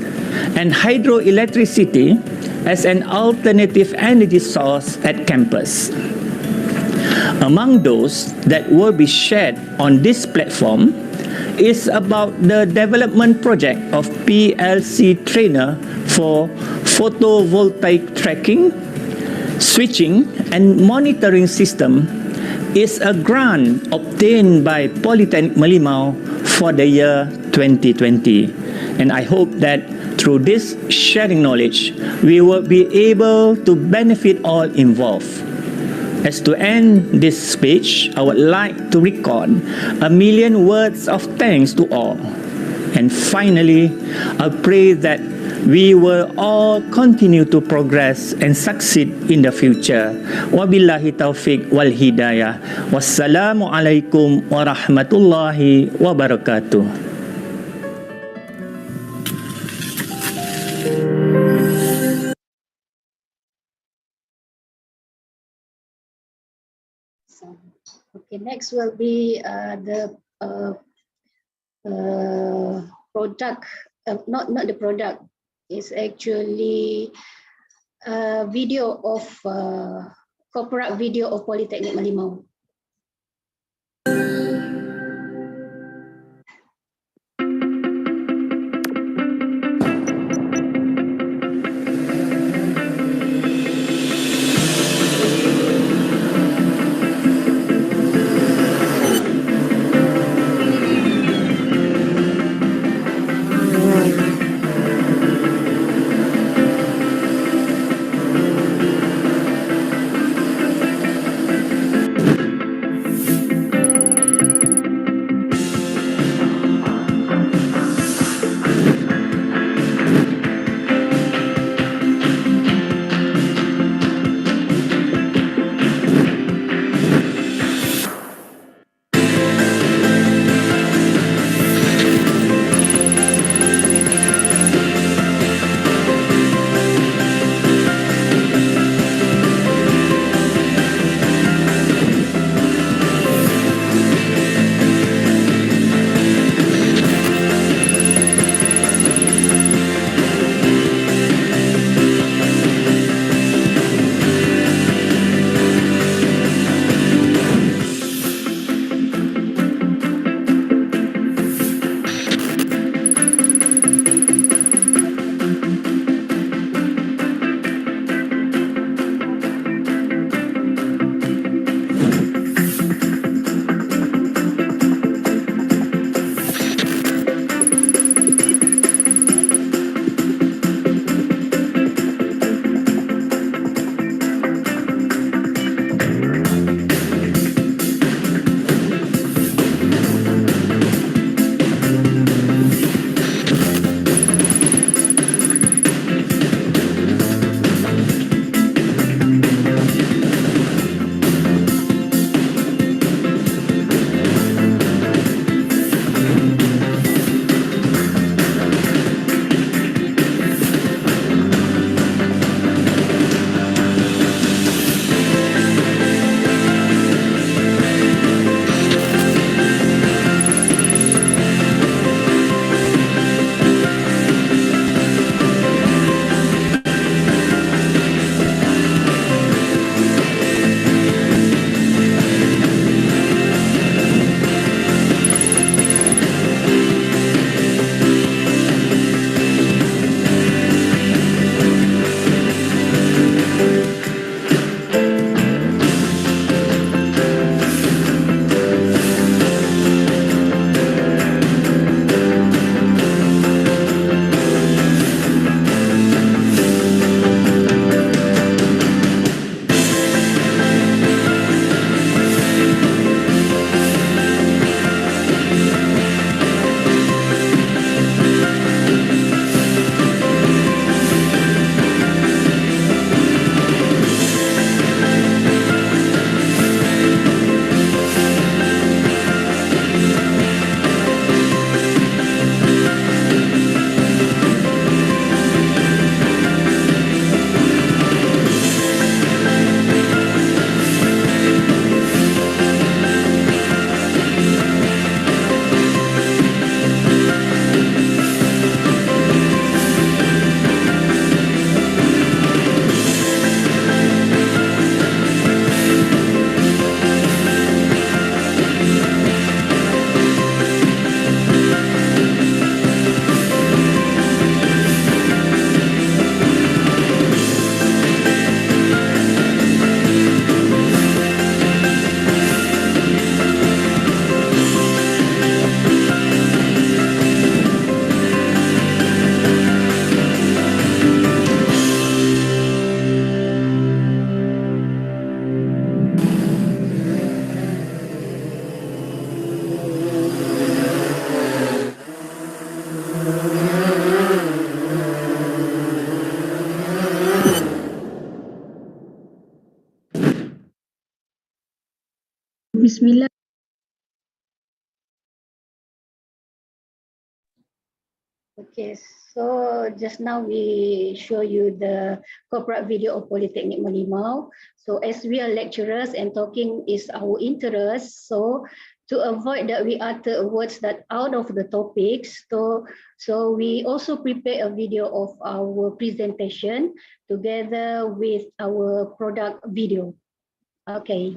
[SPEAKER 7] and hydroelectricity as an alternative energy source at campus. Among those that will be shared on this platform is about the development project of PLC trainer for photovoltaic tracking, switching and monitoring system is a grant obtained by Polytechnic Merlimau for the year 2020. And I hope that through this sharing knowledge, we will be able to benefit all involved. As to end this speech, I would like to record 1,000,000 words of thanks to all. And finally, I pray that we will all continue to progress and succeed in the future. Wabillahi taufiq wal hidayah. Wassalamualaikum warahmatullahi wabarakatuh.
[SPEAKER 6] Okay, next will be the product, not the product. It's actually a video of corporate video of Polytechnic Malimau. Bismillah. Okay, so just now we show you the corporate video of Polytechnic Merlimau. So as we are lecturers and talking is our interest, so to avoid that we utter words that out of the topics, so we also prepare a video of our presentation together with our product video. Okay.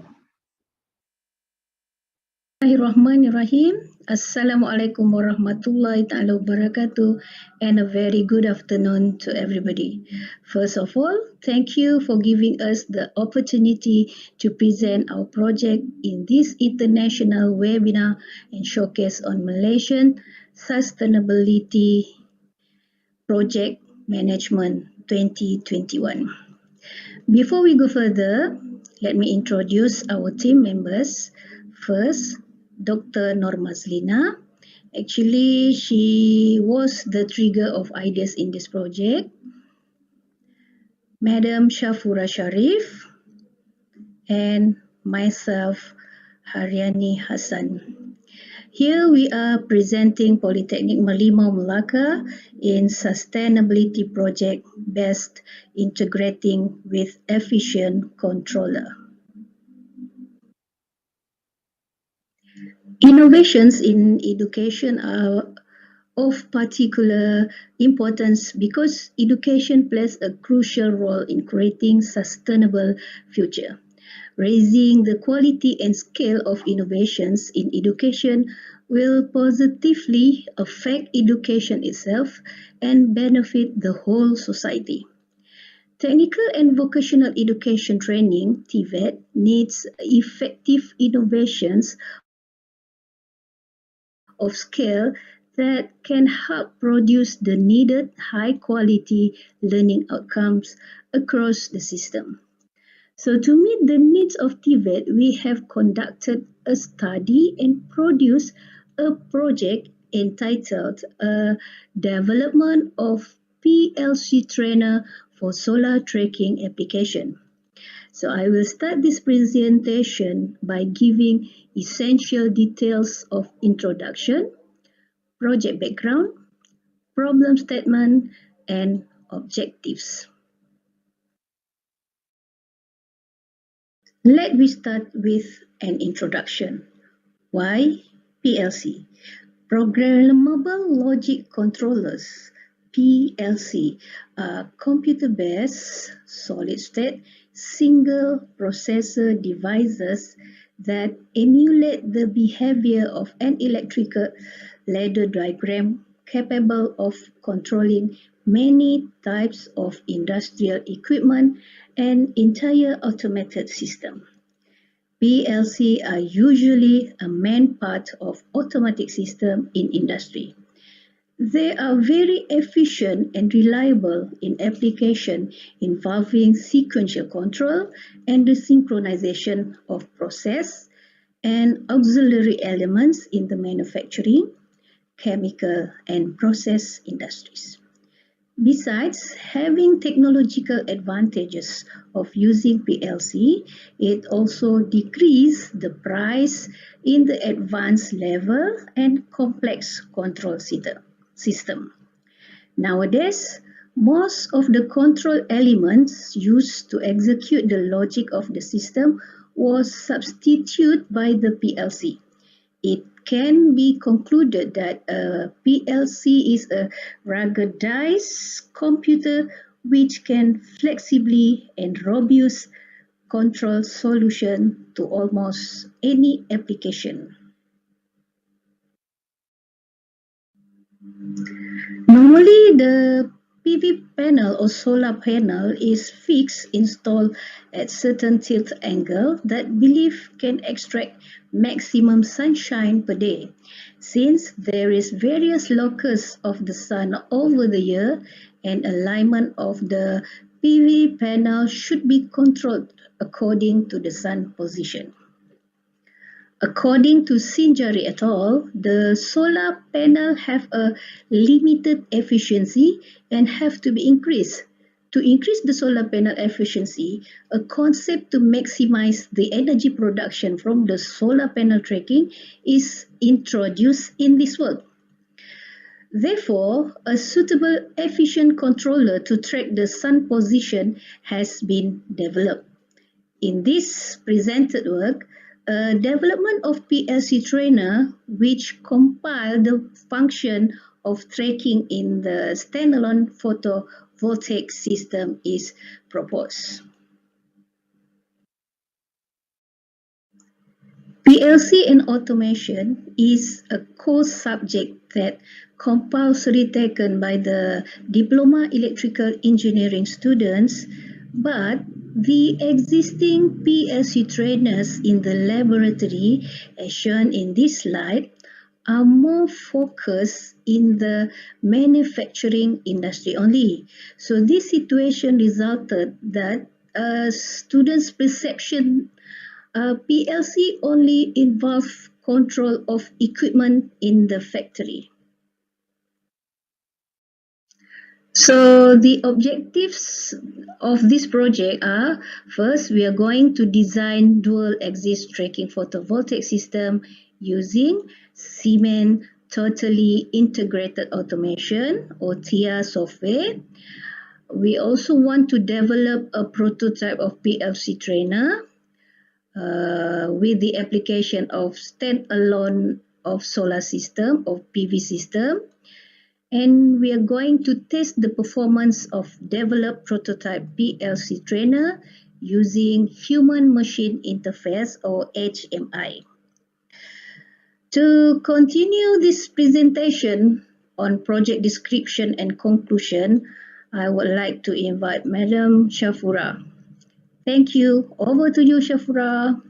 [SPEAKER 6] Bismillahirrahmanirrahim. Assalamualaikum warahmatullahi ta'ala wabarakatuh, and a very good afternoon to everybody. First of all, thank you for giving us the opportunity to present our project in this international webinar and showcase on Malaysian Sustainability Project Management 2021. Before we go further, let me introduce our team members. First, Dr. Norma Zlina. Actually, she was the trigger of ideas in this project. Madam Shafura Sharif and myself, Haryani Hassan. Here we are presenting Polytechnic Merlimau Melaka in Sustainability Project Best Integrating with Efficient Controller. Innovations in education are of particular importance because education plays a crucial role in creating sustainable future. Raising the quality and scale of innovations in education will positively affect education itself and benefit the whole society. Technical and vocational education training, TVET, needs effective innovations of scale that can help produce the needed high-quality learning outcomes across the system. So to meet the needs of TVET, we have conducted a study and produced a project entitled Development of PLC Trainer for Solar Tracking Application. So I will start this presentation by giving essential details of introduction, project background, problem statement, and objectives. Let me start with an introduction. Why PLC? Programmable Logic Controllers, PLC, are computer-based, solid-state, single processor devices that emulate the behavior of an electrical ladder diagram capable of controlling many types of industrial equipment and entire automated system. PLC are usually a main part of automatic system in industry. They are very efficient and reliable in application involving sequential control and the synchronization of process and auxiliary elements in the manufacturing, chemical, and process industries. Besides having technological advantages of using PLC, it also decreases the price in the advanced level and complex control system. Nowadays, most of the control elements used to execute the logic of the system was substituted by the PLC. It can be concluded that a PLC is a ruggedized computer which can flexibly and robust control solution to almost any application. Normally, the PV panel or solar panel is fixed installed at certain tilt angle that belief can extract maximum sunshine per day. Since there is various locus of the sun over the year and alignment of the PV panel should be controlled according to the sun position. According to Sinjari et al., the solar panel have a limited efficiency and have to be increased To increase the solar panel efficiency, a concept to maximize the energy production from the solar panel tracking is introduced in this work. Therefore, a suitable efficient controller to track the sun position has been developed. In this presented work, a development of PLC trainer which compile the function of tracking in the standalone photovoltaic system is proposed. PLC and automation is a course subject that compulsory taken by the Diploma Electrical Engineering students, but the existing PLC trainers in the laboratory, as shown in this slide, are more focused in the manufacturing industry only. So this situation resulted that students' perception PLC only involve control of equipment in the factory. So the objectives of this project are, first, we are going to design dual axis tracking photovoltaic system using Siemens Totally Integrated Automation or TIA software. We also want to develop a prototype of PLC trainer with the application of standalone of solar system or PV system, and we are going to test the performance of developed prototype PLC trainer using human machine interface or HMI. To continue this presentation on project description and conclusion, I would like to invite Madam Shafura. Thank you. Over to you, Shafura.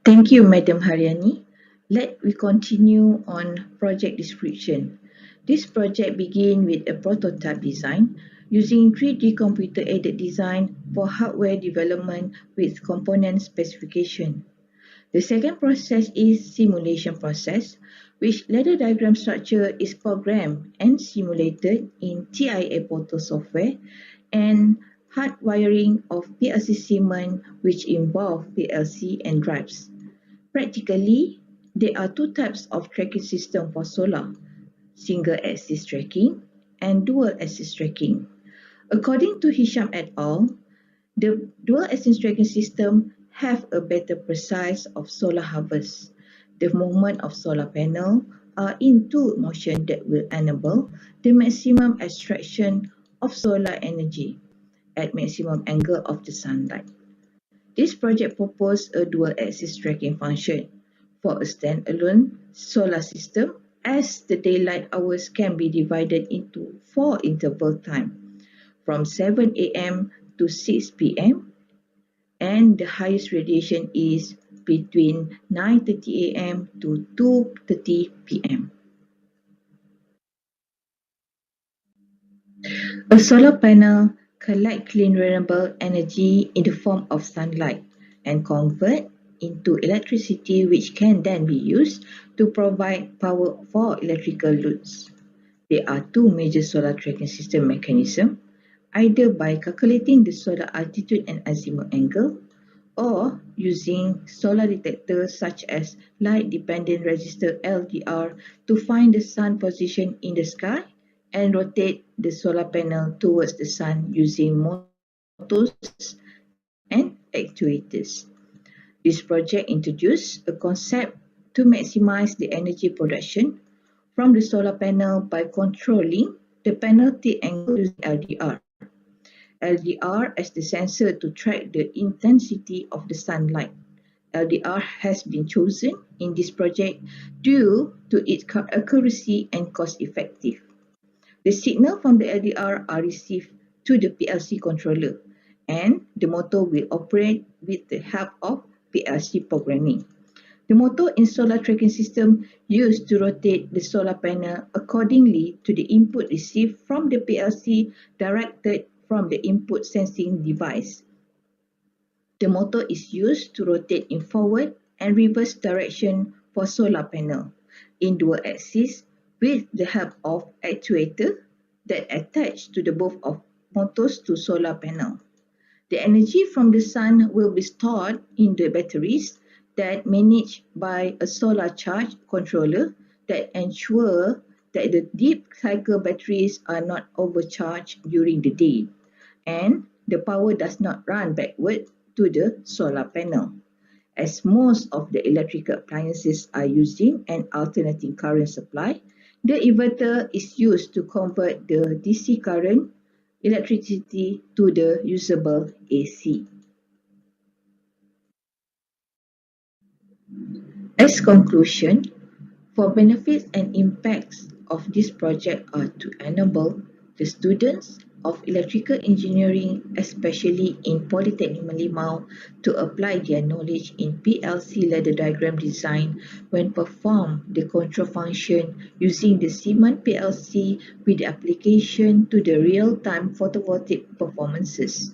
[SPEAKER 8] Thank you, Madam Haryani. Let we continue on project description. This project begins with a prototype design using 3D computer-aided design for hardware development with component specification. The second process is simulation process, which ladder diagram structure is programmed and simulated in TIA Portal software, and hardwiring of PLC Siemens, which involve PLC and drives. Practically, there are two types of tracking system for solar: single axis tracking and dual axis tracking. According to Hisham et al., the dual axis tracking system have a better precise of solar harvest. The movement of solar panel are in two motion that will enable the maximum extraction of solar energy at maximum angle of the sunlight. This project proposed a dual axis tracking function for a standalone solar system, as the daylight hours can be divided into 4 interval time from 7 a.m. to 6 p.m. and the highest radiation is between 9:30 a.m. to 2:30 p.m. A solar panel collect clean renewable energy in the form of sunlight and convert into electricity, which can then be used to provide power for electrical loads. There are two major solar tracking system mechanisms, either by calculating the solar altitude and azimuth angle, or using solar detectors such as light dependent resistor LDR to find the sun position in the sky and rotate the solar panel towards the sun using motors and actuators. This project introduced a concept to maximize the energy production from the solar panel by controlling the panel tilt angle using LDR. LDR as the sensor to track the intensity of the sunlight. LDR has been chosen in this project due to its accuracy and cost effective. The signal from the LDR are received to the PLC controller, and the motor will operate with the help of PLC programming. The motor in solar tracking system used to rotate the solar panel accordingly to the input received from the PLC directed from the input sensing device. The motor is used to rotate in forward and reverse direction for solar panel in dual axis with the help of actuator that attach to the both of motors to solar panel. The energy from the sun will be stored in the batteries that managed by a solar charge controller that ensure that the deep cycle batteries are not overcharged during the day and the power does not run backward to the solar panel. As most of the electrical appliances are using an alternating current supply, the inverter is used to convert the DC current electricity to the usable AC. As conclusion, for benefits and impacts of this project are to enable the students of electrical engineering, especially in Polytechnic Merlimau, to apply their knowledge in PLC ladder diagram design when perform the control function using the Siemens PLC with the application to the real-time photovoltaic performances.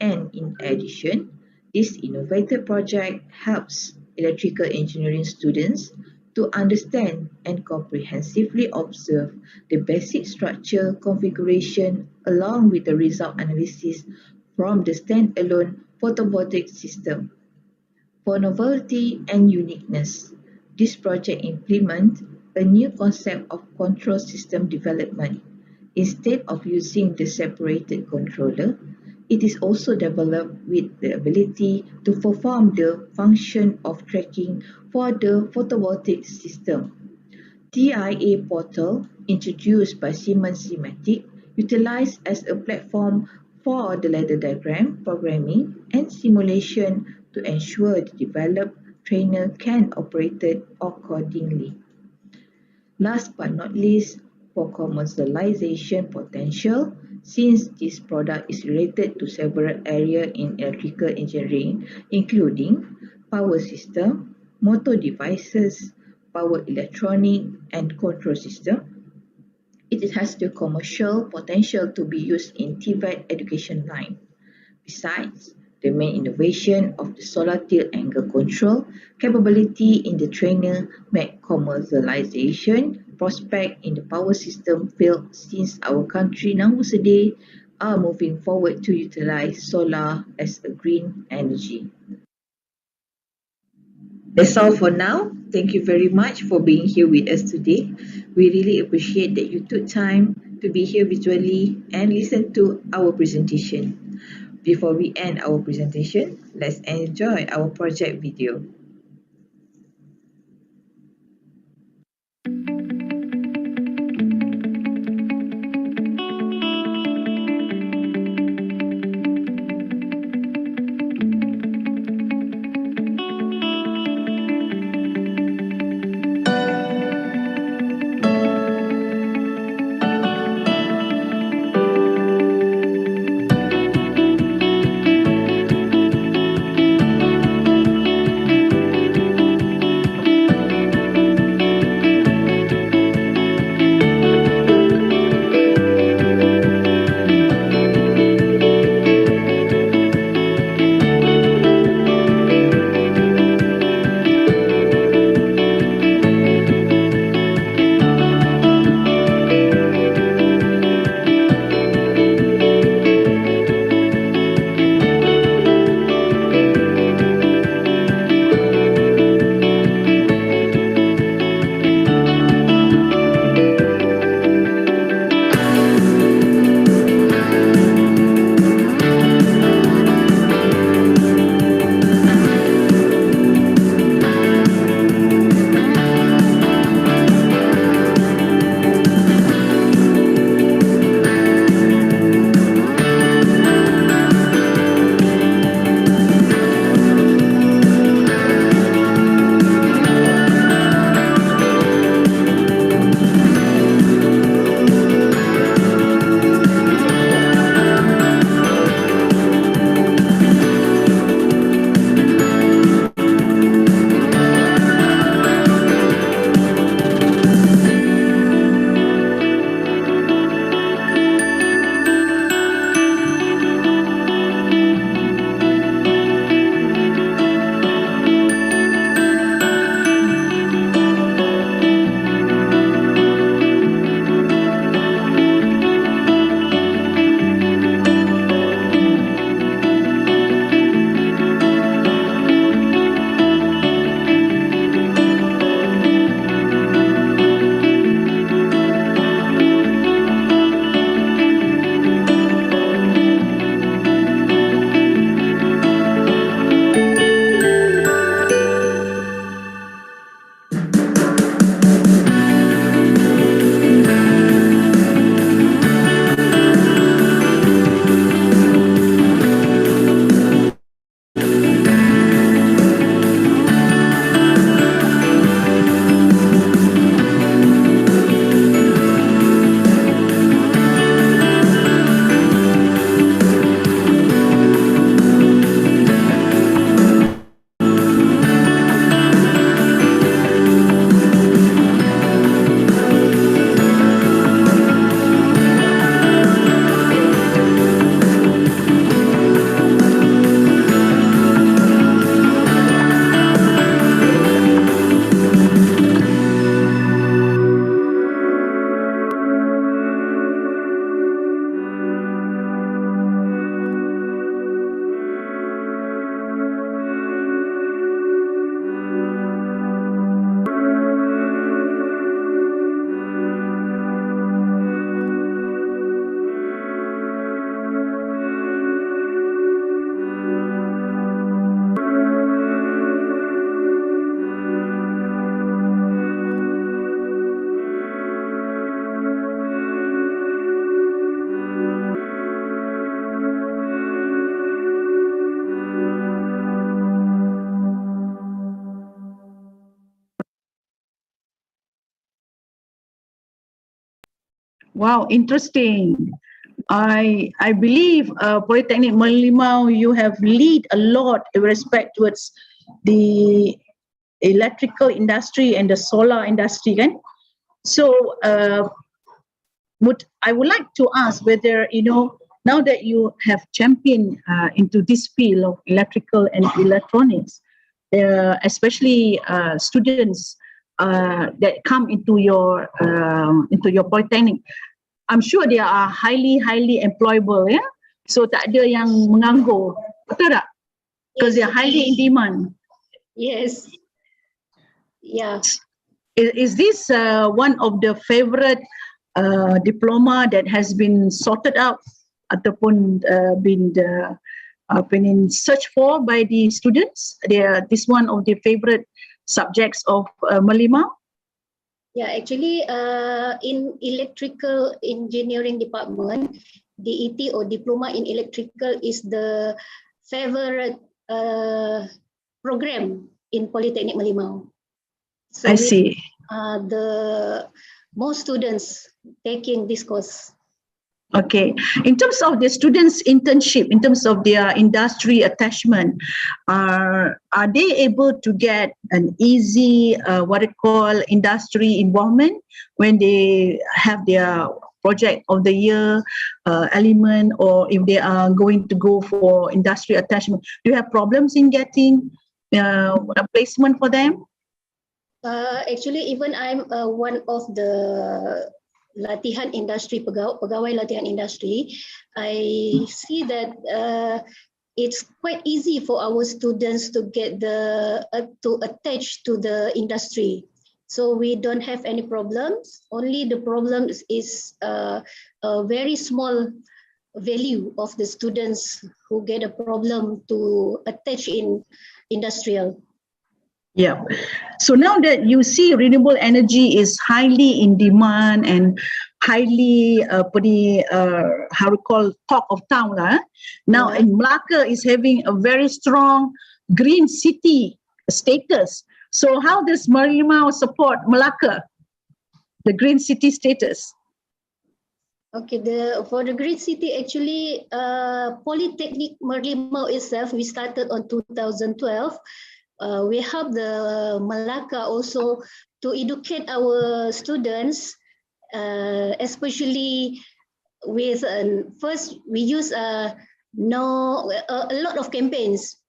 [SPEAKER 8] And in addition, this innovative project helps electrical engineering students to understand and comprehensively observe the basic structure configuration along with the result analysis from the standalone photovoltaic system. For novelty and uniqueness, this project implements a new concept of control system development. Instead of using the separated controller, it is also developed with the ability to perform the function of tracking for the photovoltaic system. TIA portal, introduced by Siemens Sematic, utilized as a platform for the ladder diagram, programming, and simulation to ensure the developed trainer can operate it accordingly. Last but not least, for commercialization potential, since this product is related to several areas in electrical engineering, including power system, motor devices, power electronic, and control system, it has the commercial potential to be used in TVET education line. Besides, the main innovation of the solar tilt angle control capability in the trainer make commercialization prospect in the power system field since our country nowadays are moving forward to utilize solar as a green energy. That's all for now. Thank you very much for being here with us today. We really appreciate that you took time to be here virtually and listen to our presentation. Before we end our presentation, let's enjoy our project video.
[SPEAKER 1] Wow, interesting. I believe Polytechnic Merlimau, you have lead a lot with respect towards the electrical industry and the solar industry, kan? So I would like to ask whether, now that you have championed into this field of electrical and electronics, especially students that come into your polytechnic, I'm sure they are highly employable, yeah. So tak ada yang menganggur, betul tak? Because they are highly in demand.
[SPEAKER 6] Yes. Yeah.
[SPEAKER 1] Is this one of the favorite diploma that has been sorted out ataupun been searched for by the students? This one of the favorite subjects of Merlimau?
[SPEAKER 6] Yeah, actually, in electrical engineering department, DET or diploma in electrical is the favorite program in Polytechnic Merlimau. So
[SPEAKER 1] I see.
[SPEAKER 6] The most students taking this course.
[SPEAKER 1] Okay. In terms of the students' internship, in terms of their industry attachment, are they able to get an easy, what I call industry involvement when they have their project of the year element, or if they are going to go for industry attachment? Do you have problems in getting a placement for them?
[SPEAKER 6] Actually, even I'm one of the latihan industry, pegawai latihan industry. I see that it's quite easy for our students to get to attach to the industry. So we don't have any problems. Only the problem is a very small value of the students who get a problem to attach in industrial.
[SPEAKER 1] Yeah. So now that you see renewable energy is highly in demand and highly how we call talk of town lah. Now, in Melaka is having a very strong green city status. So how does Merlimau support Melaka, the green city status?
[SPEAKER 6] Okay, for the green city, actually, Polytechnic Merlimau itself, we started on 2012. We help the Melaka also to educate our students, especially with first we use a lot of campaigns.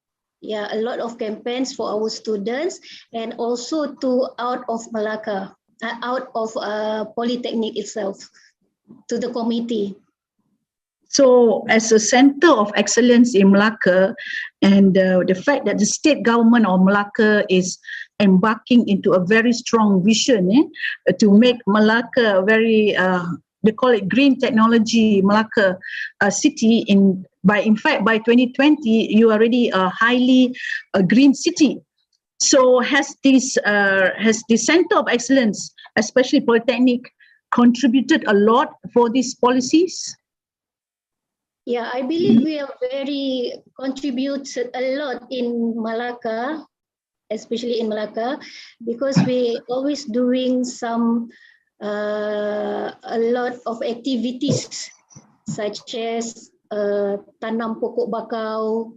[SPEAKER 6] Yeah, a lot of campaigns for our students, and also to out of Melaka, out of Polytechnic itself, to the committee.
[SPEAKER 1] So as a center of excellence in Melaka, and the fact that the state government of Melaka is embarking into a very strong vision to make Melaka a very, they call it green technology Melaka city. In fact, by 2020, you are already a highly green city. So has the center of excellence, especially Polytechnic, contributed a lot for these policies?
[SPEAKER 6] Yeah, I believe we have very contributed a lot in Melaka, especially in Melaka, because we always doing some a lot of activities such as tanam pokok bakau,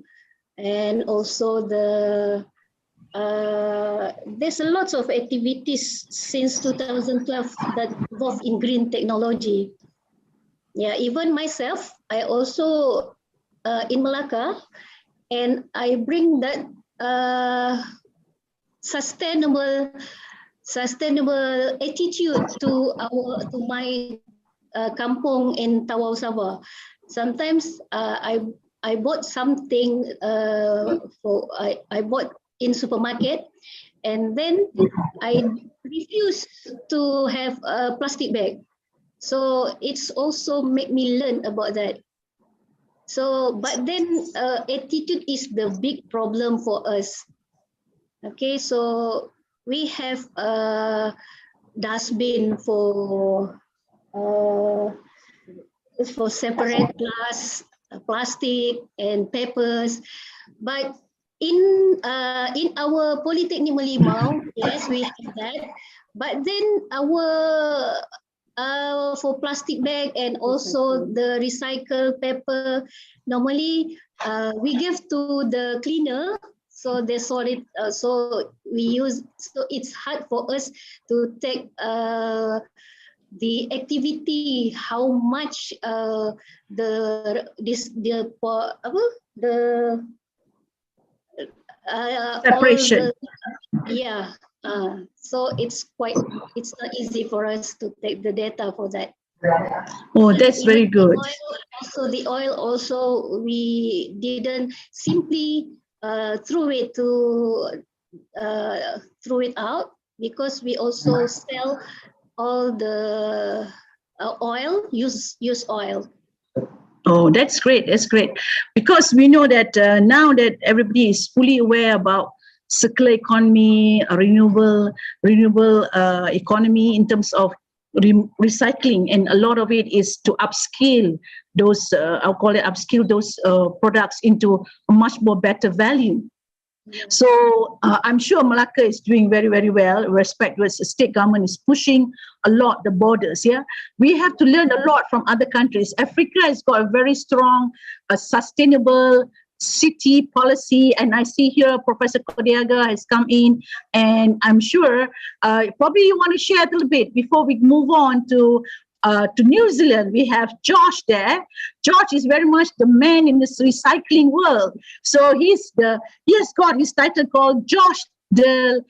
[SPEAKER 6] and also there's a lot of activities since 2012 that involve in green technology. Yeah, even myself, I also in Melaka, and I bring that sustainable attitude to my kampung in Tawau Sabah. Sometimes I bought something I bought in supermarket, and then I refuse to have a plastic bag. So it's also made me learn about that. So, but then attitude is the big problem for us. Okay, so we have a dustbin for separate plastic and papers. But in our Polytechnic Merlimau, yes, we have that. But then for plastic bag and also the recycled paper. Normally, we give to the cleaner, so they sort it. So we use. So it's hard for us to take the activity. How much the
[SPEAKER 1] Separation.
[SPEAKER 6] Yeah. So it's not easy for us to take the data for that.
[SPEAKER 1] Oh, that's
[SPEAKER 6] Even
[SPEAKER 1] very good.
[SPEAKER 6] the oil also we didn't simply throw it out, because we also sell all the oil, use oil.
[SPEAKER 1] Oh, that's great. That's great. Because we know that now that everybody is fully aware about circular economy, renewable economy in terms of recycling, and a lot of it is to upscale those, I'll call it upscale those products into a much more better value. So I'm sure Malacca is doing very, very well. Respect towards the state government is pushing a lot the borders. Yeah, we have to learn a lot from other countries. Africa has got a very strong, sustainable city policy, and I see here Professor Kodiaga has come in, and I'm sure probably you want to share a little bit before we move on to New Zealand. We have Josh there. Josh is very much the man in this recycling world. So he has got his title called Josh the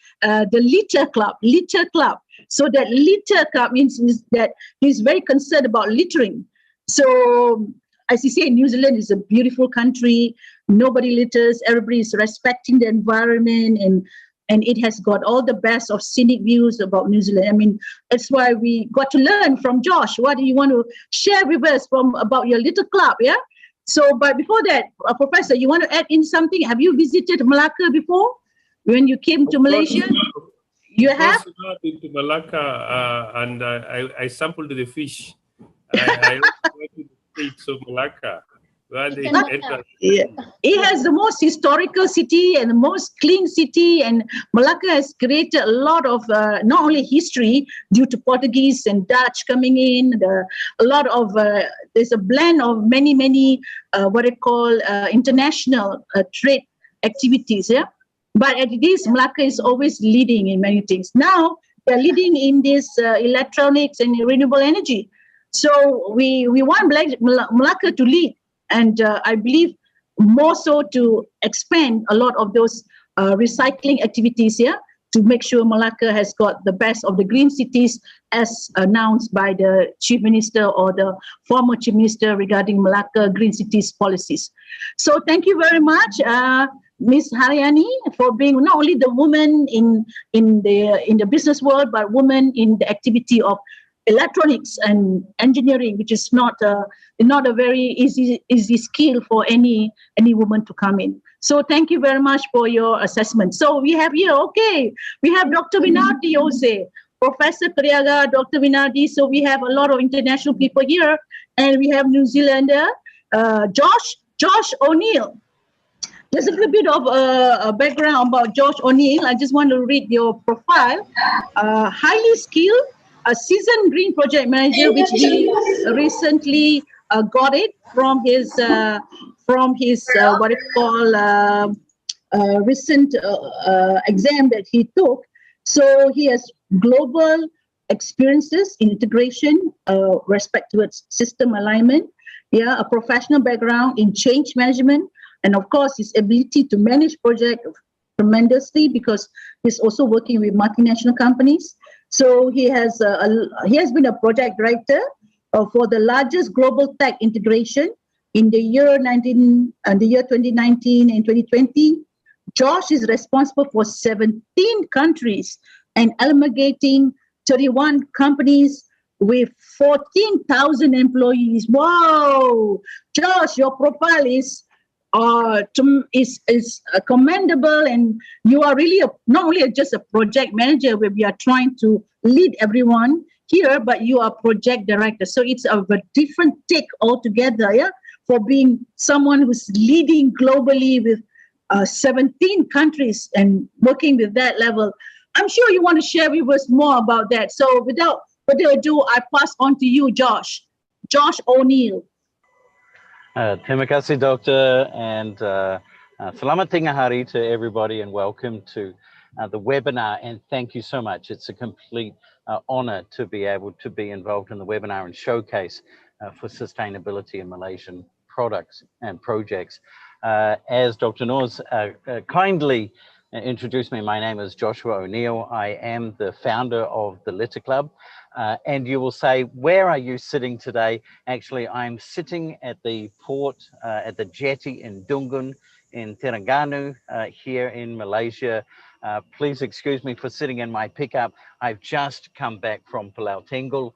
[SPEAKER 1] Litter Club. Litter Club. So that litter club means that he's very concerned about littering. So as you say, New Zealand is a beautiful country. Nobody litters. Everybody is respecting the environment, and it has got all the best of scenic views about New Zealand. I mean, that's why we got to learn from Josh. What do you want to share with us about your little club? Yeah. So, but before that, Professor, you want to add in something? Have you visited Malacca before when you came to Malaysia? You have?
[SPEAKER 9] I've been to Malacca and I sampled the fish. I also went to the streets of Malacca.
[SPEAKER 1] It has the most historical city and the most clean city, and Malacca has created a lot of not only history due to Portuguese and Dutch coming in, a lot of there's a blend of many what I call international trade activities. Yeah, but at this, Malacca is always leading in many things. Now they're leading in this electronics and renewable energy. So we want Malacca to lead. And I believe more so to expand a lot of those recycling activities here to make sure Malacca has got the best of the green cities as announced by the Chief Minister or the former Chief Minister regarding Malacca Green Cities policies. So thank you very much, Ms. Haryani, for being not only the woman in the business world, but woman in the activity of electronics and engineering, which is not a very easy skill for any woman to come in. So thank you very much for your assessment. So we have here, we have Dr. Vinardi Jose, Professor Kodiaga, Dr. Vinardi. So we have a lot of international people here, and we have New Zealander, Josh O'Neill. Just a little bit of a background about Josh O'Neill. I just want to read your profile. Highly skilled, a seasoned green project manager, which he recently got it from his what it call recent exam that he took. So he has global experiences in integration, respect towards system alignment, a professional background in change management, and of course his ability to manage project tremendously because he's also working with multinational companies. So he has been a project director for the largest global tech integration in the year 2019 and 2020. Josh is responsible for 17 countries and amalgamating 31 companies with 14,000 employees. Wow, Josh, your profile is commendable, and you are really not only just a project manager where we are trying to lead everyone here, but you are project director. So it's a different take altogether, for being someone who's leading globally with 17 countries and working with that level. I'm sure you want to share with us more about that. So without further ado, I pass on to you, Josh. Josh O'Neill.
[SPEAKER 10] Terima kasih, Doctor, and selamat tengah hari to everybody, and welcome to the webinar. And thank you so much. It's a complete honor to be able to be involved in the webinar and showcase for sustainability in Malaysian products and projects. As Dr. Noors kindly introduced me, my name is Joshua O'Neill. I am the founder of the Litter Club. And you will say, where are you sitting today? Actually, I'm sitting at the port, at the jetty in Dungun in Terengganu, here in Malaysia. Please excuse me for sitting in my pickup. I've just come back from Pulau Tenggul.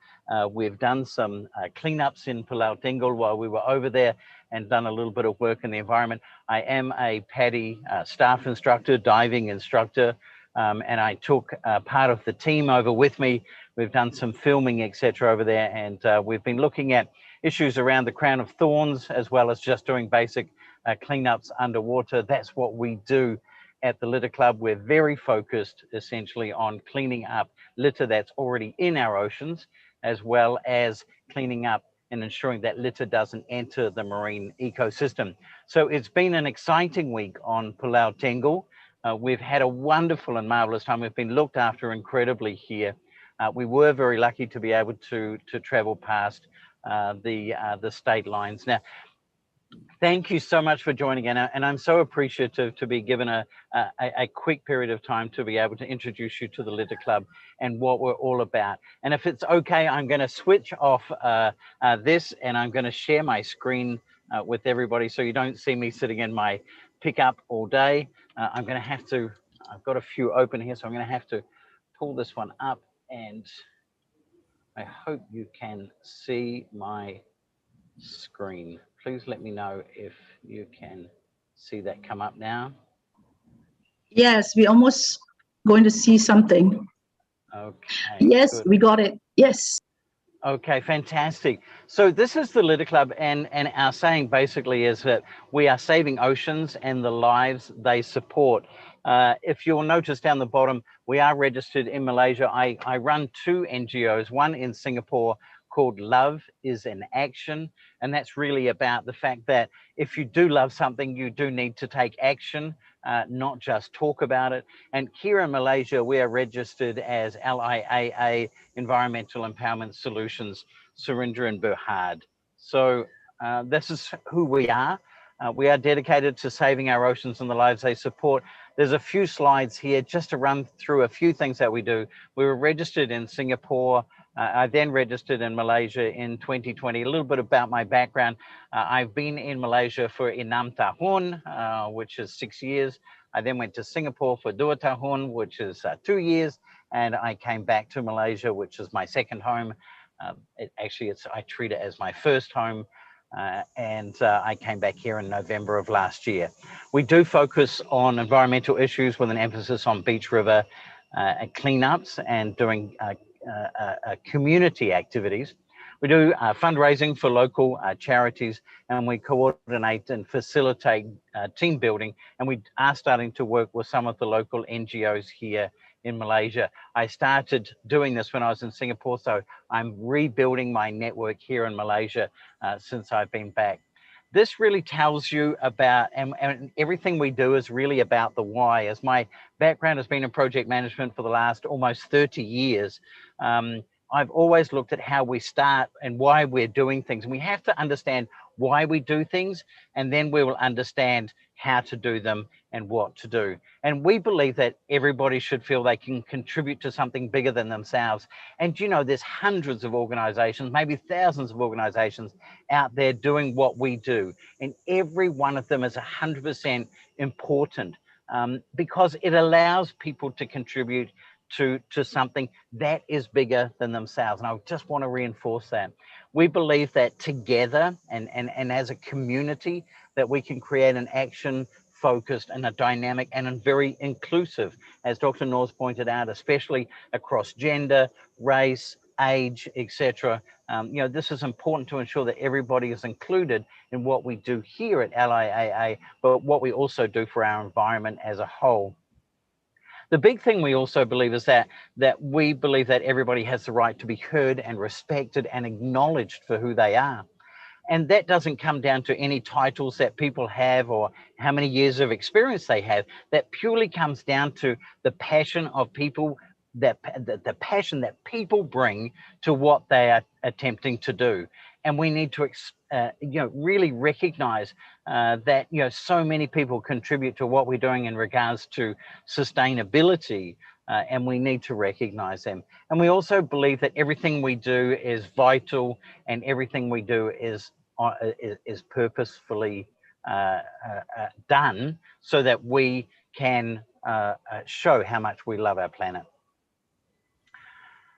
[SPEAKER 10] We've done some cleanups in Pulau Tenggul while we were over there and done a little bit of work in the environment. I am a PADI staff instructor, diving instructor, and I took part of the team over with me. We've done some filming, etc. over there, and we've been looking at issues around the crown of thorns, as well as just doing basic cleanups underwater. That's what we do at the Litter Club. We're very focused essentially on cleaning up litter that's already in our oceans, as well as cleaning up and ensuring that litter doesn't enter the marine ecosystem. So it's been an exciting week on Pulau Tenggul. We've had a wonderful and marvelous time. We've been looked after incredibly here. We were very lucky to be able to travel past the state lines. Now, thank you so much for joining in, and I'm so appreciative to be given a quick period of time to be able to introduce you to the Litter Club and what we're all about. And if it's okay, I'm going to switch off this, and I'm going to share my screen with everybody so you don't see me sitting in my pickup all day. I'm going to have to, I've got a few open here, so I'm going to have to pull this one up, and I hope you can see my screen. Please let me know if you can see that come up now.
[SPEAKER 1] Yes, we almost going to see something.
[SPEAKER 10] Okay.
[SPEAKER 1] Yes,
[SPEAKER 10] good.
[SPEAKER 1] we got it. Yes.
[SPEAKER 10] Okay, fantastic. So this is the Litter Club, and our saying basically is that we are saving oceans and the lives they support. If you'll notice down the bottom, we are registered in Malaysia. I run two NGOs, one in Singapore called Love is in Action, and that's really about the fact that if you do love something, you do need to take action, not just talk about it. And here in Malaysia, we are registered as LIAA, Environmental Empowerment Solutions, Surinder and Berhad. So this is who we are. We are dedicated to saving our oceans and the lives they support. There's a few slides here just to run through a few things that we do. We were registered in Singapore. I then registered in Malaysia in 2020. A little bit about my background. I've been in Malaysia for 6 tahun, which is 6 years. I then went to Singapore for 2 tahun, which is 2 years. And I came back to Malaysia, which is my second home. I treat it as my first home. And I came back here in November of last year. We do focus on environmental issues with an emphasis on beach river cleanups and doing community activities. We do fundraising for local charities, and we coordinate and facilitate team building. And we are starting to work with some of the local NGOs here in Malaysia. I started doing this when I was in Singapore, so I'm rebuilding my network here in Malaysia since I've been back. This really tells you about, and everything we do is really about the why. As my background has been in project management for the last almost 30 years, I've always looked at how we start and why we're doing things. And we have to understand why we do things, and then we will understand how to do them and what to do. And we believe that everybody should feel they can contribute to something bigger than themselves. And you know, there's hundreds of organizations, maybe thousands of organizations out there doing what we do. And every one of them is 100% important because it allows people to contribute to something that is bigger than themselves. And I just want to reinforce that. We believe that together and as a community that we can create an action focused and a dynamic and a very inclusive, as Dr. Noors pointed out, especially across gender, race, age, etc. You know, this is important to ensure that everybody is included in what we do here at LIAA, but what we also do for our environment as a whole. The big thing we also believe is that we believe that everybody has the right to be heard and respected and acknowledged for who they are. And that doesn't come down to any titles that people have or how many years of experience they have. That purely comes down to the passion of people, the passion that people bring to what they are attempting to do. And we need to really recognize that so many people contribute to what we're doing in regards to sustainability, and we need to recognize them. And we also believe that everything we do is vital, and everything we do is purposefully done so that we can show how much we love our planet.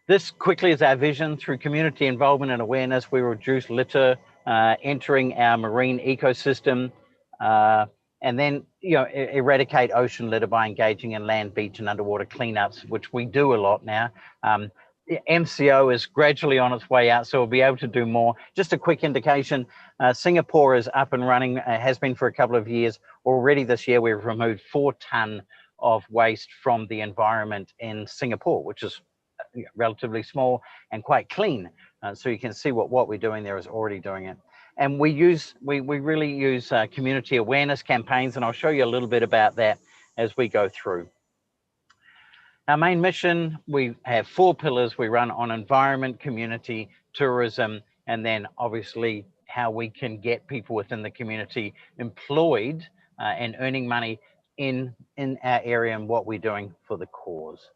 [SPEAKER 10] This quickly is our vision. Through community involvement and awareness, we reduce litter entering our marine ecosystem, and then eradicate ocean litter by engaging in land, beach and underwater cleanups, which we do a lot now. MCO is gradually on its way out, so we'll be able to do more. Just a quick indication, Singapore is up and running, has been for a couple of years. Already this year, we've removed 4 tons of waste from the environment in Singapore, which is relatively small and quite clean. So you can see what we're doing there is already doing it. And we really use community awareness campaigns, and I'll show you a little bit about that as we go through. Our main mission, we have 4 pillars we run on: environment, community, tourism, and then obviously how we can get people within the community employed and earning money in our area and what we're doing for the cause.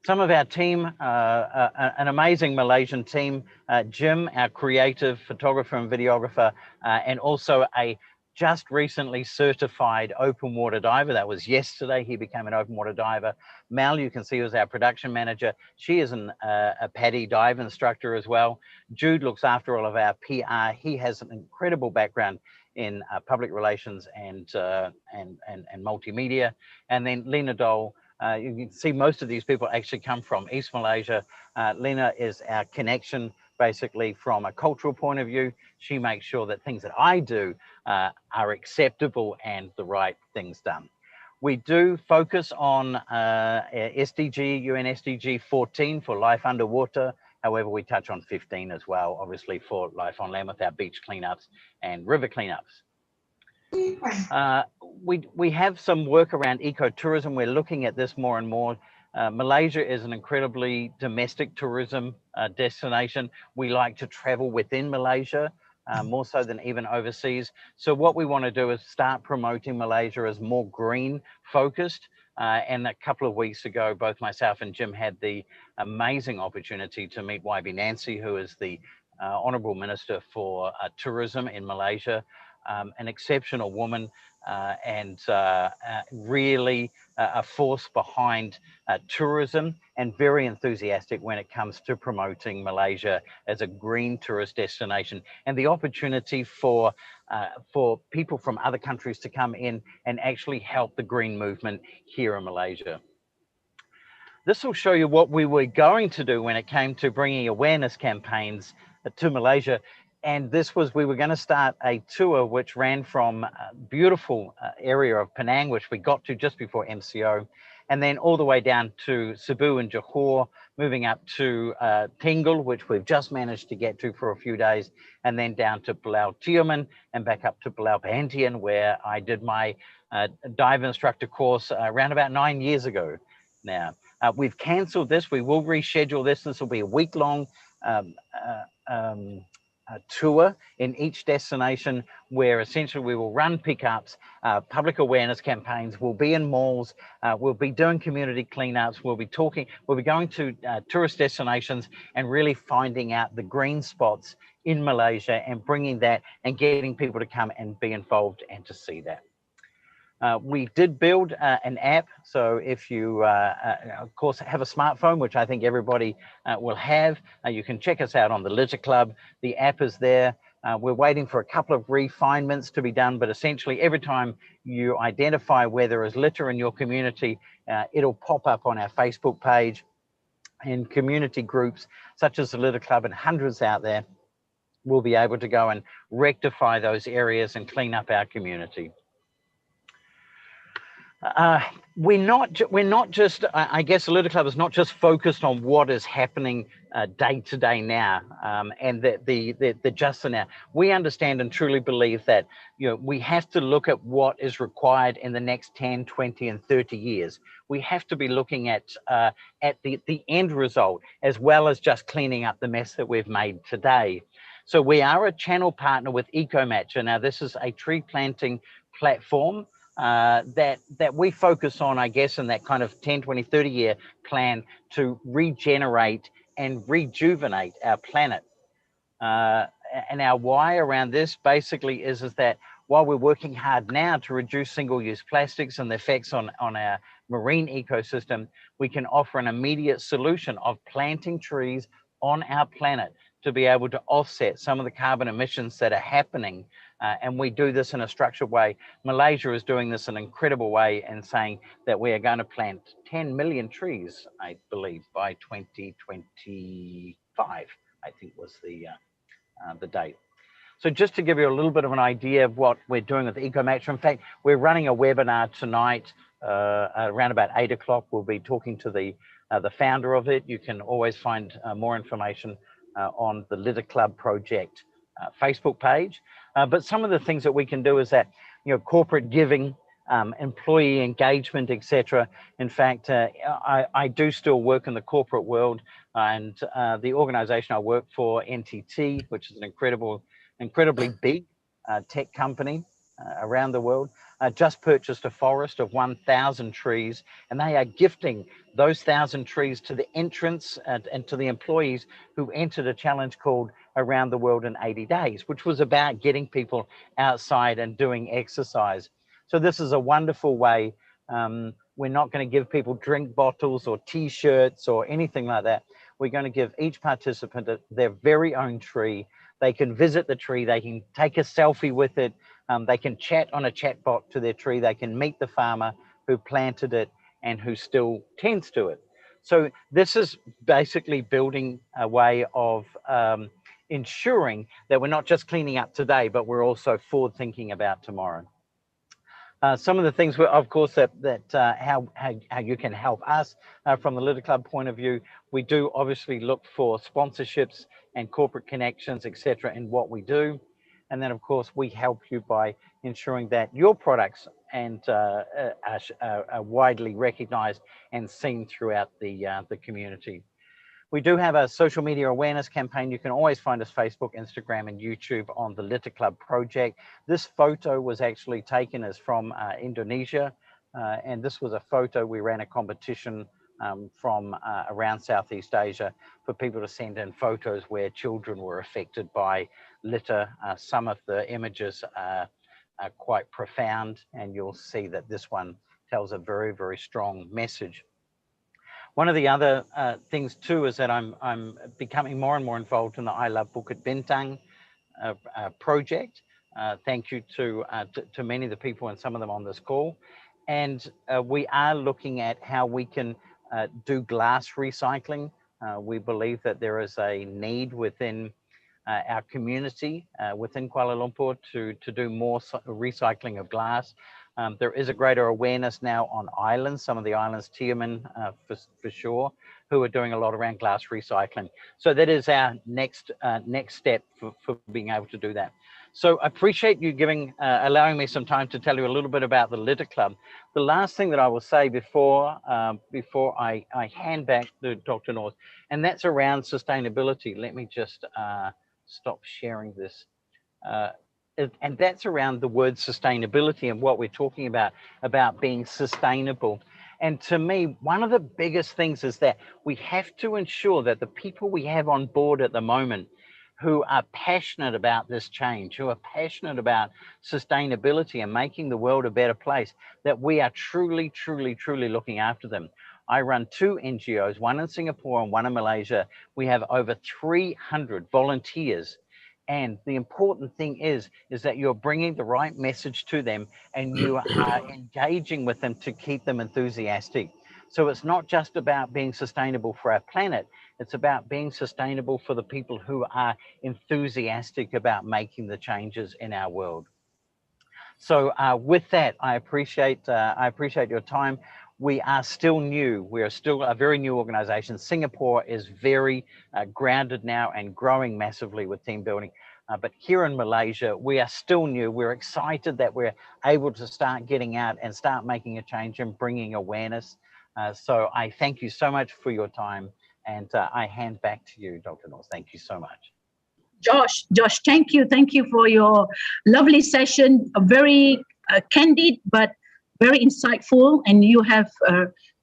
[SPEAKER 10] Some of our team, an amazing Malaysian team, Jim, our creative photographer and videographer, and also a just recently certified open water diver. That was yesterday. He became an open water diver. Mel, you can see, was our production manager. She is a PADI dive instructor as well. Jude looks after all of our PR. He has an incredible background in public relations and multimedia. And then Lena Dole. You can see most of these people actually come from East Malaysia. Lena is our connection, basically, from a cultural point of view. She makes sure that things that I do are acceptable and the right things done. We do focus on UN SDG 14 for life underwater. However, we touch on 15 as well, obviously, for life on land with our beach cleanups and river cleanups. We have some work around ecotourism. We're looking at this more and more. Malaysia is an incredibly domestic tourism destination. We like to travel within Malaysia, more so than even overseas. So what we want to do is start promoting Malaysia as more green focused. And a couple of weeks ago, both myself and Jim had the amazing opportunity to meet YB Nancy, who is the Honourable Minister for Tourism in Malaysia. An exceptional woman and really a force behind tourism, and very enthusiastic when it comes to promoting Malaysia as a green tourist destination, and the opportunity for people from other countries to come in and actually help the green movement here in Malaysia. This will show you what we were going to do when it came to bringing awareness campaigns to Malaysia. And this was, we were going to start a tour which ran from a beautiful area of Penang, which we got to just before MCO, and then all the way down to Cebu and Johor, moving up to Tingle, which we've just managed to get to for a few days, and then down to Pulau Tioman and back up to Pulau Perhentian, where I did my dive instructor course around about 9 years ago now. We've cancelled this. We will reschedule this. This will be a week-long tour in each destination, where essentially we will run pickups, public awareness campaigns, we'll be in malls, we'll be doing community cleanups, we'll be going to tourist destinations and really finding out the green spots in Malaysia and bringing that and getting people to come and be involved and to see that. We did build an app, so if you, of course, have a smartphone, which I think everybody will have, you can check us out on the Litter Club. The app is there. We're waiting for a couple of refinements to be done, but essentially every time you identify where there is litter in your community, it'll pop up on our Facebook page, and community groups such as the Litter Club and hundreds out there will be able to go and rectify those areas and clean up our community. We're not just, I guess the Litter Club is not just focused on what is happening day to day now, and the just now. We understand and truly believe that, you know, we have to look at what is required in the next 10, 20 and 30 years. We have to be looking at the end result, as well as just cleaning up the mess that we've made today. So we are a channel partner with EcoMatcher. Now, this is a tree planting platform that we focus on, I guess, in that kind of 10, 20, 30 year plan to regenerate and rejuvenate our planet. And our why around this basically is that while we're working hard now to reduce single-use plastics and the effects on our marine ecosystem, we can offer an immediate solution of planting trees on our planet to be able to offset some of the carbon emissions that are happening. And we do this in a structured way. Malaysia is doing this in an incredible way and saying that we are going to plant 10 million trees, I believe, by 2025, I think was the date. So just to give you a little bit of an idea of what we're doing with EcoMatcher, in fact, we're running a webinar tonight around about 8 o'clock. We'll be talking to the founder of it. You can always find more information on the Litter Club Project Facebook page. But some of the things that we can do is that, you know, corporate giving, employee engagement, etc. In fact, I do still work in the corporate world, and the organization I work for, NTT, which is an incredibly big tech company around the world, just purchased a forest of 1,000 trees, and they are gifting those 1,000 trees to the entrants and to the employees who entered a challenge called Around the World in 80 Days, which was about getting people outside and doing exercise. So this is a wonderful way. We're not going to give people drink bottles or T-shirts or anything like that. We're going to give each participant their very own tree. They can visit the tree, they can take a selfie with it, they can chat on a chat bot to their tree, they can meet the farmer who planted it and who still tends to it. So this is basically building a way of ensuring that we're not just cleaning up today, but we're also forward thinking about tomorrow. Some of the things, of course, how you can help us from the Litter Club point of view, we do obviously look for sponsorships and corporate connections, etc., in what we do. And then, of course, we help you by ensuring that your products and are widely recognized and seen throughout the community. We do have a social media awareness campaign. You can always find us Facebook, Instagram, and YouTube on the Litter Club Project. This photo was actually taken as from Indonesia, and this was a photo. We ran a competition from around Southeast Asia for people to send in photos where children were affected by litter. Some of the images are quite profound, and you'll see that this one tells a very, very strong message. One of the other things too is that I'm becoming more and more involved in the I Love Bukit Bintang project. Thank you to many of the people and some of them on this call. And we are looking at how we can do glass recycling. We believe that there is a need within our community within Kuala Lumpur to do more recycling of glass. There is a greater awareness now on islands, some of the islands, Tiaman for sure, who are doing a lot around glass recycling. So that is our next step for being able to do that. So I appreciate you allowing me some time to tell you a little bit about the Litter Club. The last thing that I will say before I hand back to Dr. North, and that's around sustainability. Let me just stop sharing this. And that's around the word sustainability and what we're talking about being sustainable. And to me, one of the biggest things is that we have to ensure that the people we have on board at the moment who are passionate about this change, who are passionate about sustainability and making the world a better place, that we are truly, truly, truly looking after them. I run 2 NGOs, one in Singapore and one in Malaysia. We have over 300 volunteers. And the important thing is that you're bringing the right message to them and you are engaging with them to keep them enthusiastic. So it's not just about being sustainable for our planet, it's about being sustainable for the people who are enthusiastic about making the changes in our world. So with that, I appreciate your time. We are still new. We are still a very new organization. Singapore is very grounded now and growing massively with team building. But here in Malaysia, we are still new. We're excited that we're able to start getting out and start making a change and bringing awareness. So I thank you so much for your time, and I hand back to you, Dr. North. Thank you so much.
[SPEAKER 1] Josh, thank you for your lovely session. A very candid but very insightful, and you have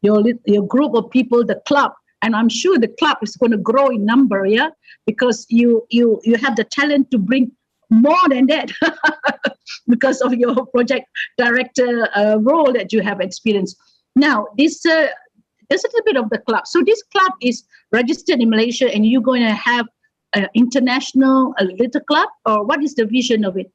[SPEAKER 1] your group of people, the club, and I'm sure the club is going to grow in number, yeah, because you have the talent to bring more than that because of your project director role that you have experienced. Now, there's a little bit of the club. So this club is registered in Malaysia, and you're going to have an international little club, or what is the vision of it?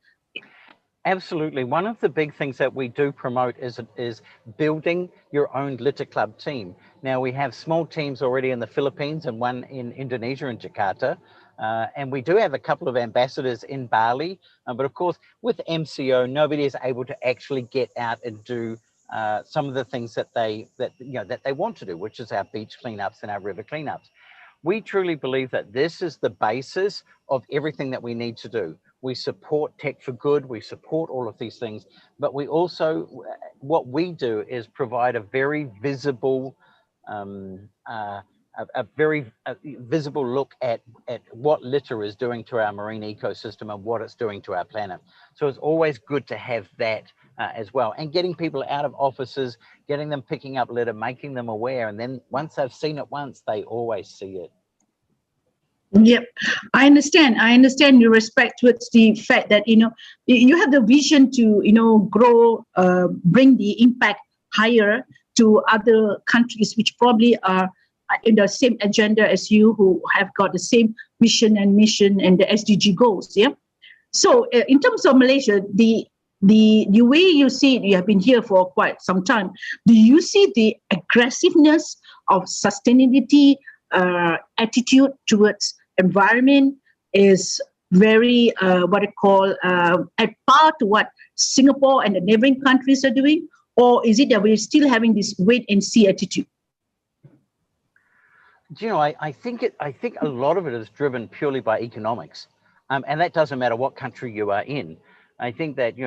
[SPEAKER 10] Absolutely. One of the big things that we do promote is building your own litter club team. Now, we have small teams already in the Philippines and one in Indonesia, in Jakarta. And we do have a couple of ambassadors in Bali. But of course, with MCO, nobody is able to actually get out and do some of the things that they want to do, which is our beach cleanups and our river cleanups. We truly believe that this is the basis of everything that we need to do. We support Tech for Good, we support all of these things, but we also, what we do is provide a very visible, visible look at what litter is doing to our marine ecosystem and what it's doing to our planet. So it's always good to have that as well. And getting people out of offices, getting them picking up litter, making them aware. And then once they've seen it once, they always see it.
[SPEAKER 1] Yep, I understand your respect towards the fact that, you have the vision to, grow, bring the impact higher to other countries, which probably are in the same agenda as you, who have got the same vision and mission and the SDG goals. Yeah. So in terms of Malaysia, the way you see it, you have been here for quite some time. Do you see the aggressiveness of sustainability attitude towards environment is very what I call at par to what Singapore and the neighboring countries are doing, or is it that we're still having this wait and see attitude?
[SPEAKER 10] I think a lot of it is driven purely by economics, and that doesn't matter what country you are in. I think that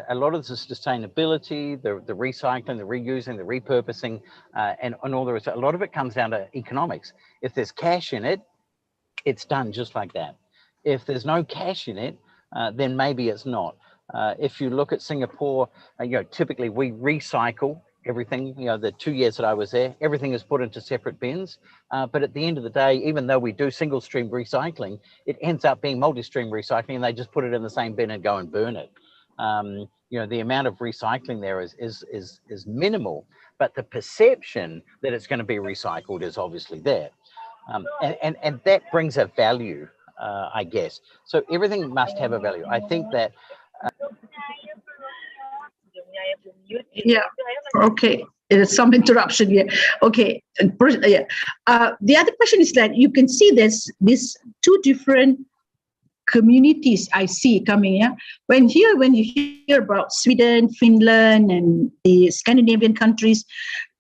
[SPEAKER 10] a lot of the sustainability, the recycling, the reusing, the repurposing, and all the rest, a lot of it comes down to economics. If there's cash in it, it's done just like that. If there's no cash in it, then maybe it's not. If you look at Singapore, typically we recycle everything. The 2 years that I was there, everything is put into separate bins. But at the end of the day, even though we do single stream recycling, it ends up being multi-stream recycling, and they just put it in the same bin and go and burn it. The amount of recycling there is minimal, but the perception that it's going to be recycled is obviously there. And that brings a value, I guess. So everything must have a value. I think that.
[SPEAKER 1] Yeah. Okay. There's some interruption here. Okay. Yeah. The other question is that you can see there's these two different communities I see coming. Yeah. When you hear about Sweden, Finland, and the Scandinavian countries,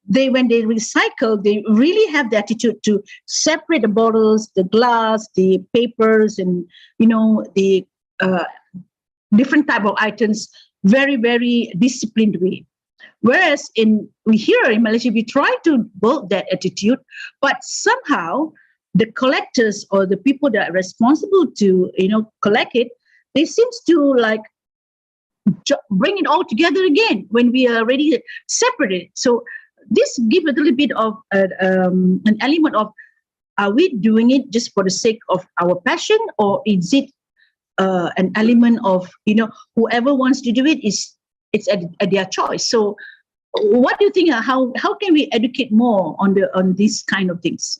[SPEAKER 1] when they recycle, they really have the attitude to separate the bottles, the glass, the papers, and the different type of items very, very disciplined way. Whereas here in Malaysia, we try to build that attitude, but somehow the collectors or the people that are responsible to collect it, they seems to like bring it all together again when we are already separated. So this gives a little bit of an element of, are we doing it just for the sake of our passion, or is it an element of whoever wants to do it it's at their choice? So what do you think? How can we educate more on these kind of things?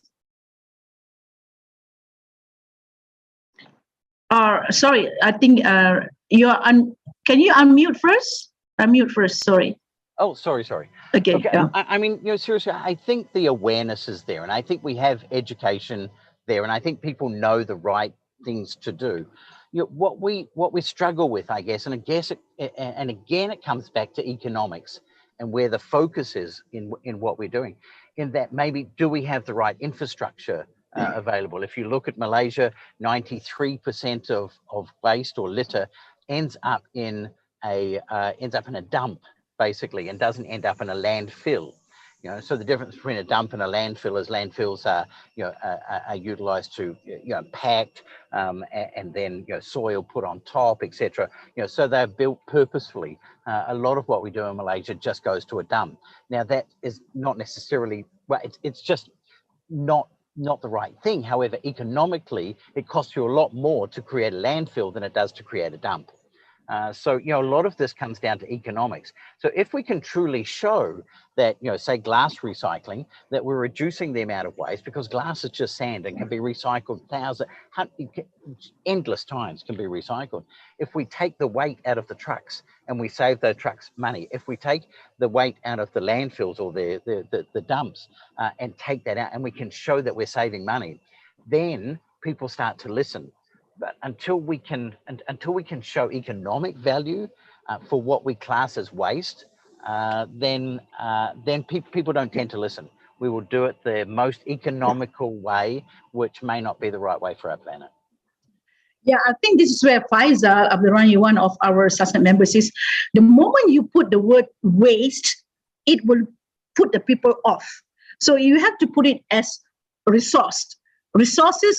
[SPEAKER 1] Sorry, I think you're can you unmute first? Unmute first. Sorry.
[SPEAKER 10] Oh, sorry.
[SPEAKER 1] Okay. Yeah.
[SPEAKER 10] I mean, seriously, I think the awareness is there, and I think we have education there, and I think people know the right things to do. what we struggle with, I guess, and again it comes back to economics and where the focus is in what we're doing. In that, maybe do we have the right infrastructure available? If you look at Malaysia, 93% of waste or litter ends up in a dump, basically, and doesn't end up in a landfill. So the difference between a dump and a landfill is landfills are are utilized to packed and then soil put on top, etc. So they're built purposefully. A lot of what we do in Malaysia just goes to a dump. Now that is not necessarily, well, it's just not the right thing. However, economically, it costs you a lot more to create a landfill than it does to create a dump. So, a lot of this comes down to economics. So if we can truly show that, say glass recycling, that we're reducing the amount of waste, because glass is just sand and can be recycled endless times can be recycled. If we take the weight out of the trucks and we save those trucks money, if we take the weight out of the landfills or the dumps and take that out and we can show that we're saving money, then people start to listen. But until we can show economic value for what we class as waste, then people don't tend to listen. We will do it the most economical way, which may not be the right way for our planet.
[SPEAKER 1] Yeah, I think this is where Faisal Abdurrani, one of our SASNET members, is the moment you put the word waste, it will put the people off. So you have to put it as resources,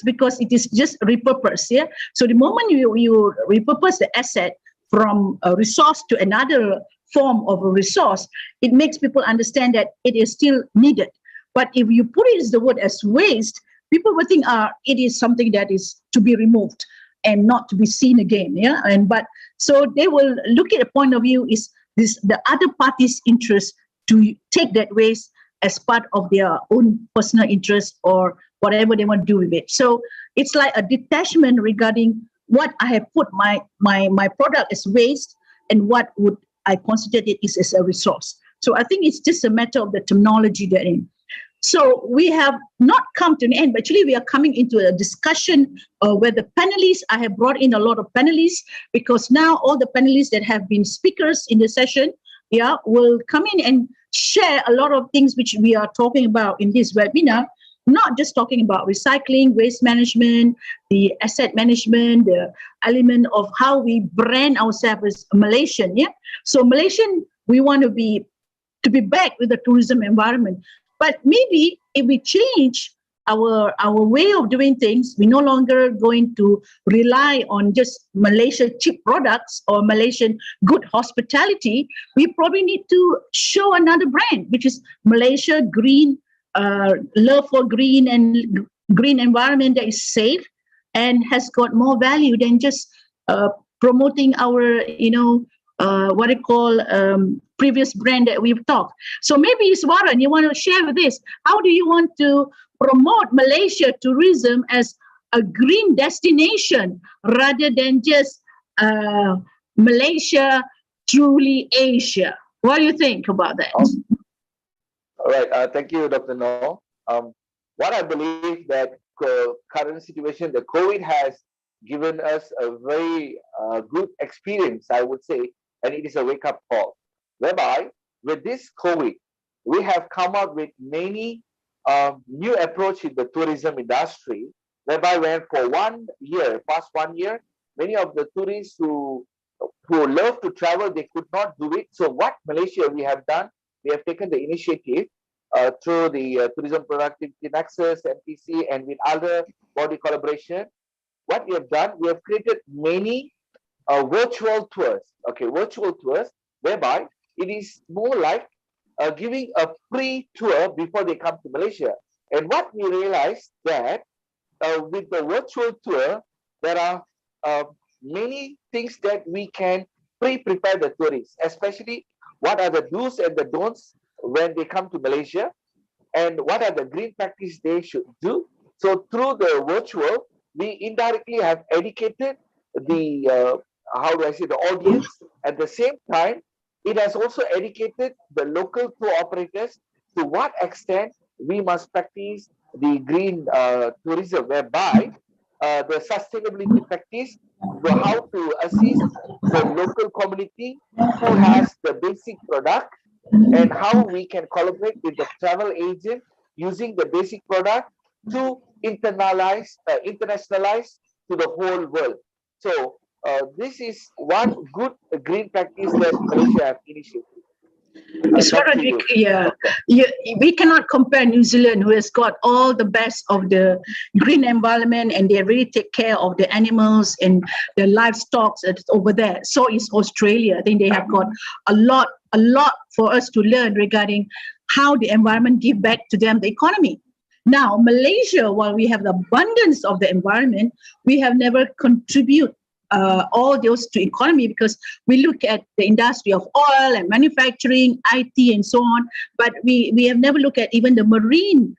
[SPEAKER 1] because it is just repurposed. Yeah. So the moment you repurpose the asset from a resource to another form of a resource, it makes people understand that it is still needed. But if you put it as the word as waste, people will think it is something that is to be removed and not to be seen again. Yeah. But so they will look at a point of view is this the other party's interest to take that waste as part of their own personal interest or whatever they want to do with it. So it's like a detachment regarding what I have put my product as waste and what would I consider it is as a resource. So I think it's just a matter of the terminology therein. So we have not come to an end, but actually we are coming into a discussion where the panelists, I have brought in a lot of panelists because now all the panelists that have been speakers in the session, will come in and share a lot of things which we are talking about in this webinar, not just talking about recycling, waste management, the asset management, the element of how we brand ourselves as Malaysian. Yeah. So Malaysian, we want to be back with the tourism environment. But maybe if we change our way of doing things, we're no longer going to rely on just Malaysia cheap products or Malaysian good hospitality. We probably need to show another brand, which is Malaysia green, love for green and green environment that is safe and has got more value than just promoting our, what I call previous brand that we've talked. So maybe Iswaran, you want to share with this. How do you want to promote Malaysia tourism as a green destination rather than just Malaysia truly Asia? What do you think about that?
[SPEAKER 11] All right. Thank you, Dr. Noor. What I believe that current situation, the COVID has given us a very good experience, I would say, and it is a wake-up call. Whereby, with this COVID, we have come up with many new approach in the tourism industry, whereby when for 1 year, past 1 year, many of the tourists who love to travel, they could not do it. So what Malaysia we have done, we have taken the initiative through the Tourism Productivity Nexus, MPC, and with other body collaboration. What we have done, we have created many virtual tours, whereby it is more like giving a free tour before they come to Malaysia. And what we realized that with the virtual tour, there are many things that we can prepare the tourists, especially what are the do's and the don'ts when they come to Malaysia, and what are the green practice they should do. So through the virtual, we indirectly have educated the the audience. At the same time, it has also educated the local tour operators to what extent we must practice the green tourism, whereby the sustainability practice, how to assist the local community who has the basic product, and how we can collaborate with the travel agent using the basic product to internationalize to the whole world. So this is one good green practice that Malaysia have initiated.
[SPEAKER 1] It's very clear. We cannot compare New Zealand, who has got all the best of the green environment, and they really take care of the animals and the livestock over there. So is Australia. I think they have got a lot for us to learn regarding how the environment give back to them, the economy. Now, Malaysia, while we have the abundance of the environment, we have never contribute all those to economy, because we look at the industry of oil and manufacturing, IT and so on, but we have never looked at even the marine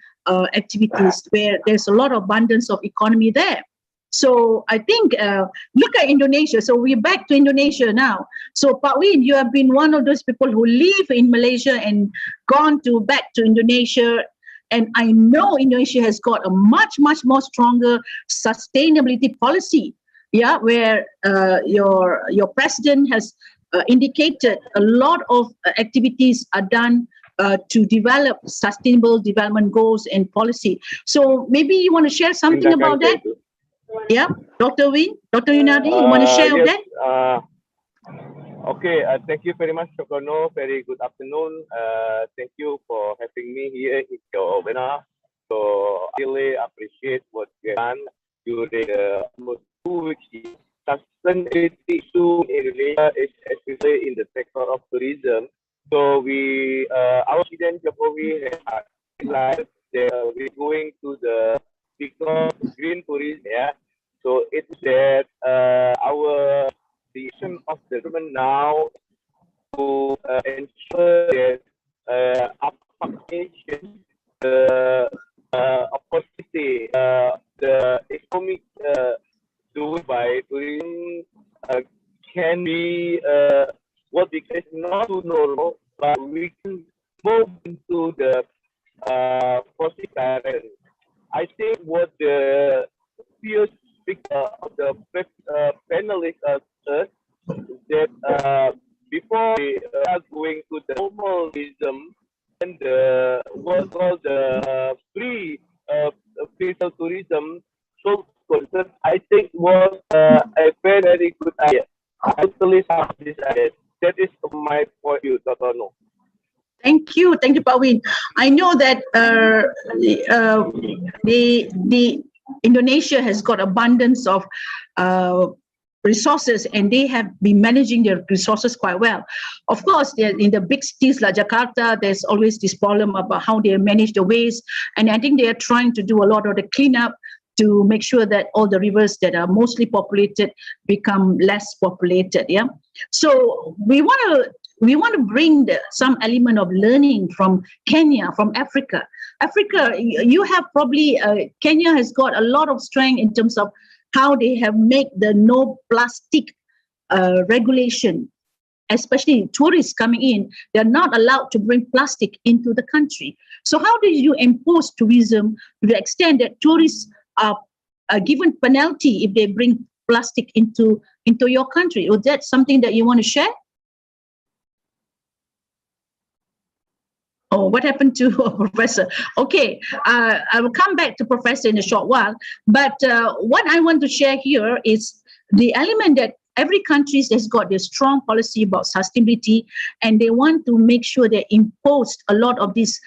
[SPEAKER 1] activities where there's a lot of abundance of economy there. So I think, look at Indonesia. So we're back to Indonesia now. So Pak Win, you have been one of those people who live in Malaysia and gone back to Indonesia. And I know Indonesia has got a much more stronger sustainability policy. Yeah, where your president has indicated a lot of activities are done to develop sustainable development goals and policy. So maybe you want to share something about that? Yeah, Dr. Win, Dr. Yunardi, you want to share that?
[SPEAKER 12] Okay, thank you very much, Dr. No. Very good afternoon. Thank you for having me here in your webinar. So I really appreciate what you have done during almost 2 weeks. Sustainability issue in Indonesia is especially in the sector of tourism. So our President Jokowi has realized that we're going to the green tourism. Yeah. So it's that our decision of the government now to ensure that application the opportunity the economic do by tourism can be what we can not do normal, but we can move into the positive direction. I think what the previous speaker of the panelists said that before we are going to the normal tourism and what was the free fiscal tourism, so concern, I think was a very good idea. I totally support this idea. That is my point of view, Dr. No.
[SPEAKER 1] Thank you, Pak Win. I know that the Indonesia has got abundance of resources, and they have been managing their resources quite well. Of course, in the big cities like Jakarta, there's always this problem about how they manage the waste, and I think they are trying to do a lot of the cleanup to make sure that all the rivers that are mostly populated become less populated. Yeah. So we want to bring some element of learning from Kenya, from Africa. Africa, you have probably Kenya has got a lot of strength in terms of how they have made the no plastic regulation. Especially tourists coming in, they're not allowed to bring plastic into the country. So how do you impose tourism to the extent that tourists are given penalty if they bring plastic into your country? Is that something that you want to share? Oh, what happened to Professor? Okay, I will come back to Professor in a short while. But what I want to share here is the element that every country has got their strong policy about sustainability, and they want to make sure they impose a lot of these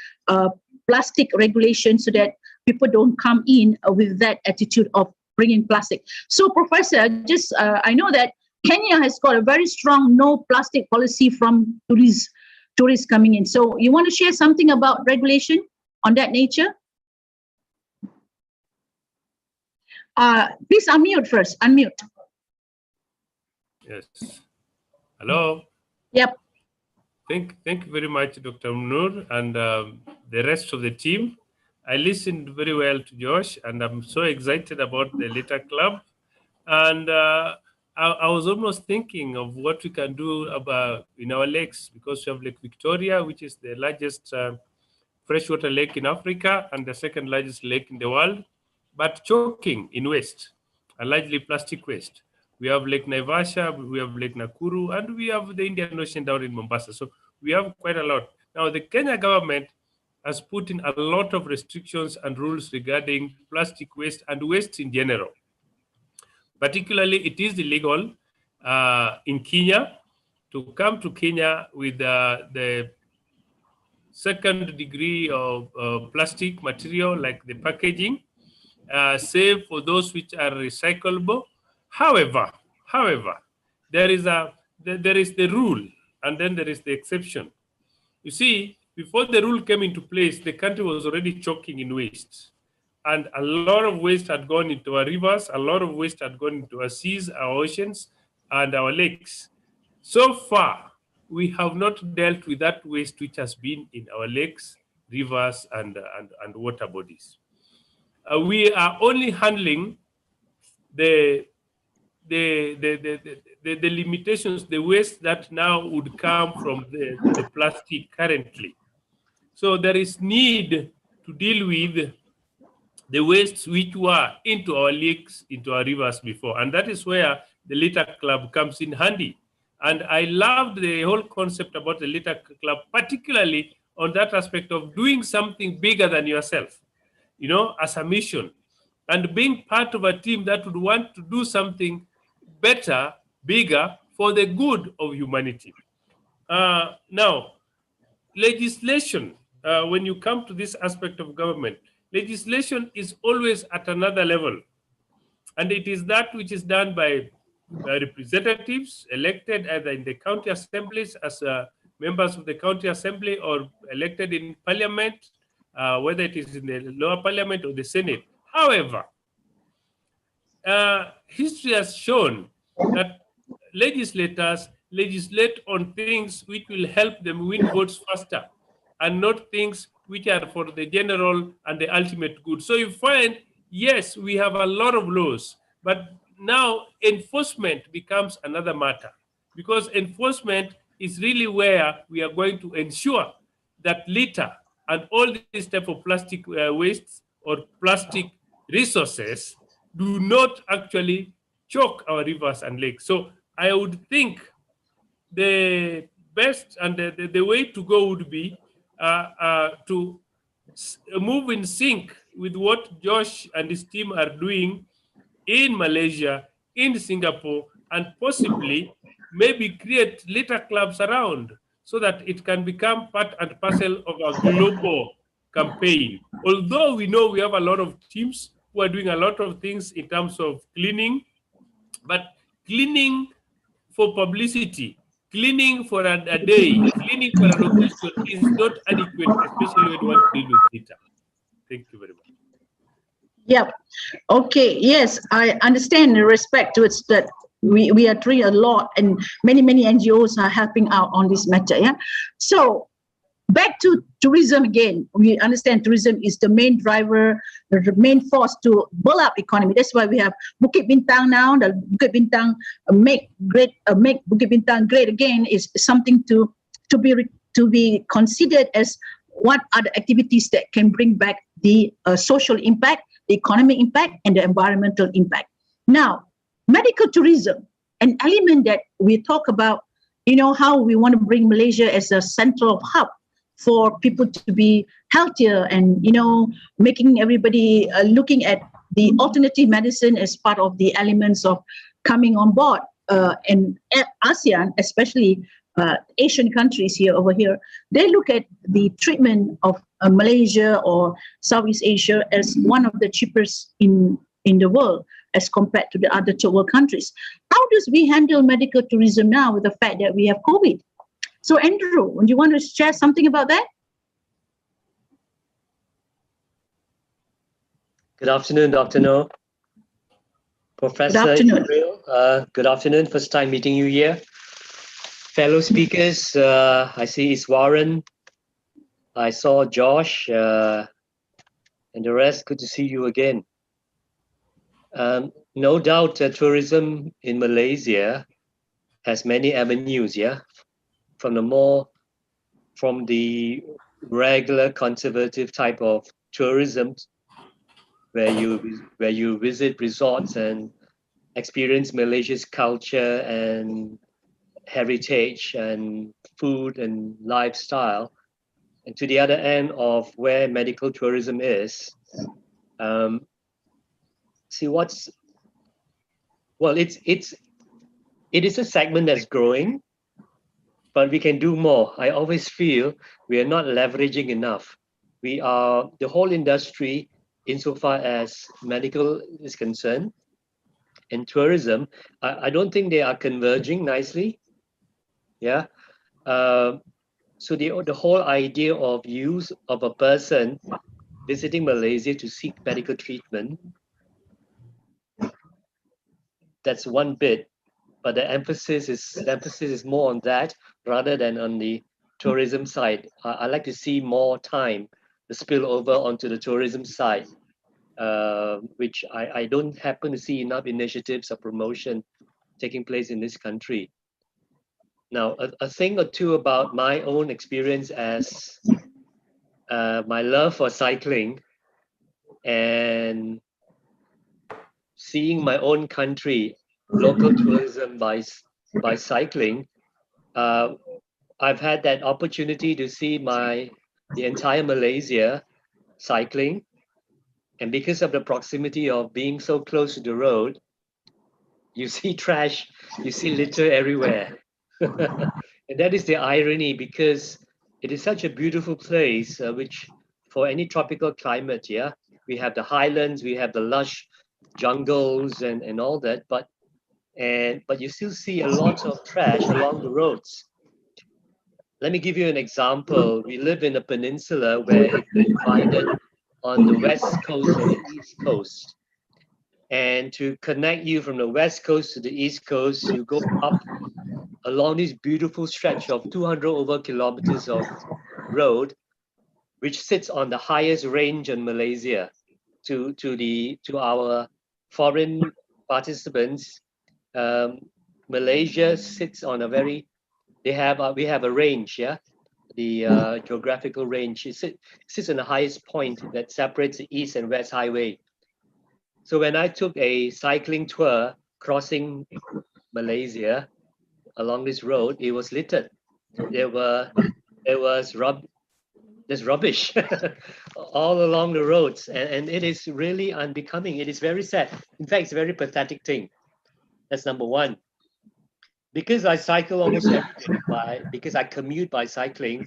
[SPEAKER 1] plastic regulations so that people don't come in with that attitude of bringing plastic. So, Professor, just I know that Kenya has got a very strong no plastic policy from tourists coming in. So, you want to share something about regulation on that nature? Please unmute first. Unmute.
[SPEAKER 9] Yes. Hello.
[SPEAKER 1] Yep.
[SPEAKER 9] Thank you very much, Dr. Noor, and the rest of the team. I listened very well to Josh, and I'm so excited about the Litter Club. And I was almost thinking of what we can do about in our lakes, because we have Lake Victoria, which is the largest freshwater lake in Africa and the second largest lake in the world, but choking in waste. are largely plastic waste. We have Lake Naivasha, we have Lake Nakuru, and we have the Indian Ocean down in Mombasa. So we have quite a lot. Now, the Kenya government has put in a lot of restrictions and rules regarding plastic waste and waste in general. Particularly, it is illegal in Kenya to come to Kenya with the second degree of plastic material like the packaging, save for those which are recyclable. However, there is the rule, and then there is the exception. You see, before the rule came into place, the country was already choking in waste. And a lot of waste had gone into our rivers, a lot of waste had gone into our seas, our oceans, and our lakes. So far, we have not dealt with that waste which has been in our lakes, rivers, and water bodies. We are only handling the limitations, the waste that now would come from the plastic currently. So there is need to deal with the wastes which were into our lakes, into our rivers before. And that is where the litter club comes in handy. And I loved the whole concept about the litter club, particularly on that aspect of doing something bigger than yourself, you know, as a mission, and being part of a team that would want to do something better, bigger, for the good of humanity. Now, legislation, when you come to this aspect of government, legislation is always at another level. And it is that which is done by representatives elected either in the county assemblies as members of the county assembly or elected in parliament, whether it is in the lower parliament or the Senate. However, history has shown that legislators legislate on things which will help them win votes faster and not things which are for the general and the ultimate good. So you find, yes, we have a lot of laws, but now enforcement becomes another matter, because enforcement is really where we are going to ensure that litter and all these type of plastic wastes or plastic resources do not actually choke our rivers and lakes. So I would think the best and the way to go would be to move in sync with what Josh and his team are doing in Malaysia, in Singapore, and possibly maybe create litter clubs around so that it can become part and parcel of a global campaign. Although we know we have a lot of teams who are doing a lot of things in terms of cleaning, but cleaning for publicity, cleaning for a day, cleaning for an occasion is not adequate, especially when you want to deal with litter. Thank you very much.
[SPEAKER 1] Yep. Okay. Yes, I understand and respect to it that we are doing a lot, and many NGOs are helping out on this matter. Yeah. So back to tourism again. We understand tourism is the main driver, the main force to build up economy. That's why we have Bukit Bintang now. The Bukit Bintang make Bukit Bintang great again is something to be considered as what are the activities that can bring back the social impact, the economic impact, and the environmental impact. Now, medical tourism, an element that we talk about, you know, how we want to bring Malaysia as a central hub for people to be healthier and, you know, making everybody looking at the alternative medicine as part of the elements of coming on board. And ASEAN, especially Asian countries over here, they look at the treatment of Malaysia or Southeast Asia as one of the cheapest in the world as compared to the other third world countries. How does we handle medical tourism now with the fact that we have COVID? So Andrew, do you want to share something about that?
[SPEAKER 13] Good afternoon, Dr. No. Professor
[SPEAKER 1] Good afternoon.
[SPEAKER 13] Israel, good afternoon. First time meeting you here. Fellow speakers, I see Iswaran. I saw Josh and the rest. Good to see you again. No doubt tourism in Malaysia has many avenues, yeah? From the regular conservative type of tourism where you visit resorts and experience Malaysia's culture and heritage and food and lifestyle, and to the other end of where medical tourism is. See what's well, it is a segment that's growing, but we can do more. I always feel we are not leveraging enough. We are the whole industry, insofar as medical is concerned, and tourism. I don't think they are converging nicely. Yeah. So the whole idea of use of a person visiting Malaysia to seek medical treatment, that's one bit, but the emphasis is more on that rather than on the tourism side. I like to see more time the spill over onto the tourism side, which I don't happen to see enough initiatives or promotion taking place in this country. Now, a thing or two about my own experience as my love for cycling and seeing my own country, local tourism by cycling. I've had that opportunity to see the entire Malaysia cycling, and because of the proximity of being so close to the road, you see trash, you see litter everywhere. And that is the irony, because it is such a beautiful place, which for any tropical climate, yeah, we have the highlands, we have the lush jungles and all that, but you still see a lot of trash along the roads. Let me give you an example. We live in a peninsula where it's divided on the west coast and the east coast. And to connect you from the west coast to the east coast, you go up along this beautiful stretch of 200 over kilometers of road, which sits on the highest range in Malaysia. To our foreign participants, Malaysia sits on a very, we have a range, yeah, the geographical range. It sits on the highest point that separates the east and west highway. So when I took a cycling tour crossing Malaysia along this road, it was littered. There's rubbish all along the roads, and it is really unbecoming. It is very sad. In fact, it's a very pathetic thing. That's number one. Because I cycle almost every day, because I commute by cycling,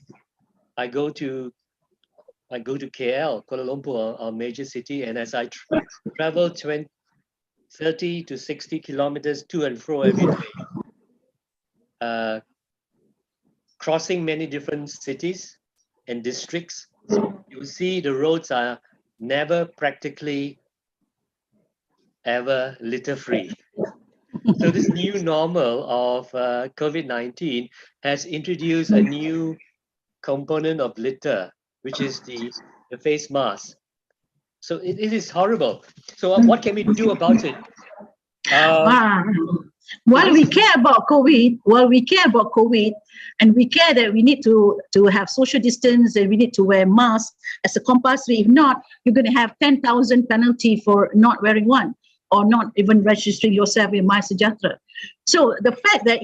[SPEAKER 13] I go to KL, Kuala Lumpur, our major city, and as I travel 30 to 60 kilometers to and fro every day, crossing many different cities and districts, you see the roads are never practically ever litter-free. So this new normal of COVID-19 has introduced a new component of litter, which is the face mask. So it is horrible. So what can we do about it?
[SPEAKER 1] While we care about COVID, and we care that we need to have social distance and we need to wear masks as a compulsory. If not, you're going to have 10,000 penalty for not wearing one or not even registering yourself in MySejahtera. So the fact that,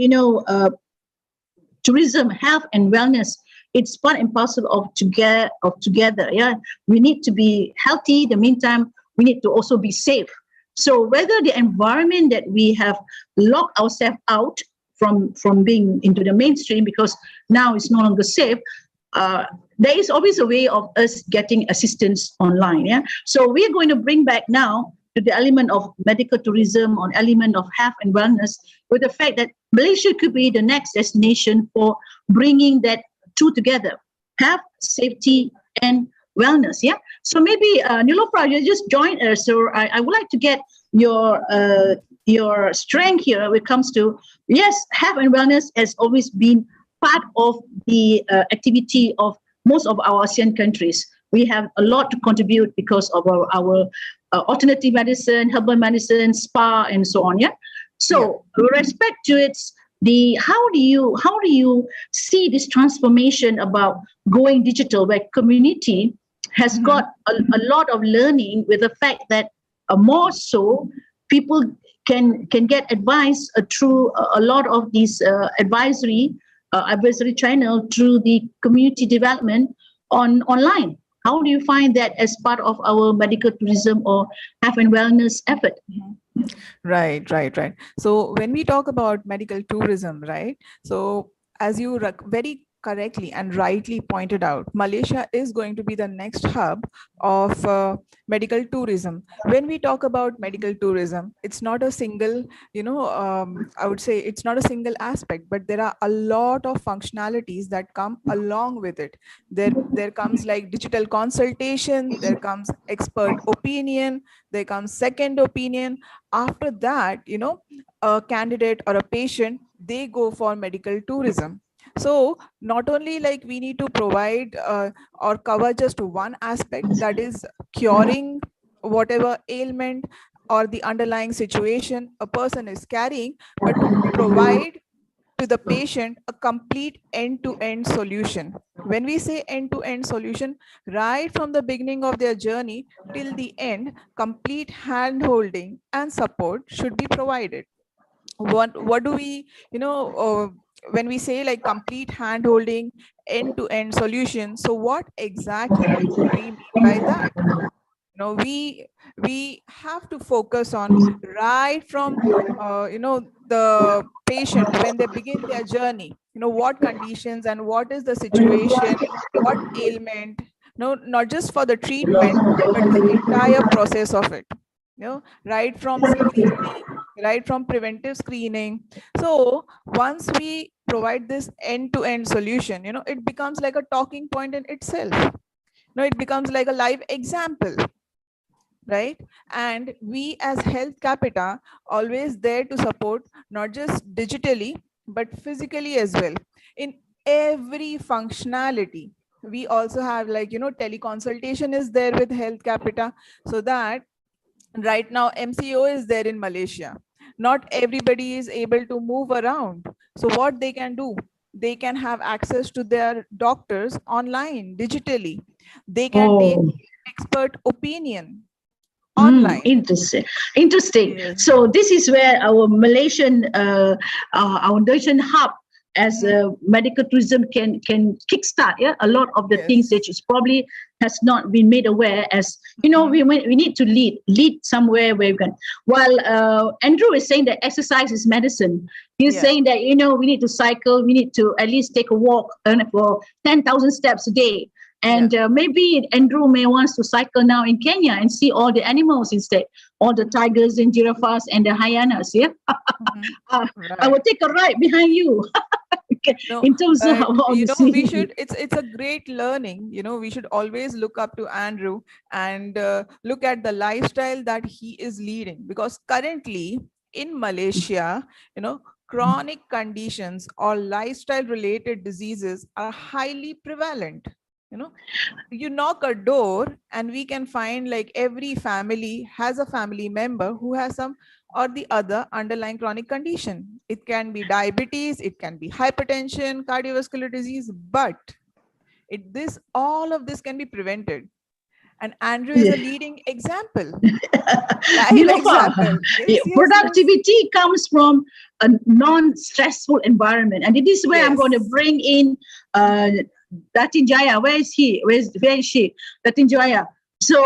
[SPEAKER 1] tourism, health and wellness, it's part and parcel of together. Yeah, we need to be healthy. In the meantime, we need to also be safe. So whether the environment that we have locked ourselves out from being into the mainstream because now it's no longer safe, there is always a way of us getting assistance online. Yeah. So we're going to bring back now to the element of medical tourism, on element of health and wellness, with the fact that Malaysia could be the next destination for bringing that two together, health, safety, and wellness. Yeah. So maybe Nilofra, you just joined us. So I would like to get your strength here when it comes to, yes, health and wellness has always been part of the activity of most of our ASEAN countries. We have a lot to contribute because of our alternative medicine, herbal medicine, spa, and so on. Yeah. So with respect to its how do you see this transformation about going digital, where community has got a lot of learning with the fact that more so people can get advice through a lot of these advisory channel through the community development online. How do you find that as part of our medical tourism or health and wellness effort?
[SPEAKER 14] Right. So when we talk about medical tourism, right? So as you very correctly and rightly pointed out, Malaysia is going to be the next hub of medical tourism. When we talk about medical tourism, it's not a single, I would say it's not a single aspect, but there are a lot of functionalities that come along with it. There comes like digital consultation, there comes expert opinion, there comes second opinion. After that, a candidate or a patient, they go for medical tourism. So not only like we need to provide or cover just one aspect, that is curing whatever ailment or the underlying situation a person is carrying, but to provide to the patient a complete end-to-end solution. When we say end-to-end solution, right from the beginning of their journey till the end, complete hand-holding and support should be provided. What do we, when we say like complete hand-holding, end-to-end solution, so what exactly do we mean by that? We have to focus on right from the patient when they begin their journey, what conditions and what is the situation, what ailment, no, not just for the treatment but the entire process of it, right from screening, right from preventive screening. So once we provide this end-to-end solution, it becomes like a talking point in itself. It becomes like a live example, right? And we as Health Capita always there to support, not just digitally but physically as well, in every functionality. We also have like teleconsultation is there with Health Capita, so that right now MCO is there in Malaysia. Not everybody is able to move around, so what they can do, they can have access to their doctors online digitally. They can take expert opinion online.
[SPEAKER 1] Interesting.
[SPEAKER 14] Yes.
[SPEAKER 1] So this is where our Malaysian hub as medical tourism can kickstart a lot of the things that is probably has not been made aware. As we need to lead somewhere where we can. While Andrew is saying that exercise is medicine, he's saying that we need to cycle, we need to at least take a walk for 10,000 steps a day. And maybe Andrew may wants to cycle now in Kenya and see all the animals instead, all the tigers and giraffes and the hyenas. Yeah, I will take a ride behind you. In terms of
[SPEAKER 14] we should. It's a great learning. We should always look up to Andrew and look at the lifestyle that he is leading, because currently in Malaysia, chronic conditions or lifestyle related diseases are highly prevalent. You knock a door and we can find like every family has a family member who has some or the other underlying chronic condition. It can be diabetes, it can be hypertension, cardiovascular disease, but all of this can be prevented. And Andrew is a leading example.
[SPEAKER 1] Productivity comes from a non-stressful environment, and it is where I'm going to bring in Datin Jaya. Where is she? Where is she? Datin Jaya. So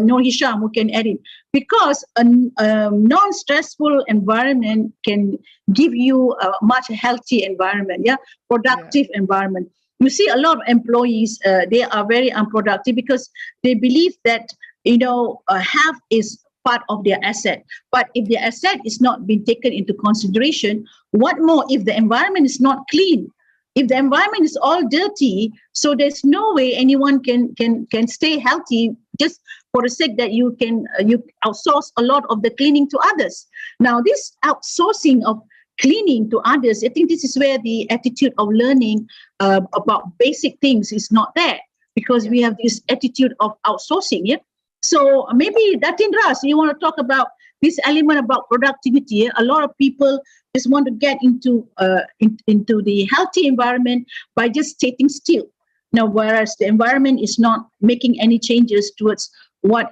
[SPEAKER 1] Nur Hisham, who can add it, because a non-stressful environment can give you a much healthy environment, productive environment. You see a lot of employees, they are very unproductive because they believe that health is part of their asset. But if their asset is not being taken into consideration, what more if the environment is not clean? If the environment is all dirty, so there's no way anyone can stay healthy just for the sake that you outsource a lot of the cleaning to others. Now, this outsourcing of cleaning to others, I think this is where the attitude of learning about basic things is not there, because we have this attitude of outsourcing. Yeah. So maybe Datindra, so you want to talk about this element about productivity. A lot of people just want to get into the healthy environment by just sitting still. Now, whereas the environment is not making any changes towards what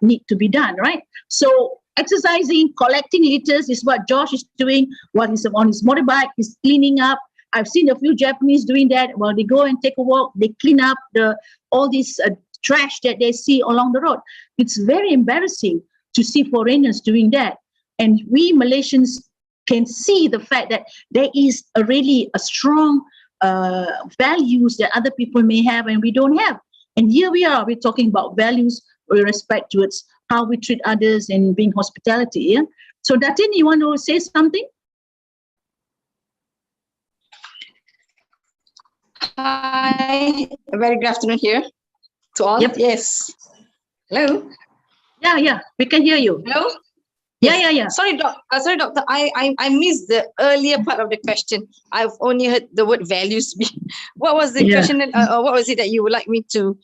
[SPEAKER 1] need to be done, right? So exercising, collecting litters is what Josh is doing while he's on his motorbike. He's cleaning up. I've seen a few Japanese doing that. While they go and take a walk, they clean up all this trash that they see along the road. It's very embarrassing to see foreigners doing that. And we Malaysians can see the fact that there is really a strong values that other people may have and we don't have. And here we are, we're talking about values with respect towards how we treat others and being hospitality. Yeah. So Datin, you want to say something?
[SPEAKER 15] Hi, a very good afternoon here to all.
[SPEAKER 1] Yep.
[SPEAKER 15] Yes. Hello.
[SPEAKER 1] Yeah, we can hear you.
[SPEAKER 15] Hello.
[SPEAKER 1] Yeah.
[SPEAKER 15] Sorry, doctor. I missed the earlier part of the question. I've only heard the word values. What was the question? What was it that you would like me to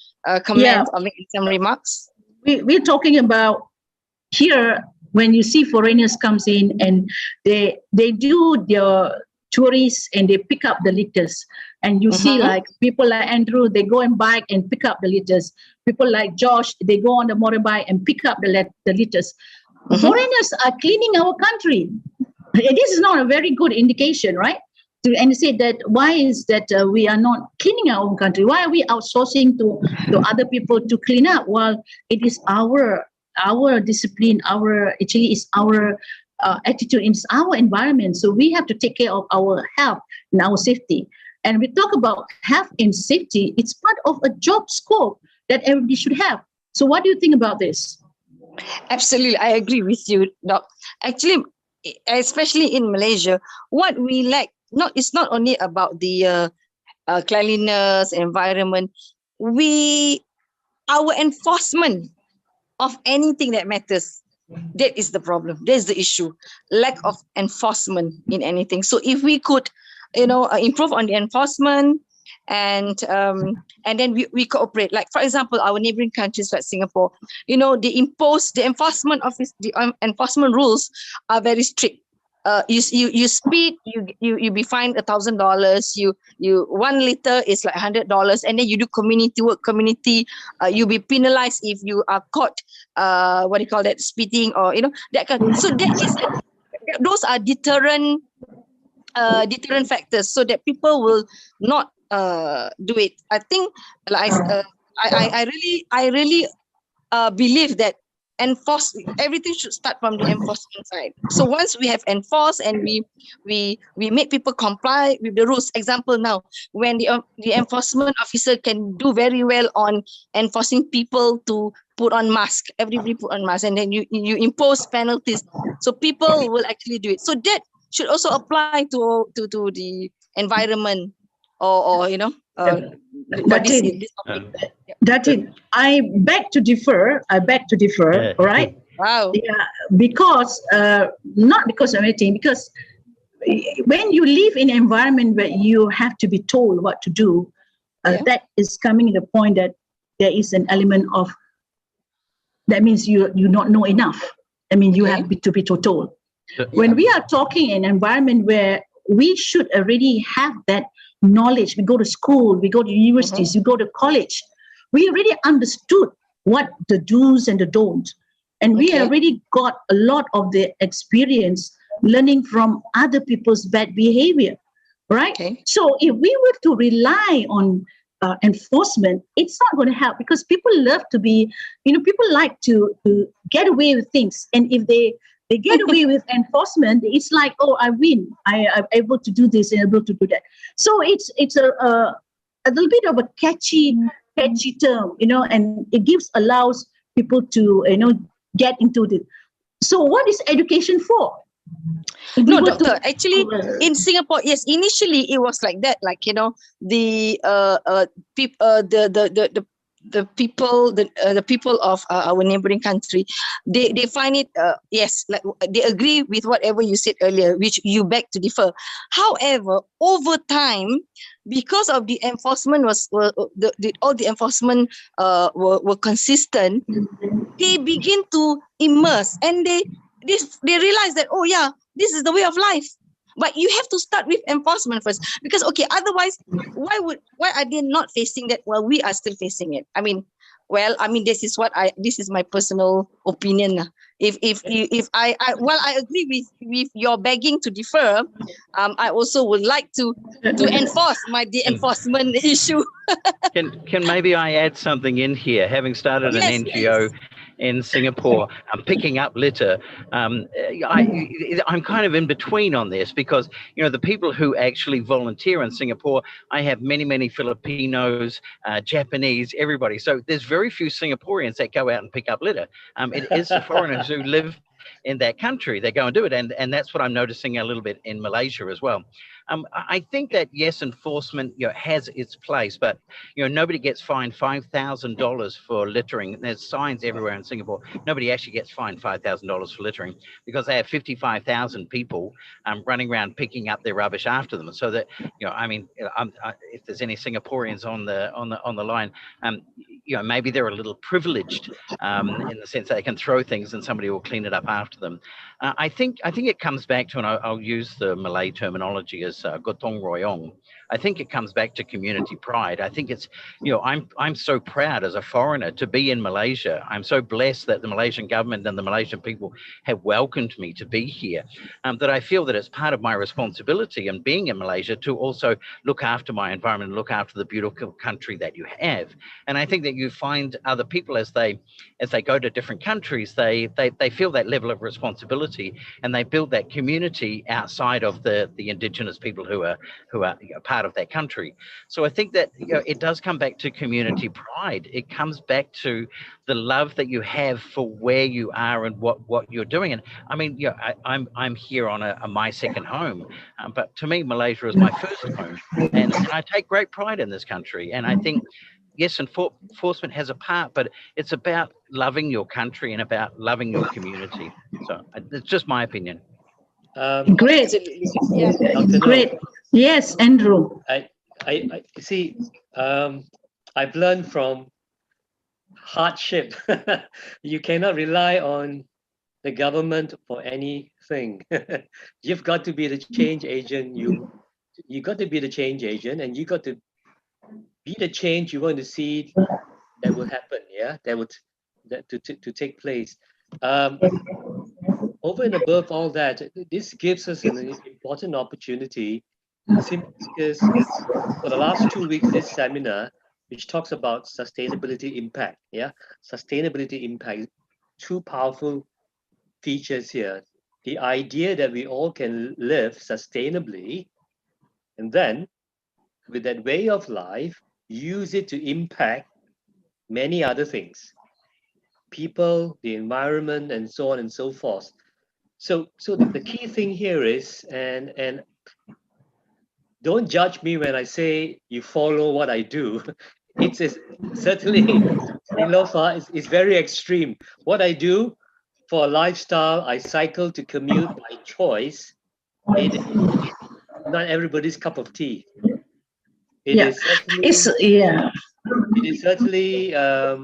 [SPEAKER 15] comment or make some remarks?
[SPEAKER 1] We're talking about here when you see foreigners comes in and they do their tourists and they pick up the litters, and you see like people like Andrew, they go and bike and pick up the litters. People like Josh, they go on the motorbike and pick up the litters. Foreigners are cleaning our country. This is not a very good indication, right? And say that why is that we are not cleaning our own country? Why are we outsourcing to other people to clean up? Well, it is our discipline, our attitude, it's our environment. So we have to take care of our health and our safety. And we talk about health and safety. It's part of a job scope that everybody should have. So what do you think about this?
[SPEAKER 15] Absolutely, I agree with you, Doc. Actually, especially in Malaysia, what we lack, it's not only about the cleanliness, environment. Our enforcement of anything that matters, that is the problem. That is the issue. Lack of enforcement in anything. So if we could, improve on the enforcement, and then we cooperate. Like for example, our neighboring countries like Singapore, the enforcement rules are very strict. You speed, you be fined $1,000. You 1 liter is like $100, and then you do community work. You be penalized if you are caught. Speeding or that kind. So those are deterrent factors, so that people will not do it. I think I really believe that everything should start from the enforcement side. So once we have enforced and we make people comply with the rules. Example now, when the enforcement officer can do very well on enforcing people to put on mask, everybody put on mask, and then you impose penalties, so people will actually do it. So that should also apply to the environment
[SPEAKER 1] That's it. I beg to differ. Right?
[SPEAKER 15] Wow.
[SPEAKER 1] Yeah, because not because of anything. Because when you live in an environment where you have to be told what to do, that is coming to the point that there is an element of that means you not know enough. I mean, you have to be told. When we are talking an environment where we should already have that knowledge, we go to school, we go to universities, we go to college, we already understood what the do's and the don'ts. And we already got a lot of the experience learning from other people's bad behavior, right? So if we were to rely on enforcement, it's not going to help, because people love to be, people like to get away with things. And if they get away with enforcement, it's like, oh, I win. I'm able to do this and able to do that. So it's a little bit of a catchy term, and it allows people to, get into it. So what is education for?
[SPEAKER 15] No, doctor. Actually, in Singapore, yes, initially it was like that. Like the people of our neighboring country, they find it like they agree with whatever you said earlier, which you beg to differ. However, over time, because of the enforcement all the enforcement were consistent, they begin to immerse, and they realize that, oh yeah, this is the way of life. But you have to start with enforcement first, because otherwise, why are they not facing that while we are still facing it? This is my personal opinion. If well, I agree with your begging to defer. I also would like to enforce the enforcement issue.
[SPEAKER 10] Can maybe I add something in here? Having started an
[SPEAKER 15] Yes,
[SPEAKER 10] NGO in Singapore, picking up litter, I'm kind of in between on this because, you know, the people who actually volunteer in Singapore, I have many Filipinos, Japanese, everybody. So there's very few Singaporeans that go out and pick up litter. It is the foreigners who live in that country that go and do it. And that's what I'm noticing a little bit in Malaysia as well. I think that, yes, enforcement, you know, has its place, but, you know, nobody gets fined $5,000 for littering. There's signs everywhere in Singapore. Nobody actually gets fined $5,000 for littering because they have 55,000 people running around picking up their rubbish after them. So that, you know, I mean, if there's any Singaporeans on the line, you know, maybe they're a little privileged in the sense that they can throw things and somebody will clean it up after them. I think it comes back to, and I'll use the Malay terminology as gotong royong. I think it comes back to community pride. I think it's, you know, I'm so proud as a foreigner to be in Malaysia. I'm so blessed that the Malaysian government and the Malaysian people have welcomed me to be here, that I feel that it's part of my responsibility in being in Malaysia to also look after my environment and look after the beautiful country that you have. And I think that you find other people as they go to different countries, they feel that level of responsibility and they build that community outside of the indigenous people who are you know, part of that country. So I think that, you know, it does come back to community pride. It comes back to the love that you have for where you are and what you're doing. And I mean, you know, I'm here on my second home, but to me, Malaysia is my first home, and I take great pride in this country. And I think, yes, enforcement has a part, but it's about loving your country and about loving your community. So it's just my opinion.
[SPEAKER 1] Great. Great. Yes, Andrew.
[SPEAKER 13] I see. I've learned from hardship. You cannot rely on the government for anything. You've got to be the change agent. You got to be the change agent, and you got to be the change you want to see that will happen. Yeah, to take place. Over and above all that, this gives us an important opportunity, simply because for the last 2 weeks, this seminar, which talks about sustainability impact, sustainability impact, two powerful features here. The idea that we all can live sustainably, and then with that way of life, use it to impact many other things, people, the environment, and so on and so forth. So the key thing here is, and don't judge me when I say you follow what I do. It's certainly, Nilofa, it's very extreme. What I do for a lifestyle, I cycle to commute by choice. It is not everybody's cup of tea. It is certainly, I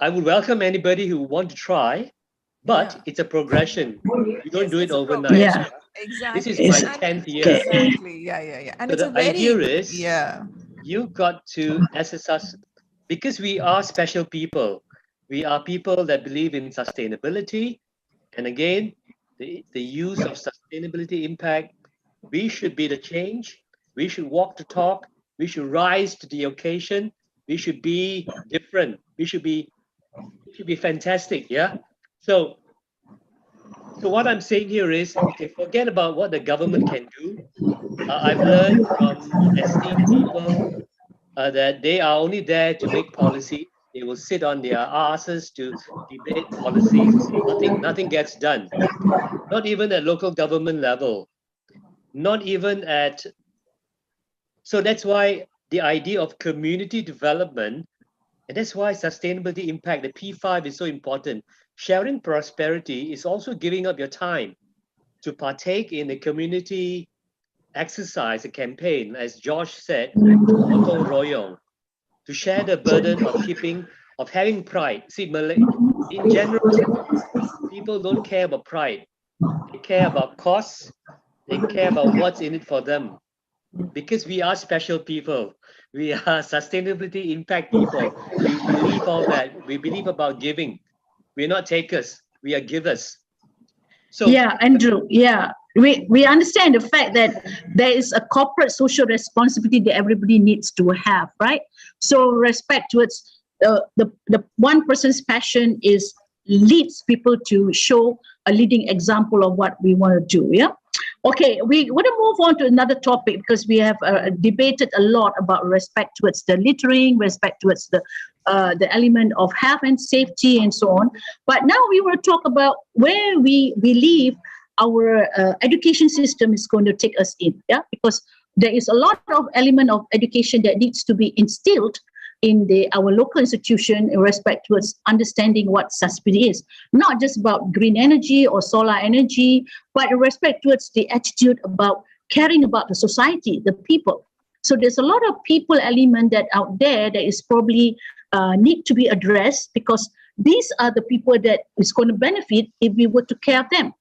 [SPEAKER 13] would welcome anybody who want to try, but it's a progression. You don't do it overnight.
[SPEAKER 14] Yeah. Exactly.
[SPEAKER 13] This is my 10th year.
[SPEAKER 14] Exactly. Yeah. And
[SPEAKER 13] so
[SPEAKER 14] it's
[SPEAKER 13] the idea is, you got to assess us, because we are special people. We are people that believe in sustainability. And again, the use of sustainability impact, we should be the change. We should walk the talk. We should rise to the occasion. We should be different. We should be fantastic. Yeah. So what I'm saying here is, okay, forget about what the government can do. I've learned from esteemed people that they are only there to make policy. They will sit on their asses to debate policies. Nothing gets done. Not even at local government level. Not even at. So that's why the idea of community development, and that's why sustainability impact, the P5, is so important. Sharing prosperity is also giving up your time to partake in a community exercise, a campaign, as Josh said, gotong royong, to share the burden of having pride. See, in general, people don't care about pride. They care about costs. They care about what's in it for them. Because we are special people. We are sustainability impact people. We believe all that. We believe about giving. We're not takers, we are givers. So
[SPEAKER 1] yeah, Andrew, yeah. We understand the fact that there is a corporate social responsibility that everybody needs to have, right? So respect towards the one person's passion is leads people to show a leading example of what we want to do. Yeah. Okay, we want to move on to another topic because we have debated a lot about respect towards the littering, respect towards the element of health and safety and so on. But now we want to talk about where we believe our education system is going to take us in. Yeah, because there is a lot of element of education that needs to be instilled in our local institution in respect towards understanding what sustainability is. Not just about green energy or solar energy, but in respect towards the attitude about caring about the society, the people. So there's a lot of people element that out there that is probably need to be addressed because these are the people that is going to benefit if we were to care of them.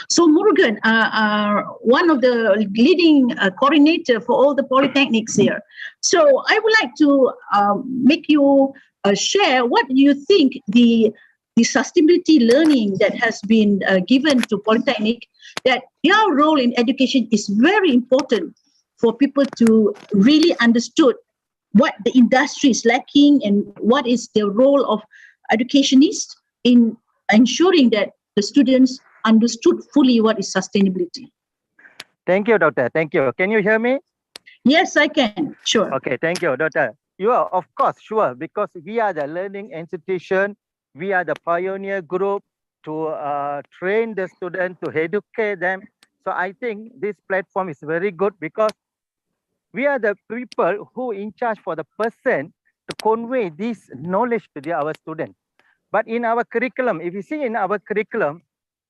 [SPEAKER 1] So Murugan, one of the leading coordinator for all the polytechnics here. So I would like to make you share what you think the sustainability learning that has been given to polytechnic, that their role in education is very important for people to really understood what the industry is lacking and what is the role of educationists in ensuring that the students understood fully what is sustainability.
[SPEAKER 16] Thank you, Doctor. Thank you. Can you hear me?
[SPEAKER 1] Yes, I can. Sure.
[SPEAKER 16] Okay, thank you, Doctor. You are, of course, sure, because we are the learning institution. We are the pioneer group to train the students, to educate them. So I think this platform is very good because we are the people who in charge for the person to convey this knowledge to our students. But in our curriculum, if you see in our curriculum,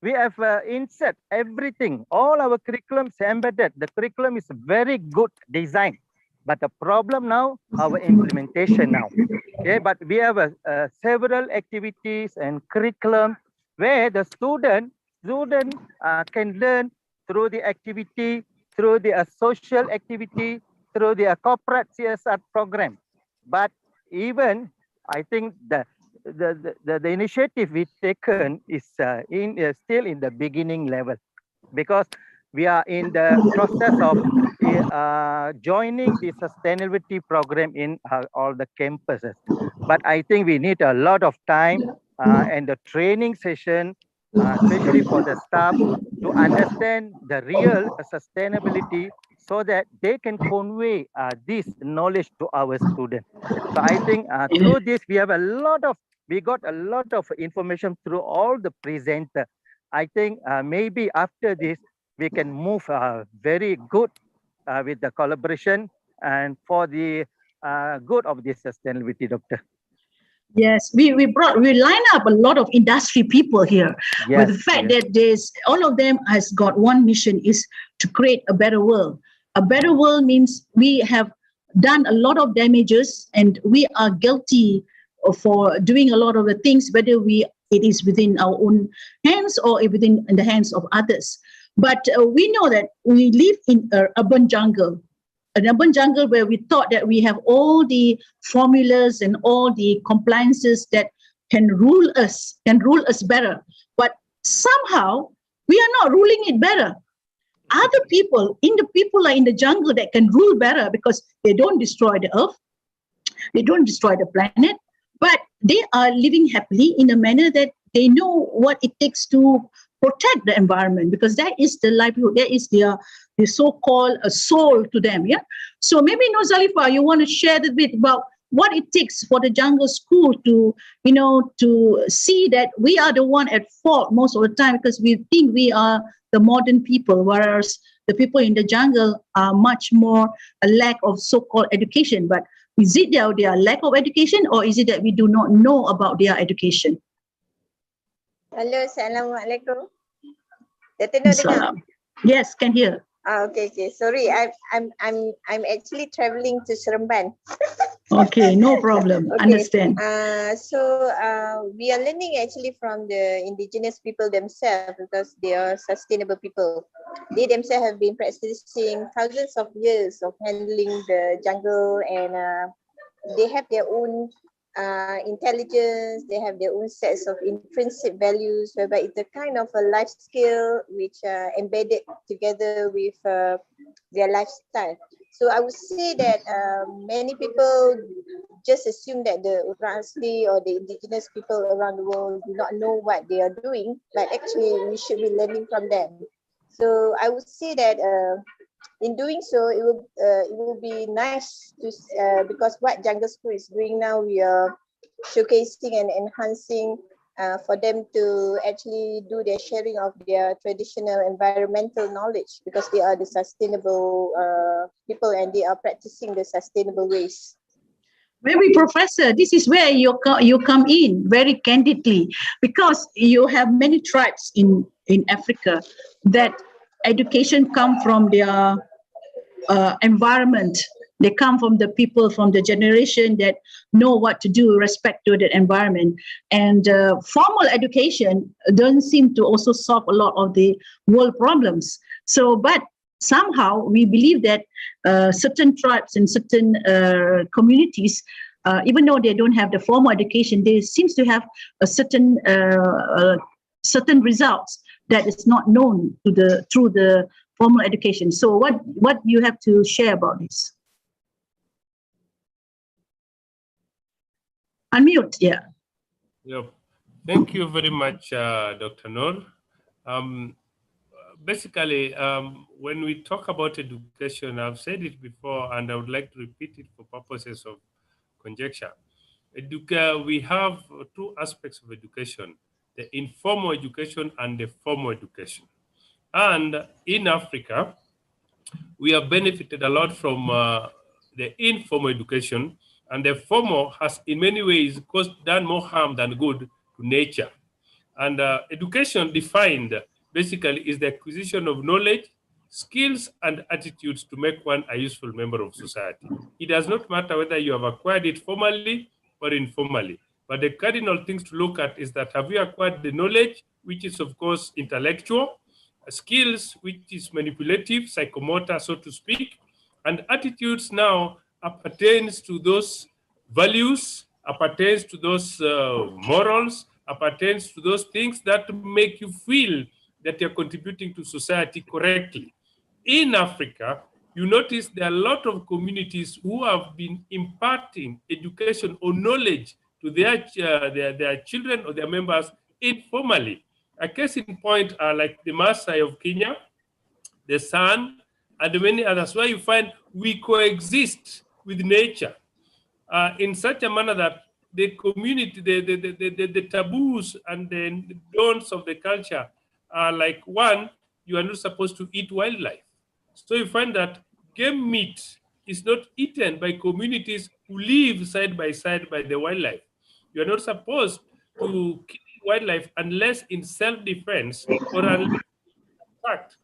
[SPEAKER 16] we have insert everything. All our curriculums embedded. The curriculum is very good design. But the problem now, our implementation now. Okay, but we have several activities and curriculum where the student can learn through the activity, through the social activity, through the corporate CSR program. But even I think the initiative we've taken is still in the beginning level because we are in the process of joining the sustainability program in all the campuses. But I think we need a lot of time and the training session, especially for the staff, to understand the real sustainability so that they can convey this knowledge to our students. So I think through this, we got a lot of information through all the presenter. I think maybe after this, we can move very good with the collaboration and for the good of the sustainability, Doctor.
[SPEAKER 1] Yes, we line up a lot of industry people here.
[SPEAKER 16] Yes,
[SPEAKER 1] with the fact that there's all of them has got one mission, is to create a better world. A better world means we have done a lot of damages and we are guilty for doing a lot of the things, whether it is within our own hands or within in the hands of others. But we know that we live in an urban jungle where we thought that we have all the formulas and all the compliances that can rule us better. But somehow we are not ruling it better. Other people are in the jungle that can rule better because they don't destroy the earth, they don't destroy the planet, but they are living happily in a manner that they know what it takes to protect the environment, because that is the livelihood, that is the so-called soul to them. Yeah. So maybe Nozalifa, you want to share a bit about what it takes for the jungle school to, to see that we are the one at fault most of the time because we think we are the modern people, whereas the people in the jungle are much more a lack of so-called education. But is it their lack of education, or is it that we do not know about their education?
[SPEAKER 17] Hello, Assalamualaikum. Dengar?
[SPEAKER 1] Yes, can hear.
[SPEAKER 17] Okay. Sorry, I'm actually traveling to Seremban.
[SPEAKER 1] Okay, no problem.
[SPEAKER 17] Okay.
[SPEAKER 1] Understand.
[SPEAKER 17] So we are learning actually from the indigenous people themselves, because they are sustainable people. They themselves have been practicing thousands of years of handling the jungle, and they have their own intelligence, they have their own sets of intrinsic values, whereby it's a kind of a life skill which are embedded together with their lifestyle. So I would say that many people just assume that the Orang Asli or the indigenous people around the world do not know what they are doing, but actually we should be learning from them. So I would say that in doing so, it will be nice to because what Jungle School is doing now, we are showcasing and enhancing for them to actually do their sharing of their traditional environmental knowledge, because they are the sustainable people and they are practicing the sustainable ways.
[SPEAKER 1] Maybe, Professor, this is where you come in very candidly, because you have many tribes in Africa that education come from their environment. They come from the people, from the generation that know what to do, respect to the environment. And formal education doesn't seem to also solve a lot of the world problems. So, but somehow we believe that certain tribes and certain communities, even though they don't have the formal education, they seems to have a certain results that is not known through the formal education. So what you have to share about this? Unmute, yeah.
[SPEAKER 9] Yep. Thank you very much, Dr. Noor. Basically, when we talk about education, I've said it before, and I would like to repeat it for purposes of conjecture. We have two aspects of education: the informal education and the formal education. And in Africa, we have benefited a lot from the informal education, and the formal has in many ways done more harm than good to nature. And education defined basically is the acquisition of knowledge, skills, and attitudes to make one a useful member of society. It does not matter whether you have acquired it formally or informally, but the cardinal things to look at is that have you acquired the knowledge, which is of course intellectual, skills, which is manipulative, psychomotor, so to speak, and attitudes now appertains to those values, appertains to those morals, appertains to those things that make you feel that you're contributing to society correctly. In Africa, you notice there are a lot of communities who have been imparting education or knowledge to their children or their members informally. A case in point are like the Maasai of Kenya, the San, and many others, where you find we coexist with nature in such a manner that the community, the taboos and the don'ts of the culture are like, one, you are not supposed to eat wildlife. So you find that game meat is not eaten by communities who live side by the wildlife. You are not supposed to kill wildlife unless in self-defense or unless attacked.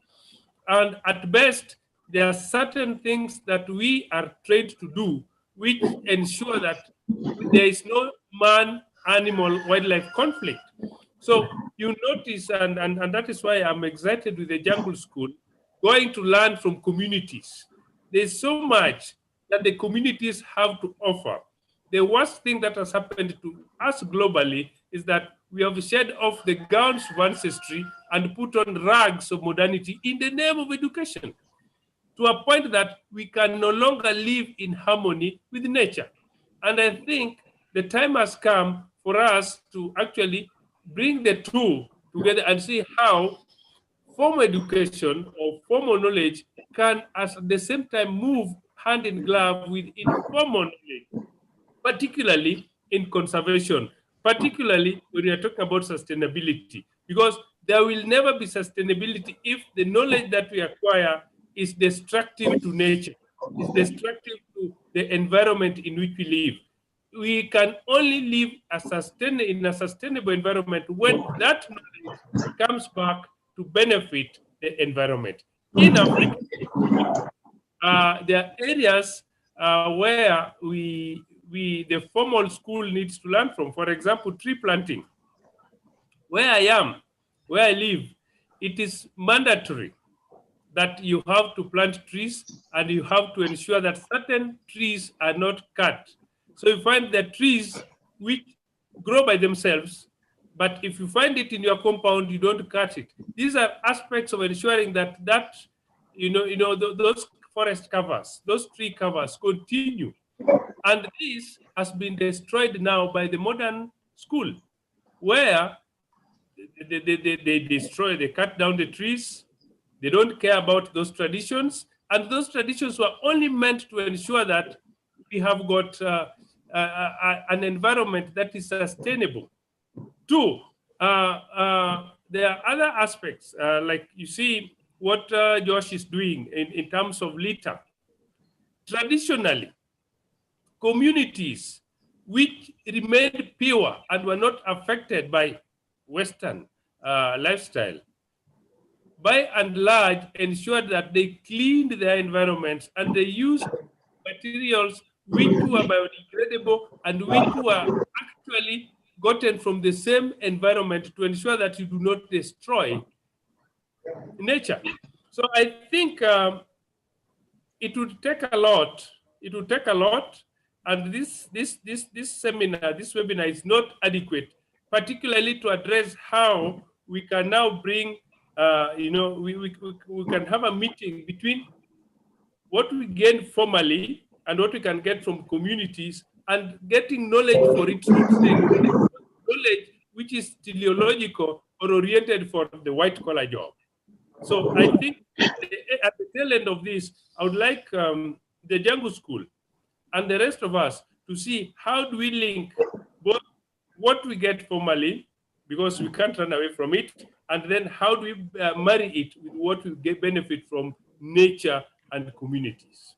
[SPEAKER 9] And at best, there are certain things that we are trained to do which ensure that there is no man-animal-wildlife conflict. So you notice, and that is why I'm excited with the Jungle School, going to learn from communities. There's so much that the communities have to offer. The worst thing that has happened to us globally is that we have shed off the gowns of ancestry and put on rags of modernity in the name of education, to a point that we can no longer live in harmony with nature. And I think the time has come for us to actually bring the two together and see how formal education or formal knowledge can at the same time move hand in glove with informal knowledge, particularly in conservation, particularly when we are talking about sustainability, because there will never be sustainability if the knowledge that we acquire is destructive to nature, is destructive to the environment in which we live. We can only live in a sustainable environment when that knowledge comes back to benefit the environment. In Africa, there are areas where the formal school needs to learn from. For example, tree planting. Where I am, where I live, it is mandatory that you have to plant trees and you have to ensure that certain trees are not cut. So you find that trees which grow by themselves, but if you find it in your compound, you don't cut it. These are aspects of ensuring that those forest covers, those tree covers continue. And this has been destroyed now by the modern school, where they destroy, they cut down the trees, they don't care about those traditions, and those traditions were only meant to ensure that we have got an environment that is sustainable. Two, there are other aspects, like you see what Josh is doing in terms of litter. Traditionally, communities which remained pure and were not affected by Western lifestyle, by and large, ensured that they cleaned their environments and they used materials which were biodegradable and which were actually gotten from the same environment to ensure that you do not destroy nature. So I think it would take a lot. It would take a lot, and this seminar, this webinar is not adequate, particularly to address how we can now bring, we can have a meeting between what we gain formally and what we can get from communities, and getting knowledge for it, not saying knowledge which is teleological or oriented for the white collar job. So I think at the tail end of this, I would like the Jungle School and the rest of us to see how do we link both what we get formally, because we can't run away from it, and then how do we marry it with what we get benefit from nature and communities.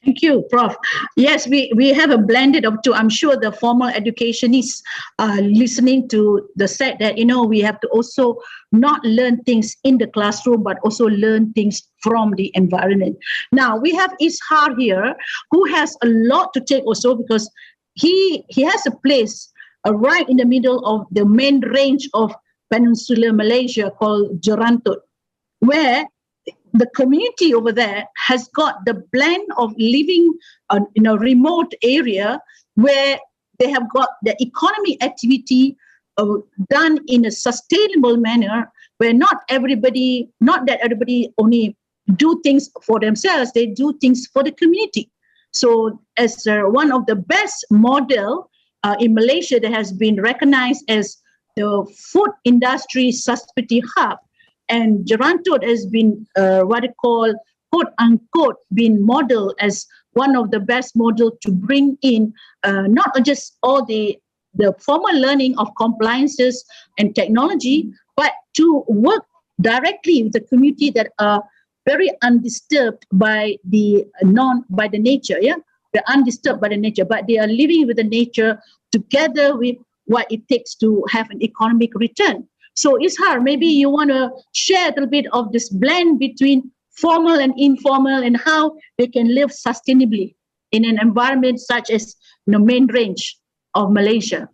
[SPEAKER 1] Thank you, Prof. Yes, we have a blended of two. I'm sure the formal educationists are listening to the set that, we have to also not learn things in the classroom, but also learn things from the environment. Now, we have Ishar here, who has a lot to take also, because he has a place right in the middle of the main range of Peninsular Malaysia called Jerantut, where the community over there has got the blend of living in a remote area where they have got the economic activity done in a sustainable manner, where not that everybody only do things for themselves, they do things for the community. So as one of the best model in Malaysia that has been recognized as the food industry sustainability hub, and Jerantut has been what I call, quote unquote, been modeled as one of the best model to bring in not just all the formal learning of compliances and technology, but to work directly with the community that are very undisturbed by the nature. Yeah, they're undisturbed by the nature, but they are living with the nature together with what it takes to have an economic return. So Ishar, maybe you want to share a little bit of this blend between formal and informal and how they can live sustainably in an environment such as the main range of Malaysia.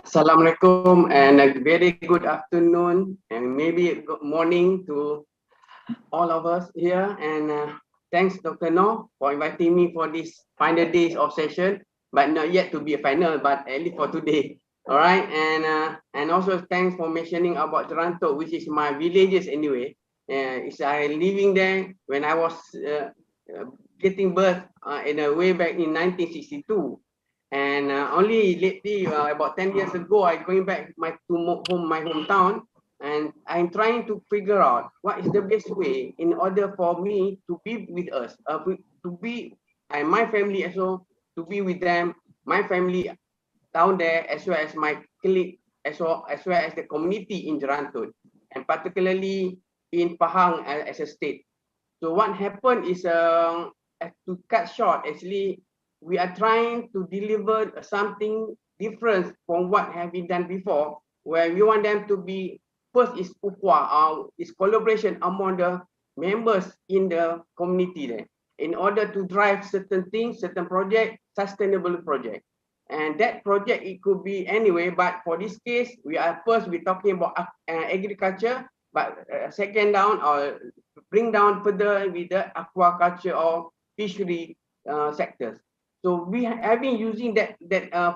[SPEAKER 18] Assalamualaikum and a very good afternoon and maybe good morning to all of us here. And thanks Dr. Noor for inviting me for this final days of session, but not yet to be a final, but at least for today. All right, and also thanks for mentioning about Jerantut, which is my villages anyway. It's I living there when I was getting birth in a way back in 1962, and only lately about 10 years ago I going back my hometown, and I'm trying to figure out what is the best way in order for me to be with us, to be and my family also to be with them, my family down there, as well as my colleague, as well as the community in Jerantut, and particularly in Pahang as a state. So what happened is, to cut short, actually, we are trying to deliver something different from what have been done before, where we want them to be, first is ukhuwah, is collaboration among the members in the community there, in order to drive certain things, certain project, sustainable project. And that project, it could be anyway, but for this case, we're talking about agriculture, but second down or bring down further with the aquaculture or fishery sectors. So we having using that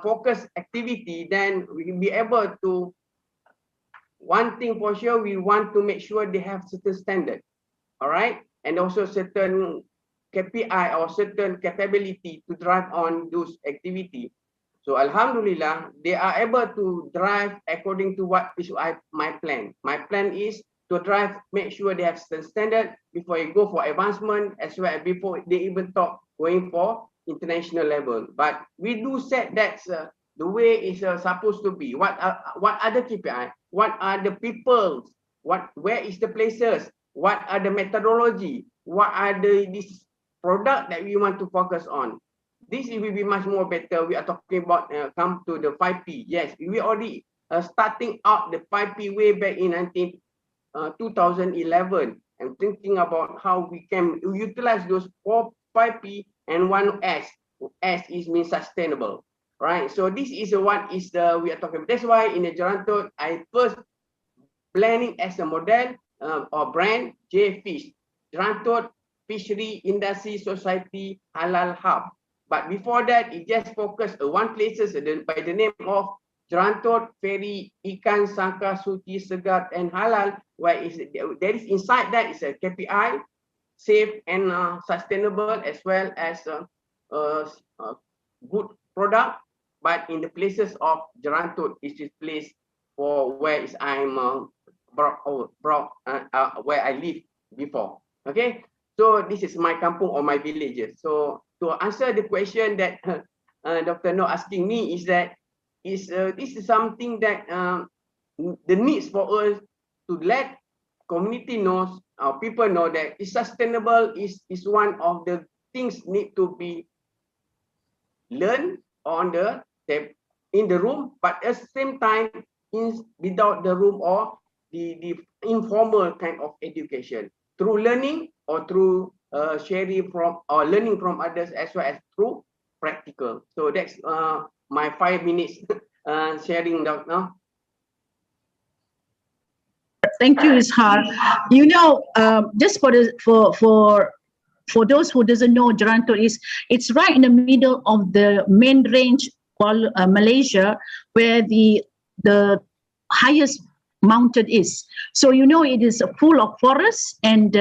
[SPEAKER 18] focus activity, then we can be able to. One thing for sure, we want to make sure they have certain standard, all right, and also certain KPI or certain capability to drive on those activity. So Alhamdulillah, they are able to drive according to what is my plan. My plan is to drive, make sure they have certain standard before you go for advancement, as well as before they even talk going for international level. But we do set that the way is supposed to be. What are the KPI? What are the people? Where is the places? What are the methodology? What are this product that we want to focus on? This will be much more better. We are talking about come to the 5P. Yes, we already starting out the 5P way back in 2011 and thinking about how we can utilize those 5P and 1S. S is means sustainable, right? So this is what is the we are talking about. That's why in the Gerantot, I first planning as a model or brand J Fish, Gerantot Fishery Industry Society Halal Hub. But before that, it just focused on one places by the name of Gerantot Ferry Ikan Sangka Suci Segar and Halal, where there is inside that is a KPI, safe and sustainable, as well as good product. But in the places of Gerantot, it is place for where is I'm where I live before. Okay, so this is my kampung or my villages. So to answer the question that Dr. No asking me is that this is something that the needs for us to let community knows, people know that it's sustainable is one of the things need to be learned on the in the room, but at the same time without the room or the informal kind of education through learning or through sharing from or learning from others, as well as through practical. So that's my 5 minutes sharing now.
[SPEAKER 1] Thank you, Ishar. You know, just for those who doesn't know, Gerantot it's right in the middle of the main range called Malaysia, where the highest mountain is. So you know it is full of forests, and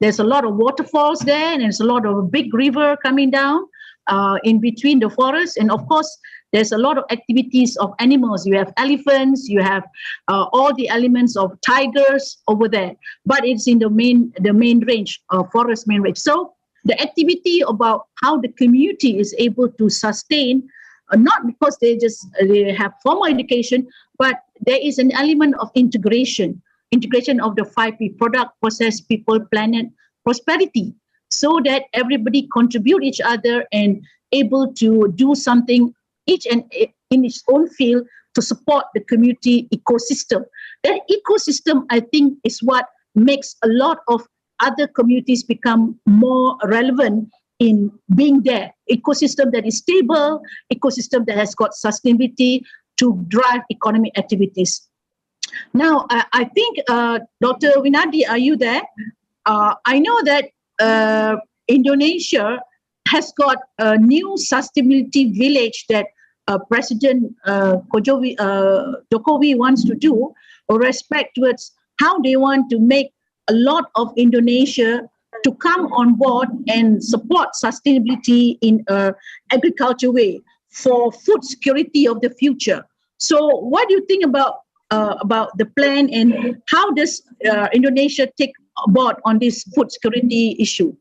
[SPEAKER 1] there's a lot of waterfalls there, and there's a lot of big river coming down in between the forests, and of course there's a lot of activities of animals. You have elephants, you have all the elements of tigers over there, but it's in the main range, forest main range. So the activity about how the community is able to sustain, not because they have formal education, but there is an element of integration of the 5P: product, process, people, planet, prosperity, so that everybody contribute each other and able to do something each and in its own field to support the community ecosystem. That ecosystem, I think, is what makes a lot of other communities become more relevant in being there. Ecosystem that is stable, ecosystem that has got sustainability to drive economic activities. Now, I think, Dr. Winardi, are you there? I know that Indonesia has got a new sustainability village that President Jokowi wants to do, or respect towards how they want to make a lot of Indonesia to come on board and support sustainability in an agriculture way for food security of the future. So what do you think about the plan, and how does Indonesia take board on this food security issue?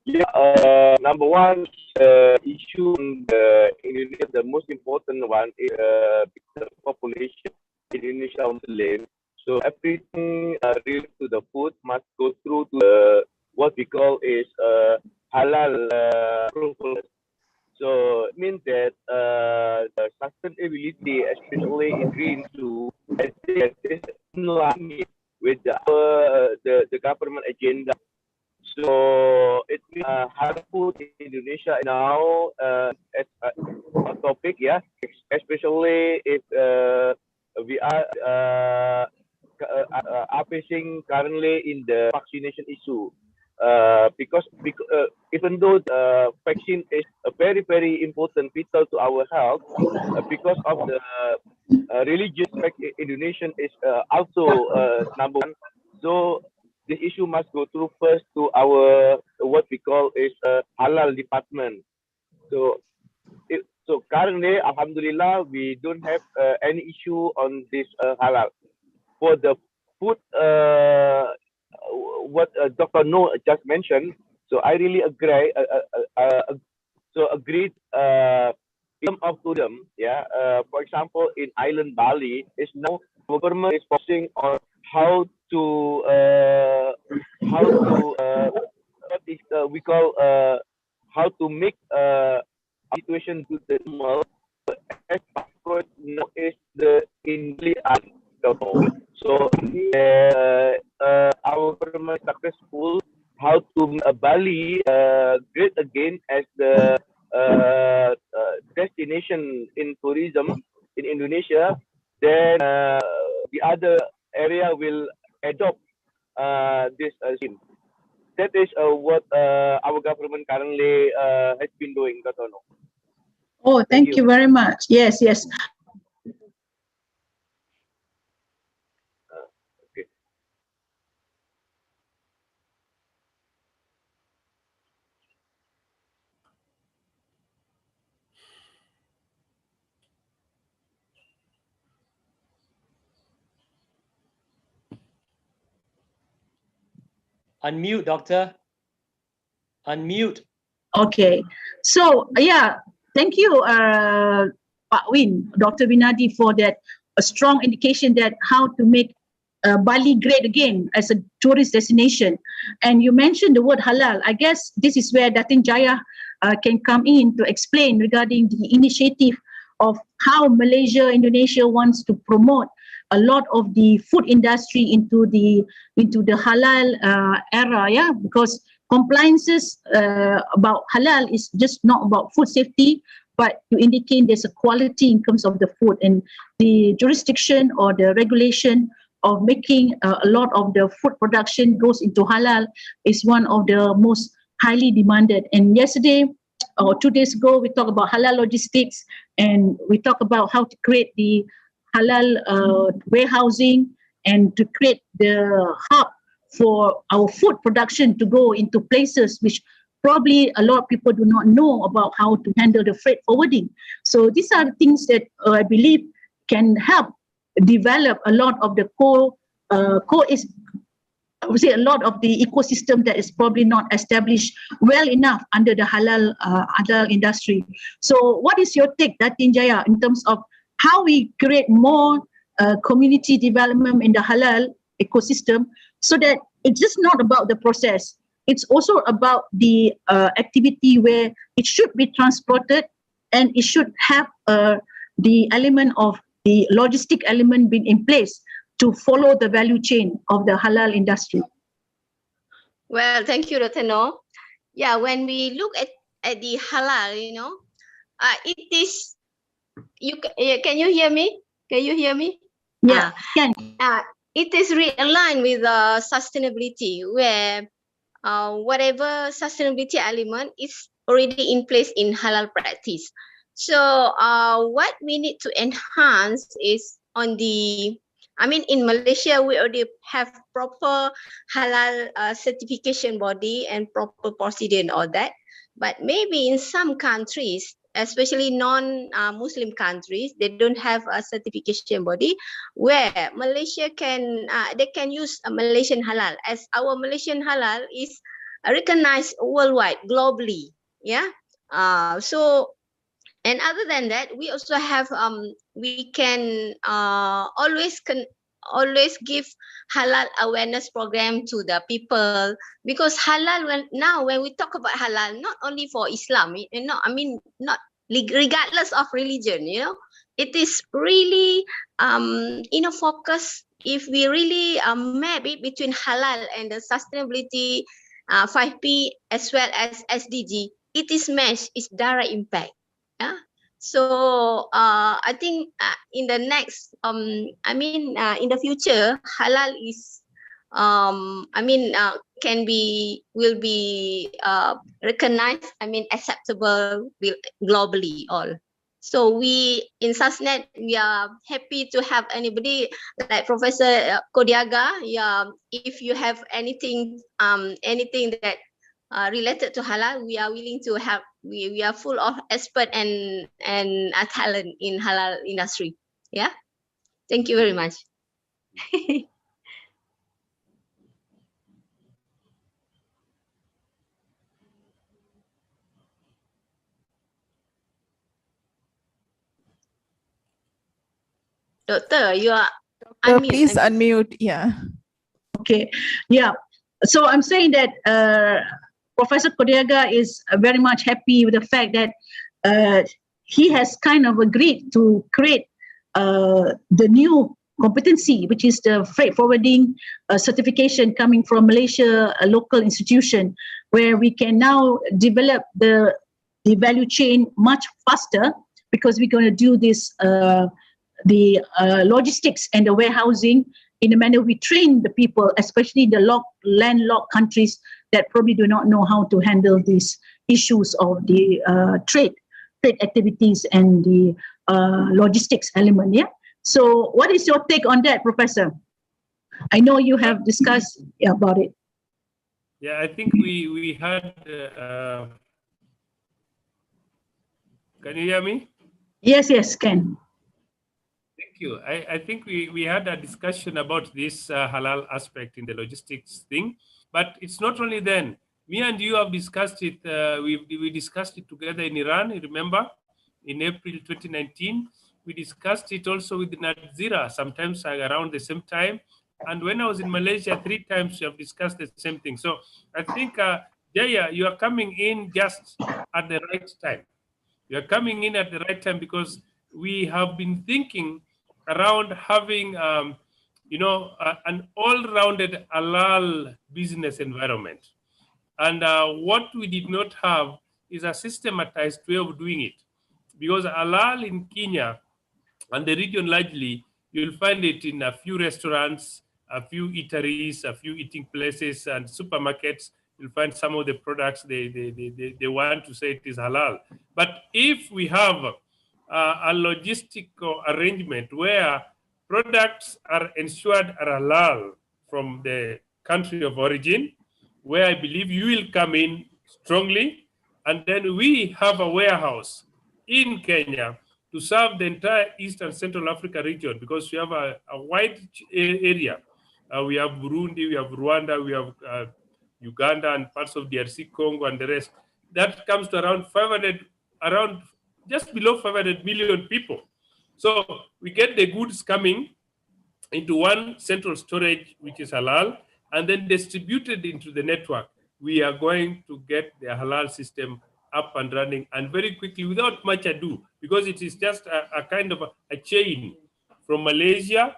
[SPEAKER 12] Yeah, number one issue in Indonesia, the most important one is the population in Indonesia Muslim. So everything related to the food must go through to what we call is halal approval. So it means that the sustainability, especially in green food, is in line with the government agenda. So it means halal food in Indonesia now as a topic, yeah, especially if we are facing currently in the vaccination issue. because even though vaccine is a very very important vital to our health, because of the religious aspect, Indonesian is also number one. So this issue must go through first to our what we call is halal department. So so currently, Alhamdulillah, we don't have any issue on this halal. For the food, what Dr. No just mentioned, so I really agree. Agreed. In terms of tourism, yeah. For example, in island Bali, is now our government is focusing on how to what is we call how to make situation to the normal as passport now is the Indian. So our government is successful how to Bali great again as the destination in tourism in Indonesia. Then the other area will adopt this scheme. That is what our government currently has been doing, Dr. No.
[SPEAKER 1] Oh, thank you very much. Yes, yes.
[SPEAKER 12] Okay.
[SPEAKER 13] Unmute, doctor. Unmute.
[SPEAKER 1] Okay. So, yeah, thank you, Pak Win, Dr. Winadi, for that a strong indication that how to make Bali great again as a tourist destination. And you mentioned the word halal. I guess this is where Datin Jaya can come in to explain regarding the initiative of how Malaysia, Indonesia wants to promote a lot of the food industry into the halal era, yeah, because compliances about halal is just not about food safety, but to indicate there's a quality in terms of the food, and the jurisdiction or the regulation of making a lot of the food production goes into halal is one of the most highly demanded. And yesterday or 2 days ago, we talked about halal logistics, and we talked about how to create the halal warehousing and to create the hub for our food production to go into places which probably a lot of people do not know about how to handle the freight forwarding. So these are the things that I believe can help develop a lot of the I would say a lot of the ecosystem that is probably not established well enough under the halal industry. So what is your take, Datin Jaya, in terms of how we create more community development in the halal ecosystem, so that it's just not about the process, it's also about the activity where it should be transported, and it should have the element of the logistic element being in place to follow the value chain of the halal industry.
[SPEAKER 19] Well, thank you, Dr. No. Yeah, when we look at the halal, it is, can you hear me? Can you hear me?
[SPEAKER 1] Yeah, can.
[SPEAKER 19] It is realigned with sustainability, where whatever sustainability element is already in place in halal practice. So what we need to enhance is on the, in Malaysia, we already have proper halal certification body and proper procedure and all that. But maybe in some countries, especially non-Muslim countries, they don't have a certification body where Malaysia they can use a Malaysian halal, as our Malaysian halal is recognized worldwide, globally. Yeah. So, and other than that, we also have we can always give halal awareness program to the people, because halal, when we talk about halal, not only for Islam, not regardless of religion, it is really focus. If we really map it between halal and the sustainability 5P as well as SDG, it is mesh, it's direct impact. Yeah. So I think in the next in the future, halal is will be recognized, acceptable globally all. So we in SASNet, we are happy to have anybody like Professor Kodiaga. Yeah, if you have anything that related to halal, we are willing to help. We are full of expert and talent in halal industry. Yeah, thank you very much. Doctor, you are unmute.
[SPEAKER 14] Please unmute. Yeah.
[SPEAKER 1] Okay. Yeah. So I'm saying that Professor Kodiaga is very much happy with the fact that he has kind of agreed to create the new competency, which is the freight forwarding certification coming from Malaysia, a local institution, where we can now develop the value chain much faster, because we're going to do this the logistics and the warehousing in a manner we train the people, especially the landlocked countries that probably do not know how to handle these issues of the trade activities and the logistics element. Yeah. So what is your take on that, Professor? I know you have discussed about it.
[SPEAKER 9] Yeah, I think we had. Can you hear me?
[SPEAKER 1] Yes, can.
[SPEAKER 9] Thank you. I think we had a discussion about this halal aspect in the logistics thing, but it's not only then. Me and you have discussed it. We discussed it together in Iran. You remember, in April 2019, we discussed it also with Nazira, sometimes around the same time. And when I was in Malaysia, 3 times we have discussed the same thing. So I think, Jaya, you are coming in just at the right time. You are coming in at the right time, because we have been thinking around having, an all-rounded halal business environment. And what we did not have is a systematized way of doing it. Because halal in Kenya and the region largely, you'll find it in a few restaurants, a few eateries, a few eating places and supermarkets. You'll find some of the products they want to say it is halal. But if we have a logistical arrangement where products are ensured are halal from the country of origin, where I believe you will come in strongly, and then we have a warehouse in Kenya to serve the entire East and Central Africa region, because we have a wide area. We have Burundi, we have Rwanda, we have Uganda and parts of DRC, Congo and the rest. That comes to around just below 500 million people. So we get the goods coming into one central storage, which is halal, and then distributed into the network. We are going to get the halal system up and running, and very quickly, without much ado, because it is just a kind of a chain from Malaysia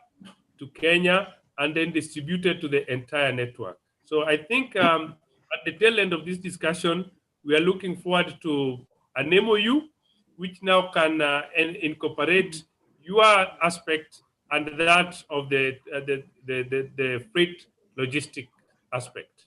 [SPEAKER 9] to Kenya and then distributed to the entire network. So I think at the tail end of this discussion, we are looking forward to an MOU, which now can incorporate your aspect and that of the freight logistic aspect.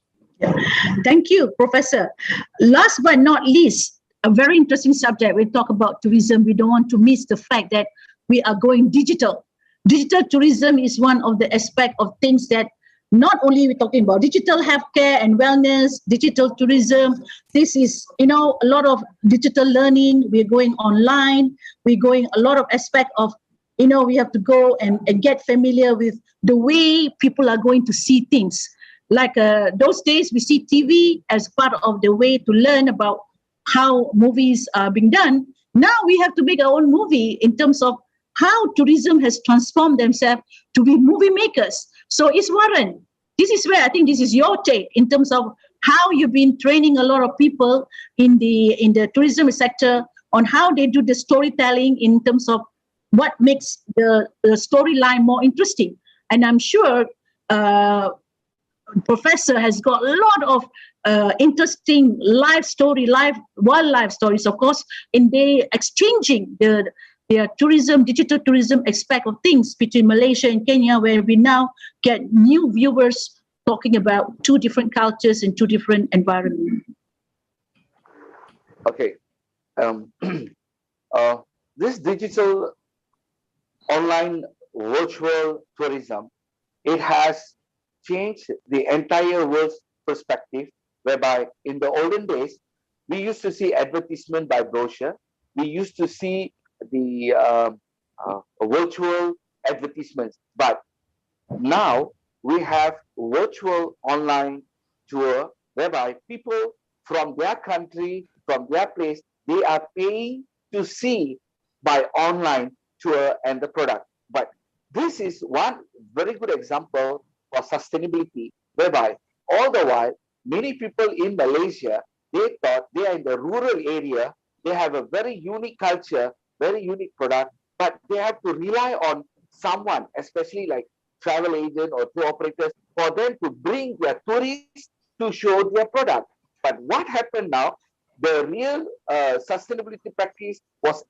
[SPEAKER 1] Thank you, Professor. Last but not least, a very interesting subject. We talk about tourism. We don't want to miss the fact that we are going digital. Digital tourism is one of the aspects of things that not only we're talking about digital healthcare and wellness, digital tourism. This is, a lot of digital learning. We're going online. We're going a lot of aspect of, we have to go and get familiar with the way people are going to see things. Like those days, we see TV as part of the way to learn about how movies are being done. Now we have to make our own movie in terms of how tourism has transformed themselves to be movie makers. So Iswaran, this is where I think this is your take in terms of how you've been training a lot of people in the tourism sector on how they do the storytelling in terms of what makes the storyline more interesting. And I'm sure Professor has got a lot of interesting wildlife stories, of course, in the exchanging their tourism, digital tourism aspect of things between Malaysia and Kenya, where we now get new viewers talking about two different cultures and two different environments.
[SPEAKER 11] Okay. This digital online virtual tourism, it has changed the entire world's perspective, whereby in the olden days, we used to see advertisement by brochure. We used to see the virtual advertisements, but now we have virtual online tour, whereby people from their country, from their place, they are paying to see by online tour and the product. But this is one very good example for sustainability, whereby all the while, many people in Malaysia, they thought they are in the rural area, they have a very unique culture, very unique product, but they have to rely on someone, especially like travel agent or tour operators, for them to bring their tourists to show their product. But what happened now, the real sustainability practice was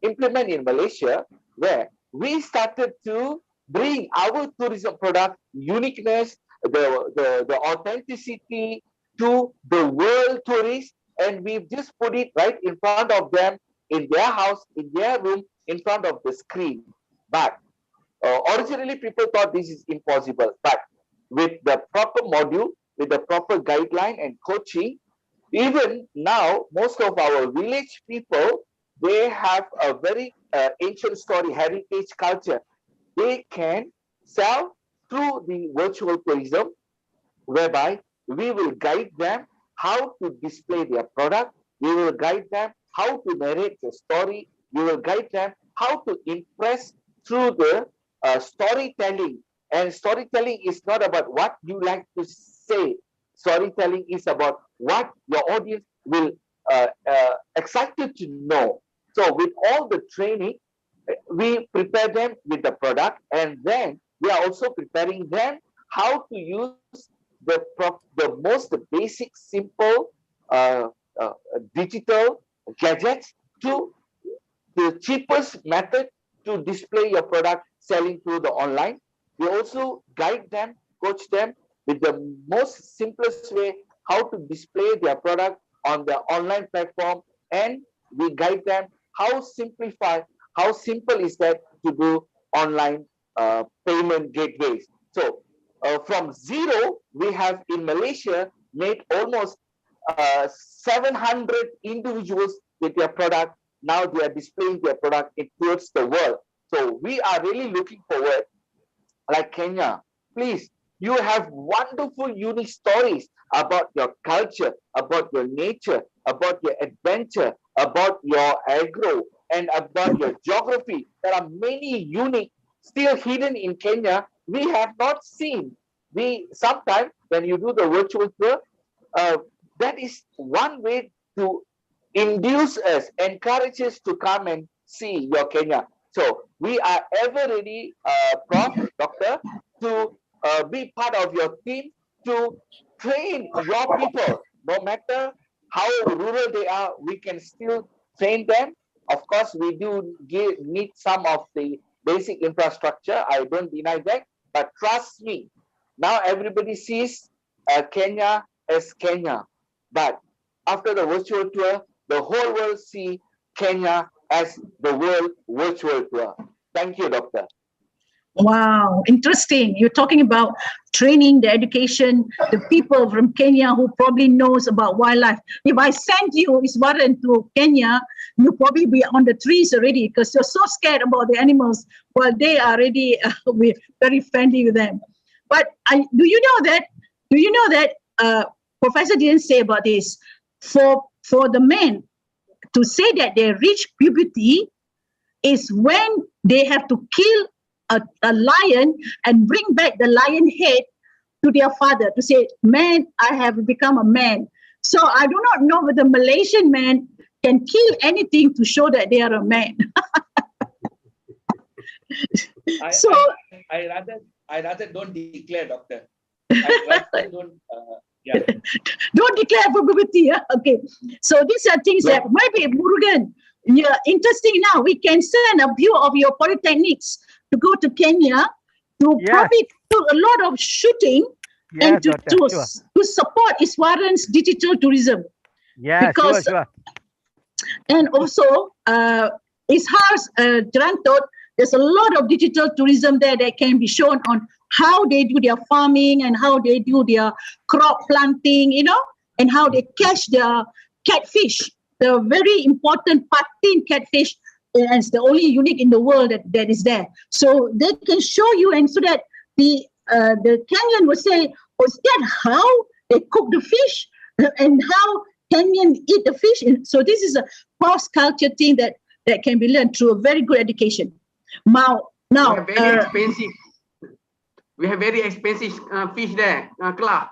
[SPEAKER 11] implemented in Malaysia, where we started to bring our tourism product uniqueness, the authenticity to the world tourists, and we've just put it right in front of them, in their house, in their room, in front of the screen. But originally people thought this is impossible, but with the proper module, with the proper guideline and coaching, even now most of our village people, they have a very ancient story, heritage culture. They can sell through the virtual tourism, whereby we will guide them how to display their product, we will guide them how to narrate the story, we will guide them how to impress through the storytelling. And storytelling is not about what you like to say. Storytelling is about what your audience will excited to know. So with all the training, we prepare them with the product, and then we are also preparing them how to use the most basic, simple digital gadgets to the cheapest method to display your product selling through the online. We also guide them, coach them with the most simplest way how to display their product on the online platform, and we guide them how simple is that to do online payment gateways. So from zero, we have in Malaysia made almost 700 individuals with their product. Now they are displaying their product towards the world. So we are really looking forward, like Kenya, please, you have wonderful, unique stories about your culture, about your nature, about your adventure, about your agro, and about your geography. There are many unique, still hidden in Kenya, we have not seen. Sometimes when you do the virtual tour, that is one way to induce us, encourage us to come and see your Kenya. So we are ever ready, Prof, Doctor, to be part of your team to train your people. No matter how rural they are, we can still train them. Of course, we do need some of the basic infrastructure. I don't deny that. But trust me, now everybody sees Kenya as Kenya. But after the virtual tour, the whole world see Kenya as the world virtual tour. Thank you, Doctor.
[SPEAKER 1] Wow, interesting. You're talking about training, the education, the people from Kenya who probably knows about wildlife. If I send you, Iswaran, to Kenya, you'll probably be on the trees already because you're so scared about the animals while they are already we're very friendly with them. But do you know that Professor didn't say about this? For the men to say that they reach puberty is when they have to kill a lion and bring back the lion head to their father to say, man, I have become a man. So I do not know whether Malaysian men can kill anything to show that they are a man.
[SPEAKER 20] I rather don't declare, Doctor. I rather don't, yeah.
[SPEAKER 1] Don't declare for puberty. Okay. So these are things that maybe, Murugan, yeah, interesting now. We can send a few of your polytechnics to go to Kenya to probably do a lot of shooting and to,
[SPEAKER 16] Doctor, sure.
[SPEAKER 1] to support Iswaran's digital tourism.
[SPEAKER 16] Yeah,
[SPEAKER 1] Because,
[SPEAKER 16] sure.
[SPEAKER 1] And also, Ishar's Gerantot, there's a lot of digital tourism there that can be shown on how they do their farming and how they do their crop planting, you know, and how they catch their catfish, the very important patin catfish, and it's the only unique in the world that is there. So they can show you, and so that the Kenyan will say, oh, is that how they cook the fish and how Kenyan eat the fish? And so this is a cross-culture thing that can be learned through a very good education. Now,
[SPEAKER 18] very expensive. We have very expensive fish there, Clark.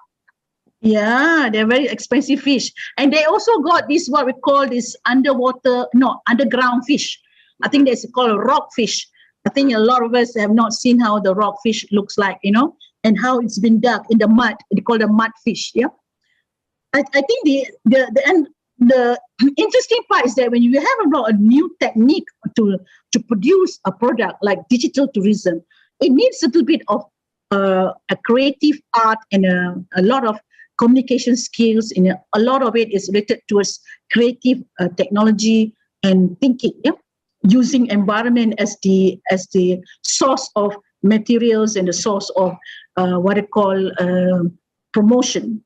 [SPEAKER 1] Yeah, they're very expensive fish. And they also got this, what we call this underground fish. I think that's called rockfish. I think a lot of us have not seen how the rockfish looks like, you know, and how it's been dug in the mud. They call the mud fish, yeah. I think the interesting part is that when you have a new technique to produce a product like digital tourism, it needs a little bit of a creative art and a lot of communication skills. And a lot of it is related towards creative technology and thinking, yeah? Using environment as the source of materials and the source of what I call promotion.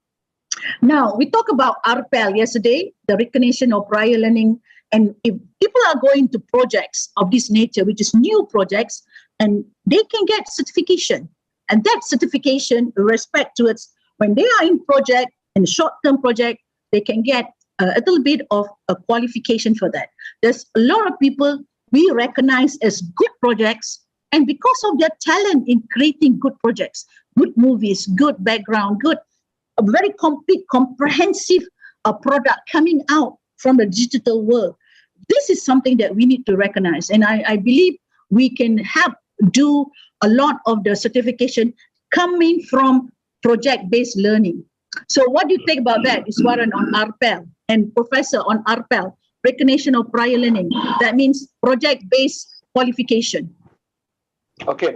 [SPEAKER 1] Now, we talked about RPEL yesterday, the recognition of prior learning. And if people are going to projects of this nature, which is new projects, and they can get certification. And that certification, respect to it, when they are in project, in short-term project, they can get a little bit of a qualification for that. There's a lot of people we recognize as good projects, and because of their talent in creating good projects, good movies, good background, a very complete, comprehensive product coming out from the digital world. This is something that we need to recognize. And I believe we can do a lot of the certification coming from project-based learning. So what do you think about that, Iswaran, on RPEL and Professor on RPEL, recognition of prior learning? That means project-based qualification.
[SPEAKER 11] Okay,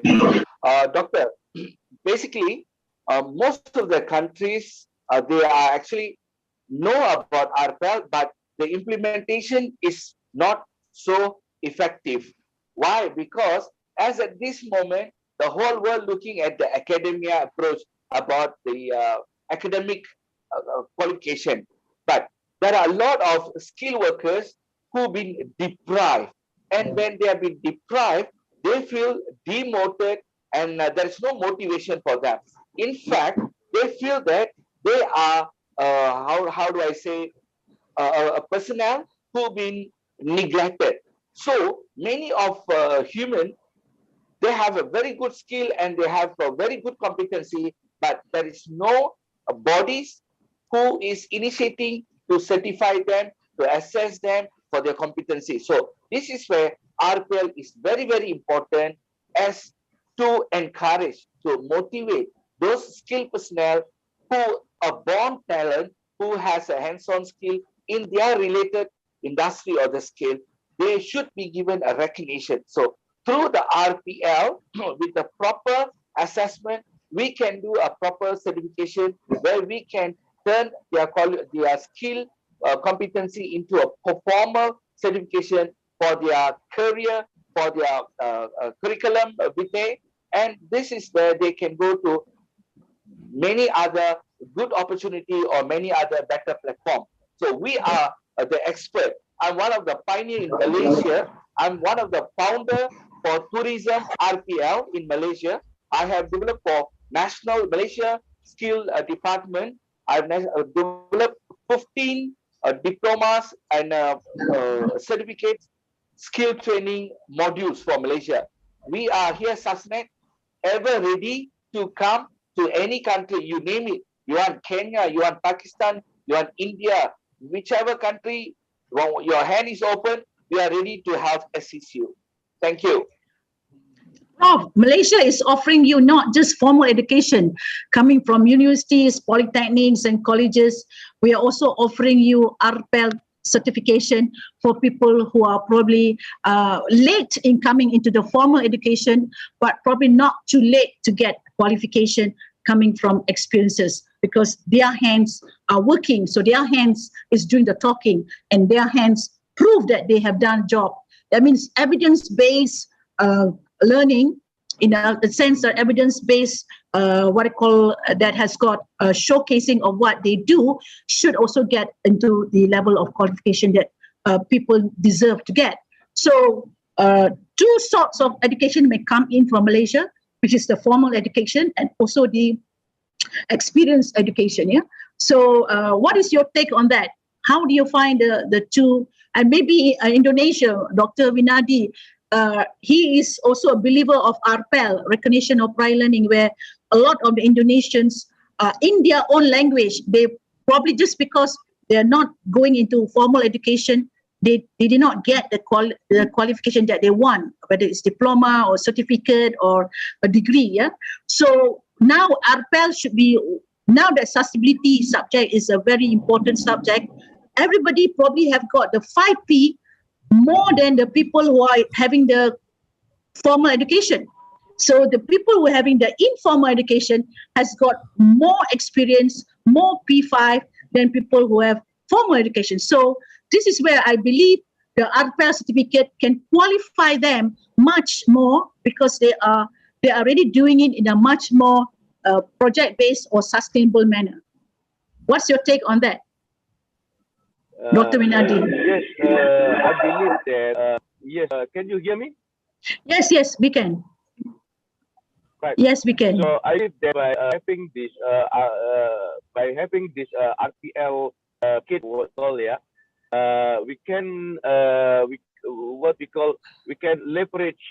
[SPEAKER 11] Doctor, basically, most of the countries, they are actually know about RPEL, but the implementation is not so effective. Why? Because as at this moment, the whole world looking at the academia approach about the academic qualification. But there are a lot of skilled workers who've been deprived. And when they have been deprived, they feel demoted and there is no motivation for them. In fact, they feel that they are, how do I say, a personnel who've been neglected. So many of human, they have a very good skill and they have a very good competency, but there is no bodies who is initiating to certify them, to assess them for their competency. So this is where RPEL is very, very important as to encourage, to motivate those skilled personnel who are born talent, who has a hands-on skill in their related industry or the skill. They should be given a recognition. So through the RPEL, with the proper assessment, we can do a proper certification where we can turn their skill competency into a performer certification for their career, for their curriculum vitae, and this is where they can go to many other good opportunity or many other better platform. So we are the expert. I'm one of the pioneers in Malaysia. I'm one of the founder for tourism RPL in Malaysia. I have developed for National Malaysia Skill Department. I've developed 15 diplomas and certificates, skill training modules for Malaysia. We are here, Susnet, ever ready to come to any country, you name it. You want Kenya, you want Pakistan, you want India, whichever country, your hand is open, we are ready to help assist you. Thank you.
[SPEAKER 1] Prof, Malaysia is offering you not just formal education coming from universities, polytechnics and colleges. We are also offering you RPEL certification for people who are probably late in coming into the formal education, but probably not too late to get qualification coming from experiences, because their hands are working. So their hands is doing the talking, and their hands prove that they have done job. That means evidence-based learning, in a sense that evidence-based, what I call that has got showcasing of what they do, should also get into the level of qualification that people deserve to get. So two sorts of education may come in from Malaysia, which is the formal education and also the experience education. Yeah. So what is your take on that? How do you find the two? And maybe Indonesia, Dr. Winadi, he is also a believer of RPEL, recognition of prior learning, where a lot of the Indonesians, in their own language, they probably, just because they're not going into formal education, they did not get the qualification that they want, whether it's diploma or certificate or a degree. Yeah. So now RPEL should be, now that sustainability subject is a very important subject, everybody probably have got the 5P more than the people who are having the formal education. So the people who are having the informal education has got more experience, more P5 than people who have formal education. So this is where I believe the RPEL certificate can qualify them much more, because they are already doing it in a much more project-based or sustainable manner. What's your take on that, Dr. Winadi?
[SPEAKER 12] Yes, I believe that. Yes, can you hear me?
[SPEAKER 1] Yes, we can.
[SPEAKER 12] Right.
[SPEAKER 1] Yes, we can.
[SPEAKER 12] So I believe that by having this RPL kit, we can we can leverage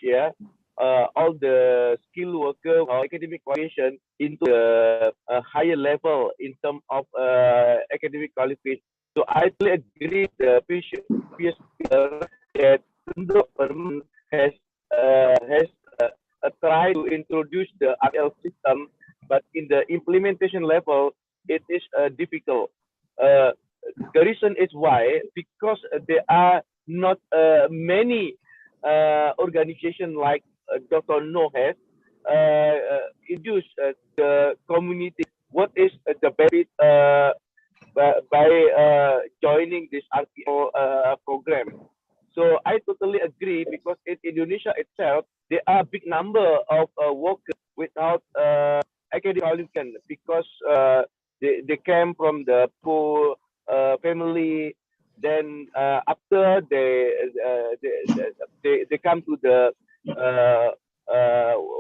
[SPEAKER 12] all the skilled worker or academic qualification into a higher level in terms of academic qualification. So I totally agree with the previous speaker that the government has tried to introduce the RL system, but in the implementation level, it is difficult. The reason is why, because there are not many organizations like Dr. No has introduced the community. What is the benefit by joining this RPO program? So I totally agree, because in Indonesia itself, there are a big number of workers without academic qualification, because they came from the poor family. Then after they come to the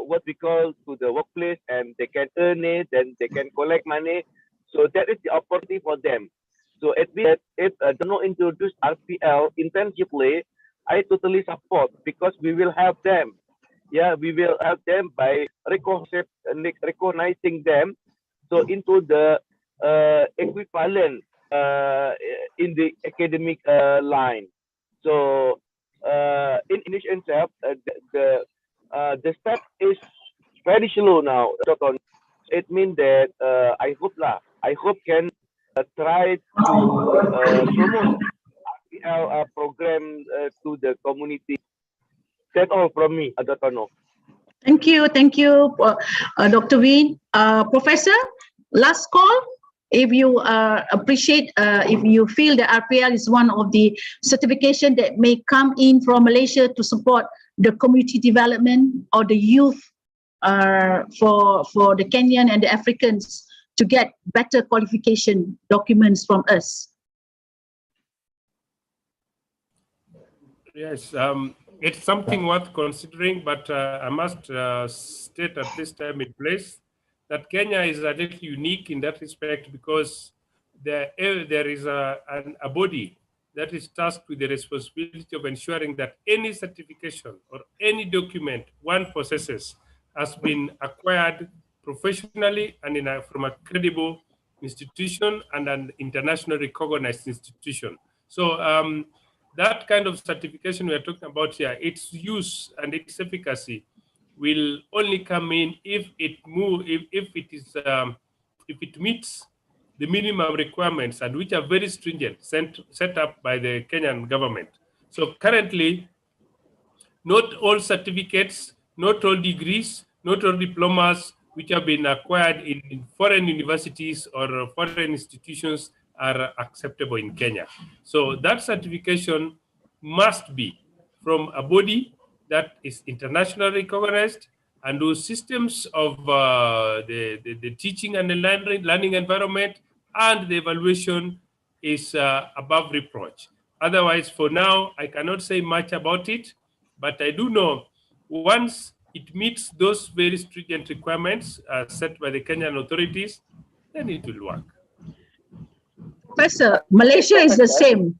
[SPEAKER 12] what we call to the workplace, and they can earn it, and they can collect money. So that is the opportunity for them. So it means that if Dono introduce RPL intensively, I totally support, because we will help them. Yeah, we will help them by recognizing them, so into the equivalent in the academic line. So in English itself, the step is very slow now. It means that I hope can try to promote RPL program to the community. That's all from me, Dr. No.
[SPEAKER 1] Thank you, Dr. Win. Professor, last call. If you appreciate, if you feel that RPL is one of the certification that may come in from Malaysia to support the community development or the youth for the Kenyan and the Africans to get better qualification documents from us.
[SPEAKER 9] Yes, it's something worth considering, but I must state at this time in place that Kenya is a little unique in that respect, because there is a body that is tasked with the responsibility of ensuring that any certification or any document one possesses has been acquired professionally and from a credible institution and an internationally recognized institution. So that kind of certification we are talking about here, its use and its efficacy will only come in if it meets the minimum requirements, and which are very stringent, set up by the Kenyan government. So currently, not all certificates, not all degrees, not all diplomas, which have been acquired in foreign universities or foreign institutions are acceptable in Kenya. So that certification must be from a body that is internationally recognized, and those systems of the teaching and the learning environment and the evaluation is above reproach. Otherwise, for now, I cannot say much about it, but I do know once it meets those very stringent requirements set by the Kenyan authorities, then it will work.
[SPEAKER 1] Professor, Malaysia is the same.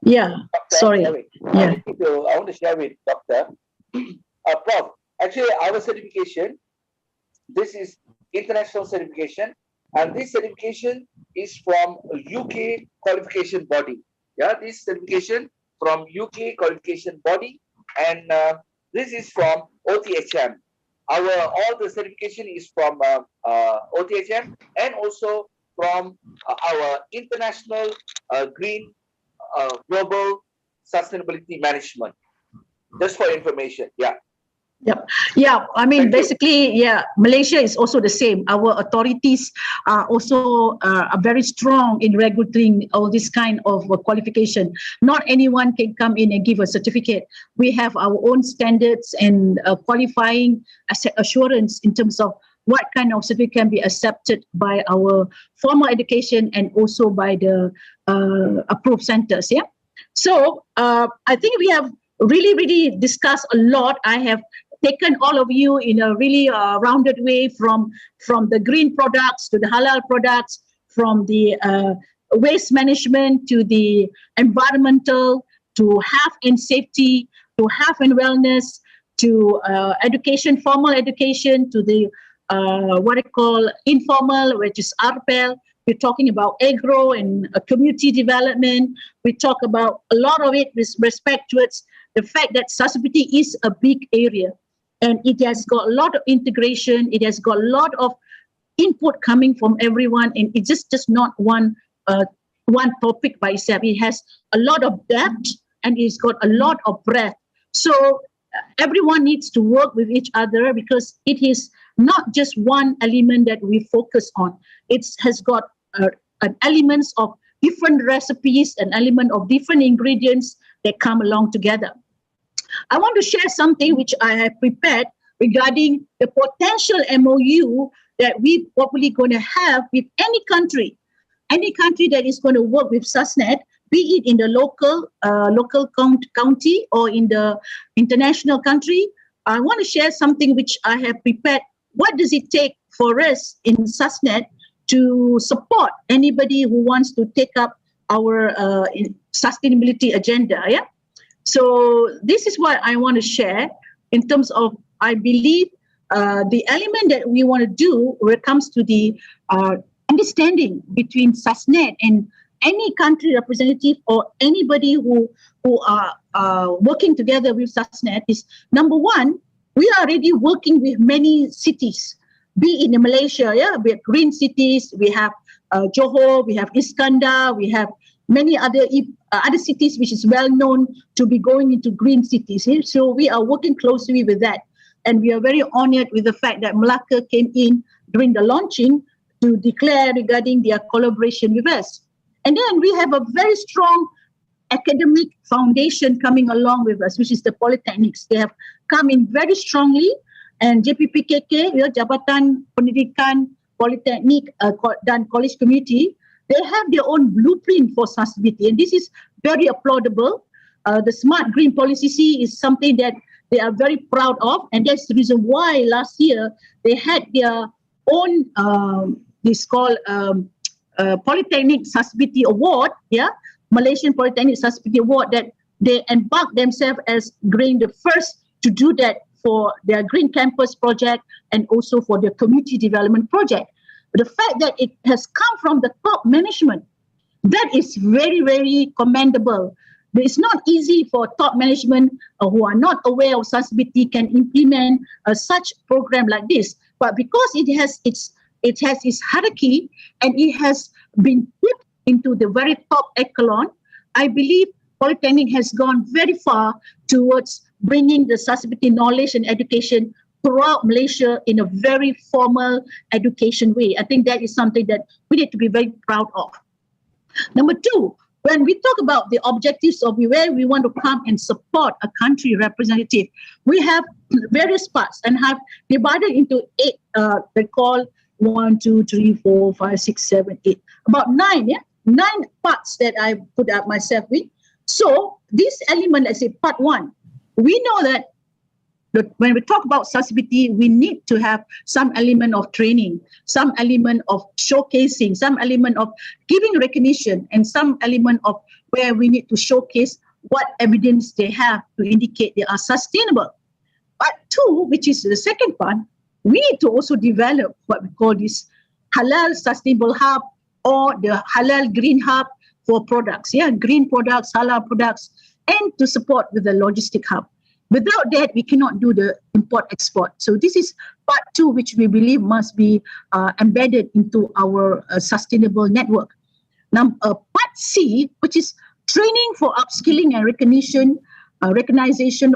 [SPEAKER 1] Yeah, sorry. Yeah.
[SPEAKER 11] I want to share with Doctor. Prof, actually our certification, this is international certification, and this certification is from UK qualification body. Yeah, this certification from UK qualification body, and this is from OTHM. All the certification is from OTHM, and also from our international green global sustainability management. Just for information, yeah.
[SPEAKER 1] Yep. Yeah, I mean, basically, yeah, Malaysia is also the same. Our authorities are also are very strong in regulating all this kind of qualification. Not anyone can come in and give a certificate. We have our own standards and qualifying assurance in terms of what kind of certificate can be accepted by our formal education and also by the approved centers. Yeah. So I think we have really discussed a lot. I have taken all of you in a really rounded way from the green products to the halal products, from the waste management to the environmental, to health and safety, to health and wellness, to education, formal education, to the what I call informal, which is RPEL. We're talking about agro and community development. We talk about a lot of it with respect towards the fact that sustainability is a big area, and it has got a lot of integration. It has got a lot of input coming from everyone, and it's just not one topic by itself. It has a lot of depth and it's got a lot of breadth. So everyone needs to work with each other, because it is not just one element that we focus on. It has got an elements of different recipes, an element of different ingredients that come along together. I want to share something which I have prepared regarding the potential MOU that we probably going to have with any country that is going to work with SUSNET, be it in the local county or in the international country. I want to share something which I have prepared. What does it take for us in SUSNET to support anybody who wants to take up our sustainability agenda? Yeah. So this is what I want to share in terms of, I believe, the element that we want to do when it comes to the understanding between SUSNET and any country representative or anybody who are working together with SUSNET is, number one, we are already working with many cities, be it in Malaysia, yeah, we have green cities, we have Johor, we have Iskandar, we have many other cities which is well known to be going into green cities. Yeah? So we are working closely with that. And we are very honored with the fact that Malacca came in during the launching to declare regarding their collaboration with us. And then we have a very strong academic foundation coming along with us, which is the polytechnics. They have come in very strongly, and JPPKK, Jabatan Pendidikan Politeknik dan College Community, they have their own blueprint for sustainability, and this is very applaudable. The Smart Green Policy is something that they are very proud of, and that's the reason why last year they had their own this called Polytechnic Sustainability Award, yeah, Malaysian Polytechnic Sustainability Award, that they embarked themselves as being the first to do that for their Green Campus project and also for their community development project. But the fact that it has come from the top management, that is very, very commendable. It's not easy for top management who are not aware of sustainability can implement such program like this. But because it has its hierarchy and it has been put into the very top echelon, I believe Polytechnic has gone very far towards bringing the sustainability knowledge and education throughout Malaysia in a very formal education way. I think that is something that we need to be very proud of. Number two, when we talk about the objectives of where we want to come and support a country representative, we have various parts and have divided into 8, they call 1, 2, 3, 4, 5, 6, 7, 8, about 9, 9 parts that I put up myself with. So this element, let's say part 1, we know that when we talk about sustainability, we need to have some element of training, some element of showcasing, some element of giving recognition, and some element of where we need to showcase what evidence they have to indicate they are sustainable. Part 2, which is the second part, we need to also develop what we call this halal sustainable hub or the halal green hub for products, green products, halal products, and to support with the logistic hub. Without that, we cannot do the import-export. So this is part 2, which we believe must be embedded into our sustainable network. Now, part C, which is training for upskilling and recognition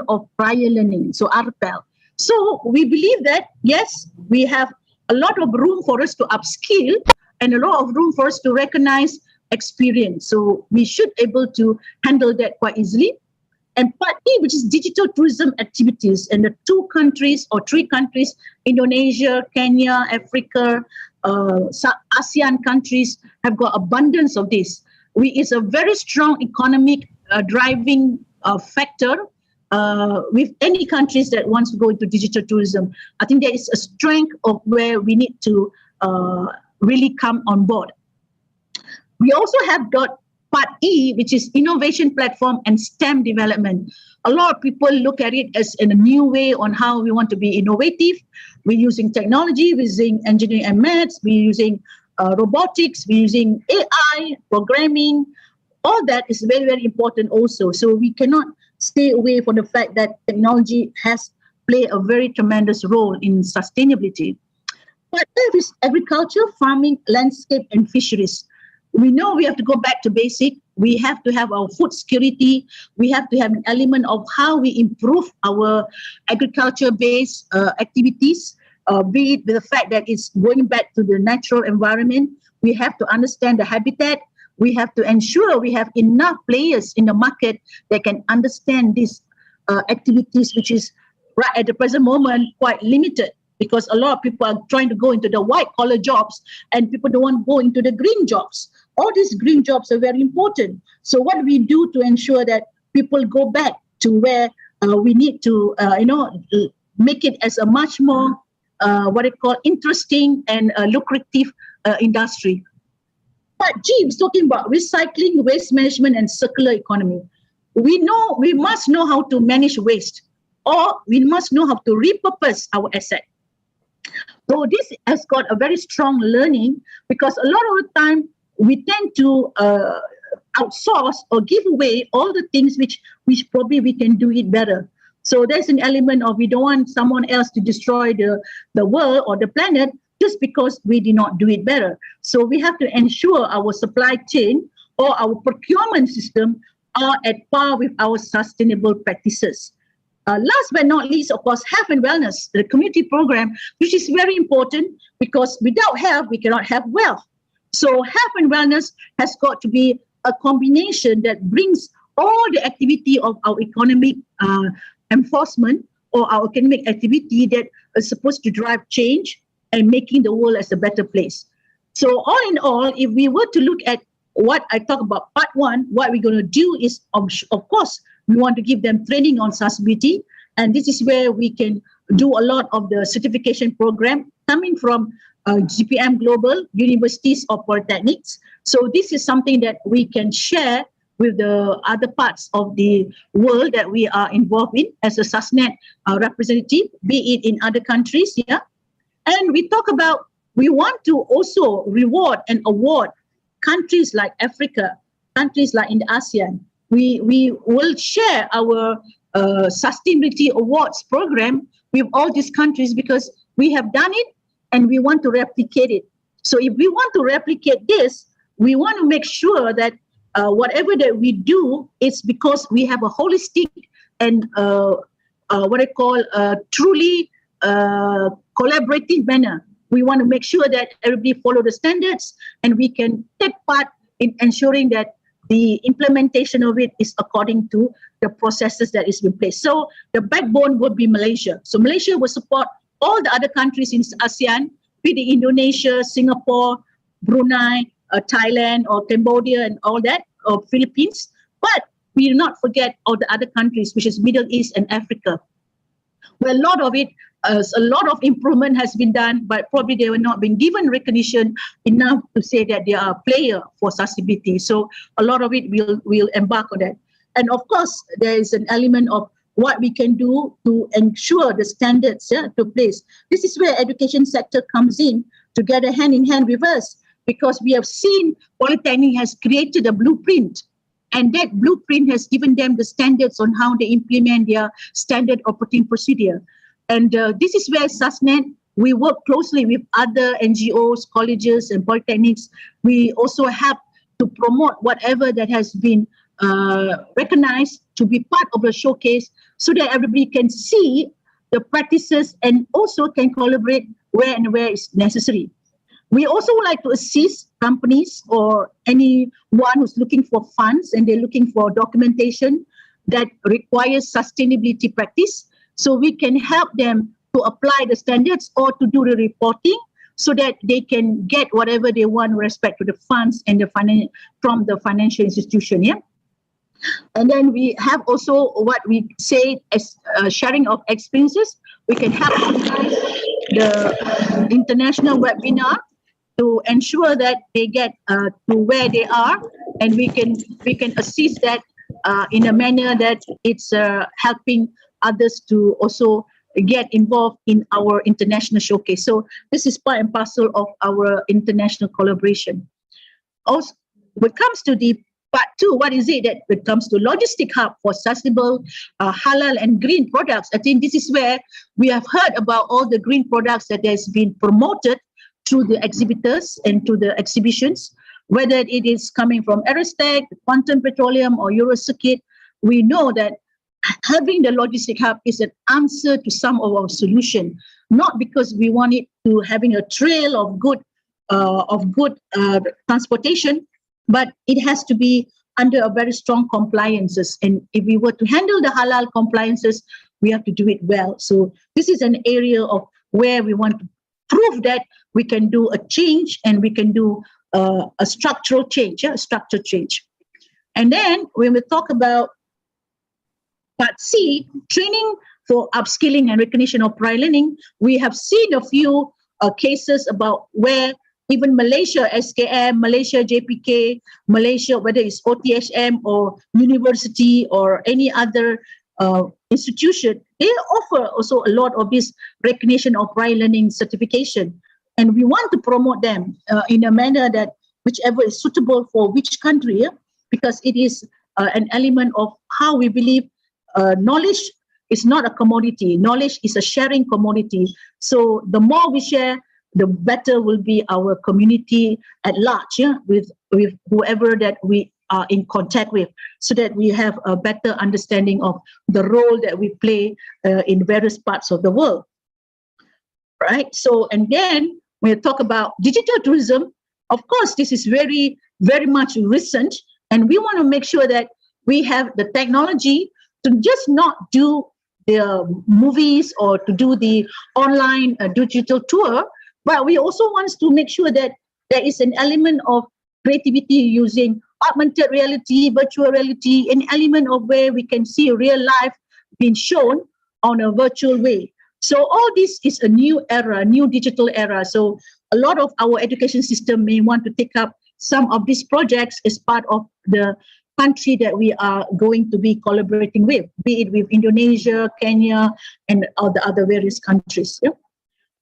[SPEAKER 1] of prior learning, so RPEL. So we believe that, yes, we have a lot of room for us to upskill and a lot of room for us to recognize experience. So we should be able to handle that quite easily. And part E, which is digital tourism activities, and the 2 countries or 3 countries, Indonesia, Kenya, Africa, ASEAN countries have got abundance of this. It's a very strong economic driving factor with any countries that wants to go into digital tourism. I think there is a strength of where we need to really come on board. We also have got part E, which is innovation platform and STEM development. A lot of people look at it as in a new way on how we want to be innovative. We're using technology, we're using engineering and maths, we're using robotics, we're using AI, programming. All that is very, very important also. So we cannot stay away from the fact that technology has played a very tremendous role in sustainability. But there is agriculture, farming, landscape, and fisheries. We know we have to go back to basic. We have to have our food security. We have to have an element of how we improve our agriculture-based activities, be it with the fact that it's going back to the natural environment. We have to understand the habitat. We have to ensure we have enough players in the market that can understand these activities, which is right at the present moment quite limited, because a lot of people are trying to go into the white-collar jobs and people don't want to go into the green jobs. All these green jobs are very important. So what do we do to ensure that people go back to where we need to, make it as a much more, interesting and lucrative industry. Part G is talking about recycling, waste management, and circular economy. We must know how to manage waste, or we must know how to repurpose our asset. So this has got a very strong learning, because a lot of the time we tend to outsource or give away all the things which probably we can do it better. So there's an element of we don't want someone else to destroy the world or the planet just because we did not do it better. So we have to ensure our supply chain or our procurement system are at par with our sustainable practices. Last but not least, of course, health and wellness, the community program, which is very important, because without health, we cannot have wealth. So health and wellness has got to be a combination that brings all the activity of our economic enforcement or our economic activity that is supposed to drive change and making the world as a better place. So all in all, if we were to look at what I talk about part 1, what we're going to do is, of course, we want to give them training on sustainability. And this is where we can do a lot of the certification program coming from GPM Global, universities or polytechnics. So this is something that we can share with the other parts of the world that we are involved in as a SUSNET representative, be it in other countries. And we talk about, we want to also reward and award countries like Africa, countries like in the ASEAN. We will share our sustainability awards program with all these countries, because we have done it and we want to replicate it. So if we want to replicate this, we want to make sure that whatever that we do is because we have a holistic and truly collaborative manner. We want to make sure that everybody follow the standards, and we can take part in ensuring that the implementation of it is according to the processes that is in place. So the backbone will be Malaysia. So Malaysia will support all the other countries in ASEAN, be it Indonesia, Singapore, Brunei, Thailand, or Cambodia, and all that, or Philippines. But we do not forget all the other countries, which is Middle East and Africa, where a lot of improvement has been done, but probably they were not being given recognition enough to say that they are a player for sustainability. So a lot of it will embark on that. And of course, there is an element of what we can do to ensure the standards to place. This is where education sector comes in together hand in hand with us, because we have seen Polytechnic has created a blueprint, and that blueprint has given them the standards on how they implement their standard operating procedure. And this is where SUSNET, we work closely with other NGOs, colleges, and polytechnics. We also help to promote whatever that has been recognized to be part of the showcase, so that everybody can see the practices and also can collaborate where it's necessary. We also would like to assist companies or anyone who's looking for funds and they're looking for documentation that requires sustainability practice, so we can help them to apply the standards or to do the reporting, so that they can get whatever they want with respect to the funds and from the financial institution. Yeah. And then we have also what we say as sharing of experiences. We can help organize the international webinar to ensure that they get to where they are, and we can assist that in a manner that it's helping others to also get involved in our international showcase. So this is part and parcel of our international collaboration. Also, when it comes to the part two, what is it that when it comes to logistic hub for sustainable, halal and green products? I think this is where we have heard about all the green products that has been promoted through the exhibitors and to the exhibitions, whether it is coming from Aerostech, Quantum Petroleum, or Eurocircuit. We know that having the logistic hub is an answer to some of our solution, not because we want it to having a trail of good transportation, but it has to be under a very strong compliances. And if we were to handle the halal compliances, we have to do it well. So this is an area of where we want to prove that we can do a change, and we can do a structural change, And then when we talk about part C, training for upskilling and recognition of prior learning, we have seen a few cases about where even Malaysia SKM, Malaysia JPK, Malaysia, whether it's OTHM or university or any other institution, they offer also a lot of this recognition of prior learning certification. And we want to promote them in a manner that whichever is suitable for which country, because it is an element of how we believe knowledge is not a commodity. Knowledge is a sharing commodity. So the more we share, the better will be our community at large, with whoever that we are in contact with, so that we have a better understanding of the role that we play in various parts of the world. Right? So, and then when we talk about digital tourism, of course, this is very, very much recent, and we want to make sure that we have the technology to just not do the movies or to do the online digital tour, but we also want to make sure that there is an element of creativity using augmented reality, virtual reality, an element of where we can see real life being shown on a virtual way. So all this is a new era, new digital era. So a lot of our education system may want to take up some of these projects as part of the country that we are going to be collaborating with, be it with Indonesia, Kenya, and all the other various countries. Yeah?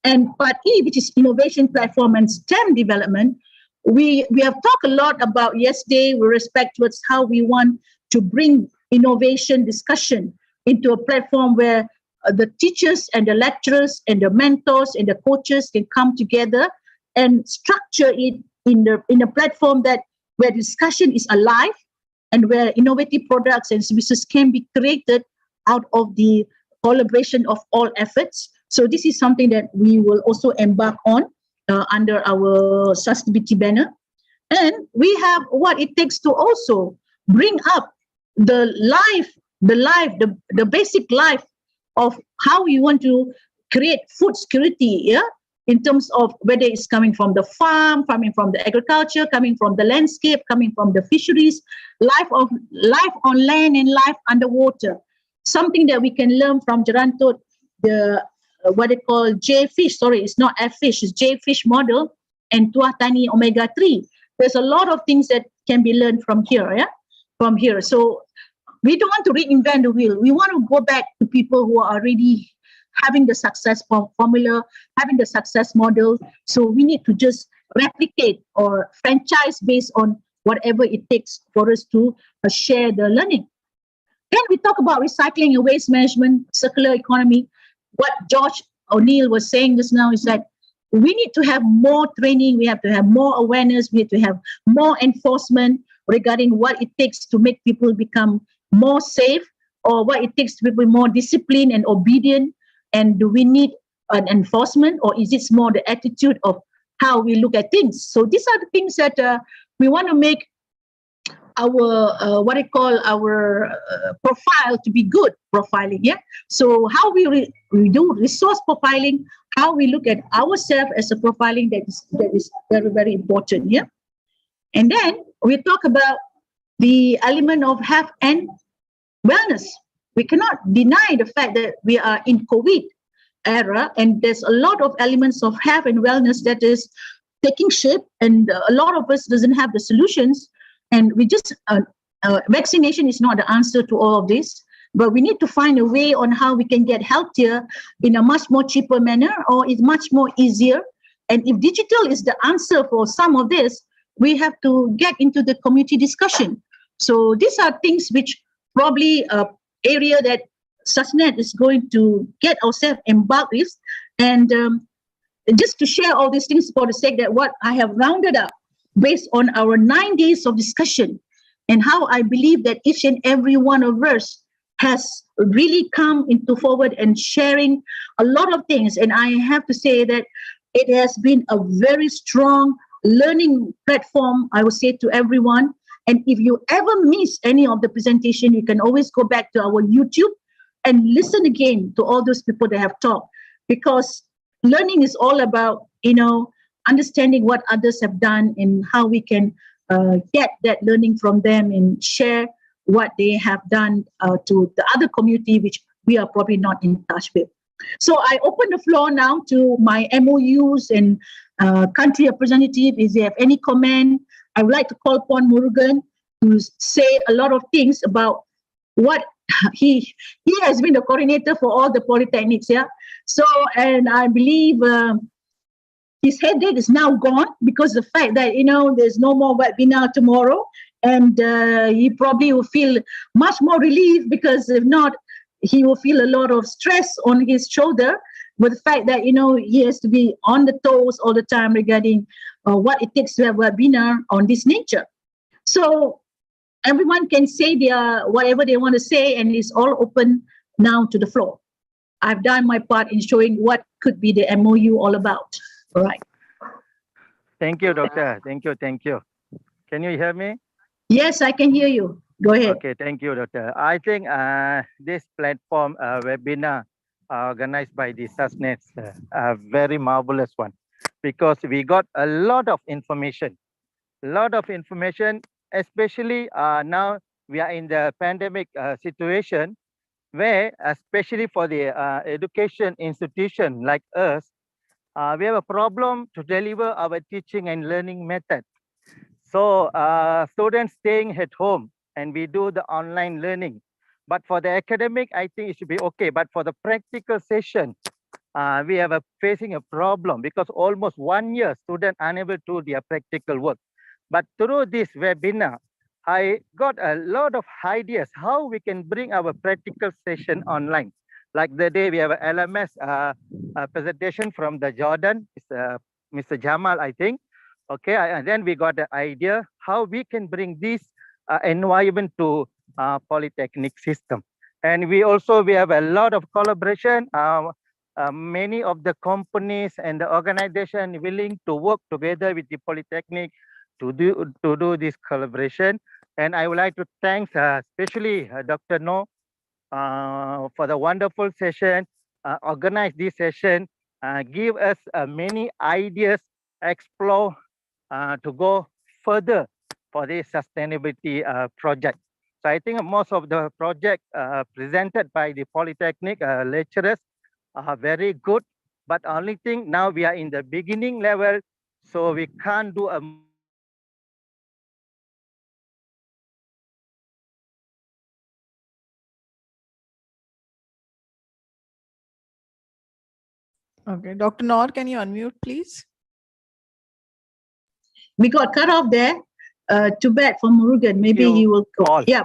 [SPEAKER 1] And part E, which is innovation platform and STEM development, we have talked a lot about yesterday with respect towards how we want to bring innovation discussion into a platform where the teachers and the lecturers and the mentors and the coaches can come together and structure it in a platform that where discussion is alive and where innovative products and services can be created out of the collaboration of all efforts, So this is something that we will also embark on under our sustainability banner. And we have what it takes to also bring up the basic life of how we want to create food security, yeah, in terms of whether it's coming from the farm, coming from the agriculture, coming from the landscape, coming from the fisheries, life on land and life underwater. Something that we can learn from Gerantot, the what they call J fish. Sorry, it's not F fish, it's J fish model, and Tuah Tani omega-3. There's a lot of things that can be learned from here, yeah, from here. So we don't want to reinvent the wheel. We want to go back to people who are already having the success formula, having the success model. So we need to just replicate or franchise based on whatever it takes for us to share the learning. Then we talk about recycling and waste management, circular economy. What George O'Neill was saying just now is that we need to have more training, we have to have more awareness, we have to have more enforcement regarding what it takes to make people become more safe, or what it takes to be more disciplined and obedient. And do we need an enforcement, or is it more the attitude of how we look at things? So these are the things that we want to make our what I call our profile to be good profiling. Yeah. So how we do resource profiling, how we look at ourselves as a profiling, that is very, very important. Yeah. And then we talk about the element of health and wellness. We cannot deny the fact that we are in COVID era, and there's a lot of elements of health and wellness that is taking shape, and a lot of us doesn't have the solutions. And we just vaccination is not the answer to all of this, but we need to find a way on how we can get healthier in a much more cheaper manner, or is much more easier. And if digital is the answer for some of this, we have to get into the community discussion. So these are things which probably area that SUSNET is going to get ourselves embarked with. And just to share all these things for the sake that what I have rounded up based on our 9 days of discussion, and how I believe that each and every one of us has really come into forward and sharing a lot of things. And I have to say that it has been a very strong learning platform, I would say, to everyone. And if you ever miss any of the presentation, you can always go back to our YouTube and listen again to all those people that have talked, because learning is all about, understanding what others have done and how we can get that learning from them and share what they have done to the other community, which we are probably not in touch with. So I open the floor now to my MOUs and country representative. If they have any comment, I would like to call upon Murugan to say a lot of things about what he has been the coordinator for all the polytechnics. Yeah. So, and I believe his headache is now gone because the fact that, there's no more webinar tomorrow, and he probably will feel much more relief, because if not, he will feel a lot of stress on his shoulder with the fact that, he has to be on the toes all the time regarding what it takes to have a webinar on this nature. So everyone can say whatever they want to say, and it's all open now to the floor. I've done my part in showing what could be the MOU all about. All right.
[SPEAKER 16] Thank you, Doctor. Thank you. Can you hear me?
[SPEAKER 1] Yes, I can hear you. Go ahead.
[SPEAKER 16] Okay, thank you, Doctor. I think this platform webinar organized by the SUSNET a very marvelous one, because we got a lot of information, especially now we are in the pandemic situation, where especially for the education institution like us, we have a problem to deliver our teaching and learning method. So students staying at home and we do the online learning. But for the academic, I think it should be okay. But for the practical session, we have facing a problem, because almost 1 year students unable to do their practical work. But through this webinar, I got a lot of ideas how we can bring our practical session online. Like the day we have an LMS presentation from the Jordan, Mr. Jamal, I think. Okay, and then we got the idea how we can bring this environment to polytechnic system. And we have a lot of collaboration many of the companies and the organization willing to work together with the Polytechnic to do this collaboration. And I would like to thank especially Dr. No for the wonderful session, organize this session, give us many ideas, explore to go further for this sustainability project. So I think most of the project presented by the Polytechnic lecturers are very good, but only thing now we are in the beginning level, so we can't do a
[SPEAKER 14] Okay, Dr. Noor, can you unmute, please?
[SPEAKER 1] We got cut off there. Too bad for Murugan. Maybe he will go. Yeah.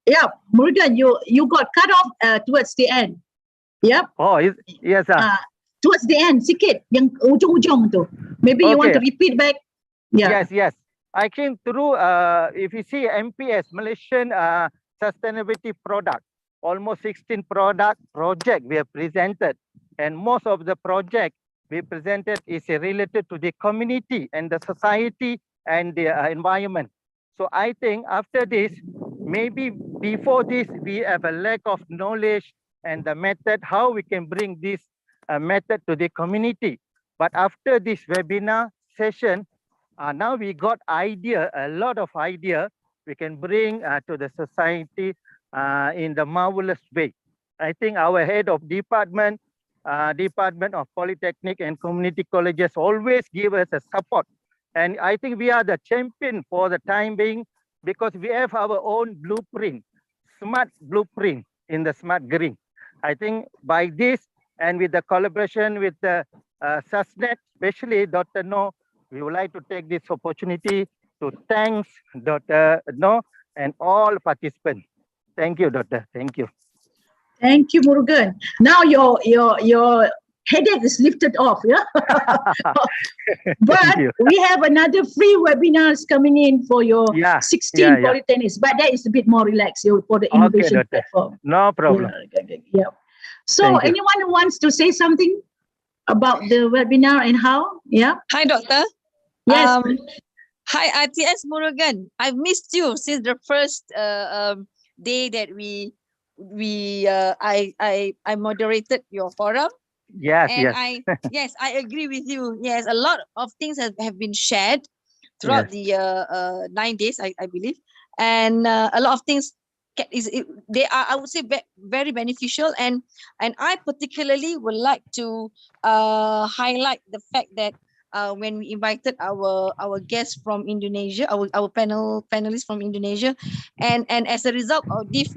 [SPEAKER 1] Yeah, Murugan, you got cut off towards the end. Yep.
[SPEAKER 16] Oh, yes, sir.
[SPEAKER 1] Towards the end, sikit, yang ujung-ujung tu. Maybe you want to repeat back. Yeah.
[SPEAKER 16] Yes. I came through, if you see MPS, Malaysian Sustainability Product, almost 16 project we have presented. And most of the project we presented is related to the community and the society and the environment. So I think after this, maybe before this, we have a lack of knowledge and the method, how we can bring this method to the community. But after this webinar session, now we got idea, a lot of idea we can bring to the society in the marvelous way. I think our head of Department of Polytechnic and Community Colleges always give us a support. And I think we are the champion for the time being because we have our own blueprint, smart blueprint in the smart green. I think by this and with the collaboration with the SUSNET, especially Dr. No, we would like to take this opportunity to thank Dr. No and all participants. Thank you, Doctor. Thank you.
[SPEAKER 1] Thank you, Murugan. Now your headache is lifted off, yeah? But we have another free webinars coming in for your 16 polytechnics, but that is a bit more relaxed for the innovation platform.
[SPEAKER 16] No problem.
[SPEAKER 1] Yeah. So anyone who wants to say something about the webinar and how? Yeah.
[SPEAKER 15] Hi, Doctor.
[SPEAKER 1] Yes.
[SPEAKER 15] Hi, RTS Murugan. I've missed you since the first day that I moderated your forum.
[SPEAKER 16] Yes.
[SPEAKER 15] I agree with you. Yes, a lot of things have been shared throughout the 9 days, I believe, and a lot of things they are, I would say, very beneficial. And I particularly would like to highlight the fact that when we invited our guests from Indonesia, our panelists from Indonesia, and as a result of this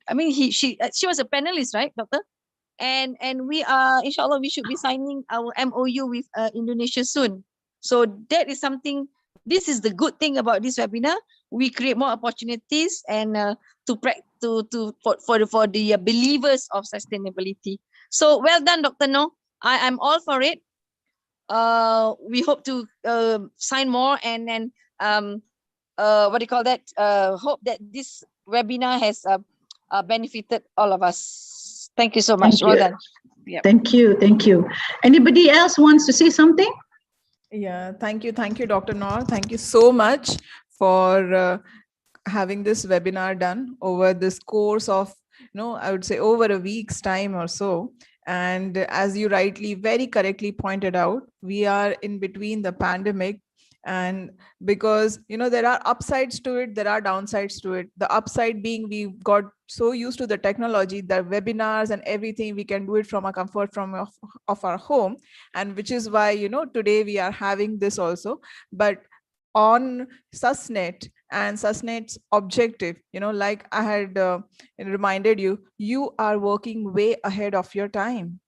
[SPEAKER 15] I mean she was a panelist, right, Doctor? And we are, inshallah, we should be signing our MOU with Indonesia soon. So that is something. This is the good thing about this webinar. We create more opportunities and for the believers of sustainability. So well done, Dr. No. I'm all for it. We hope to sign more and then what do you call that? Hope that this webinar has benefited all of us. Thank you so much. Well done. Yep.
[SPEAKER 1] Thank you. Anybody else wants to say something?
[SPEAKER 14] Yeah, thank you, Dr. Noor. Thank you so much for having this webinar done over this course of, I would say over a week's time or so. And as you very correctly pointed out, we are in between the pandemic. And because, there are upsides to it, there are downsides to it. The upside being we got so used to the technology, the webinars and everything, we can do it from a comfort of our home. And which is why, today we are having this also. But on SUSNET and SUSNET's objective, like I had reminded you, you are working way ahead of your time.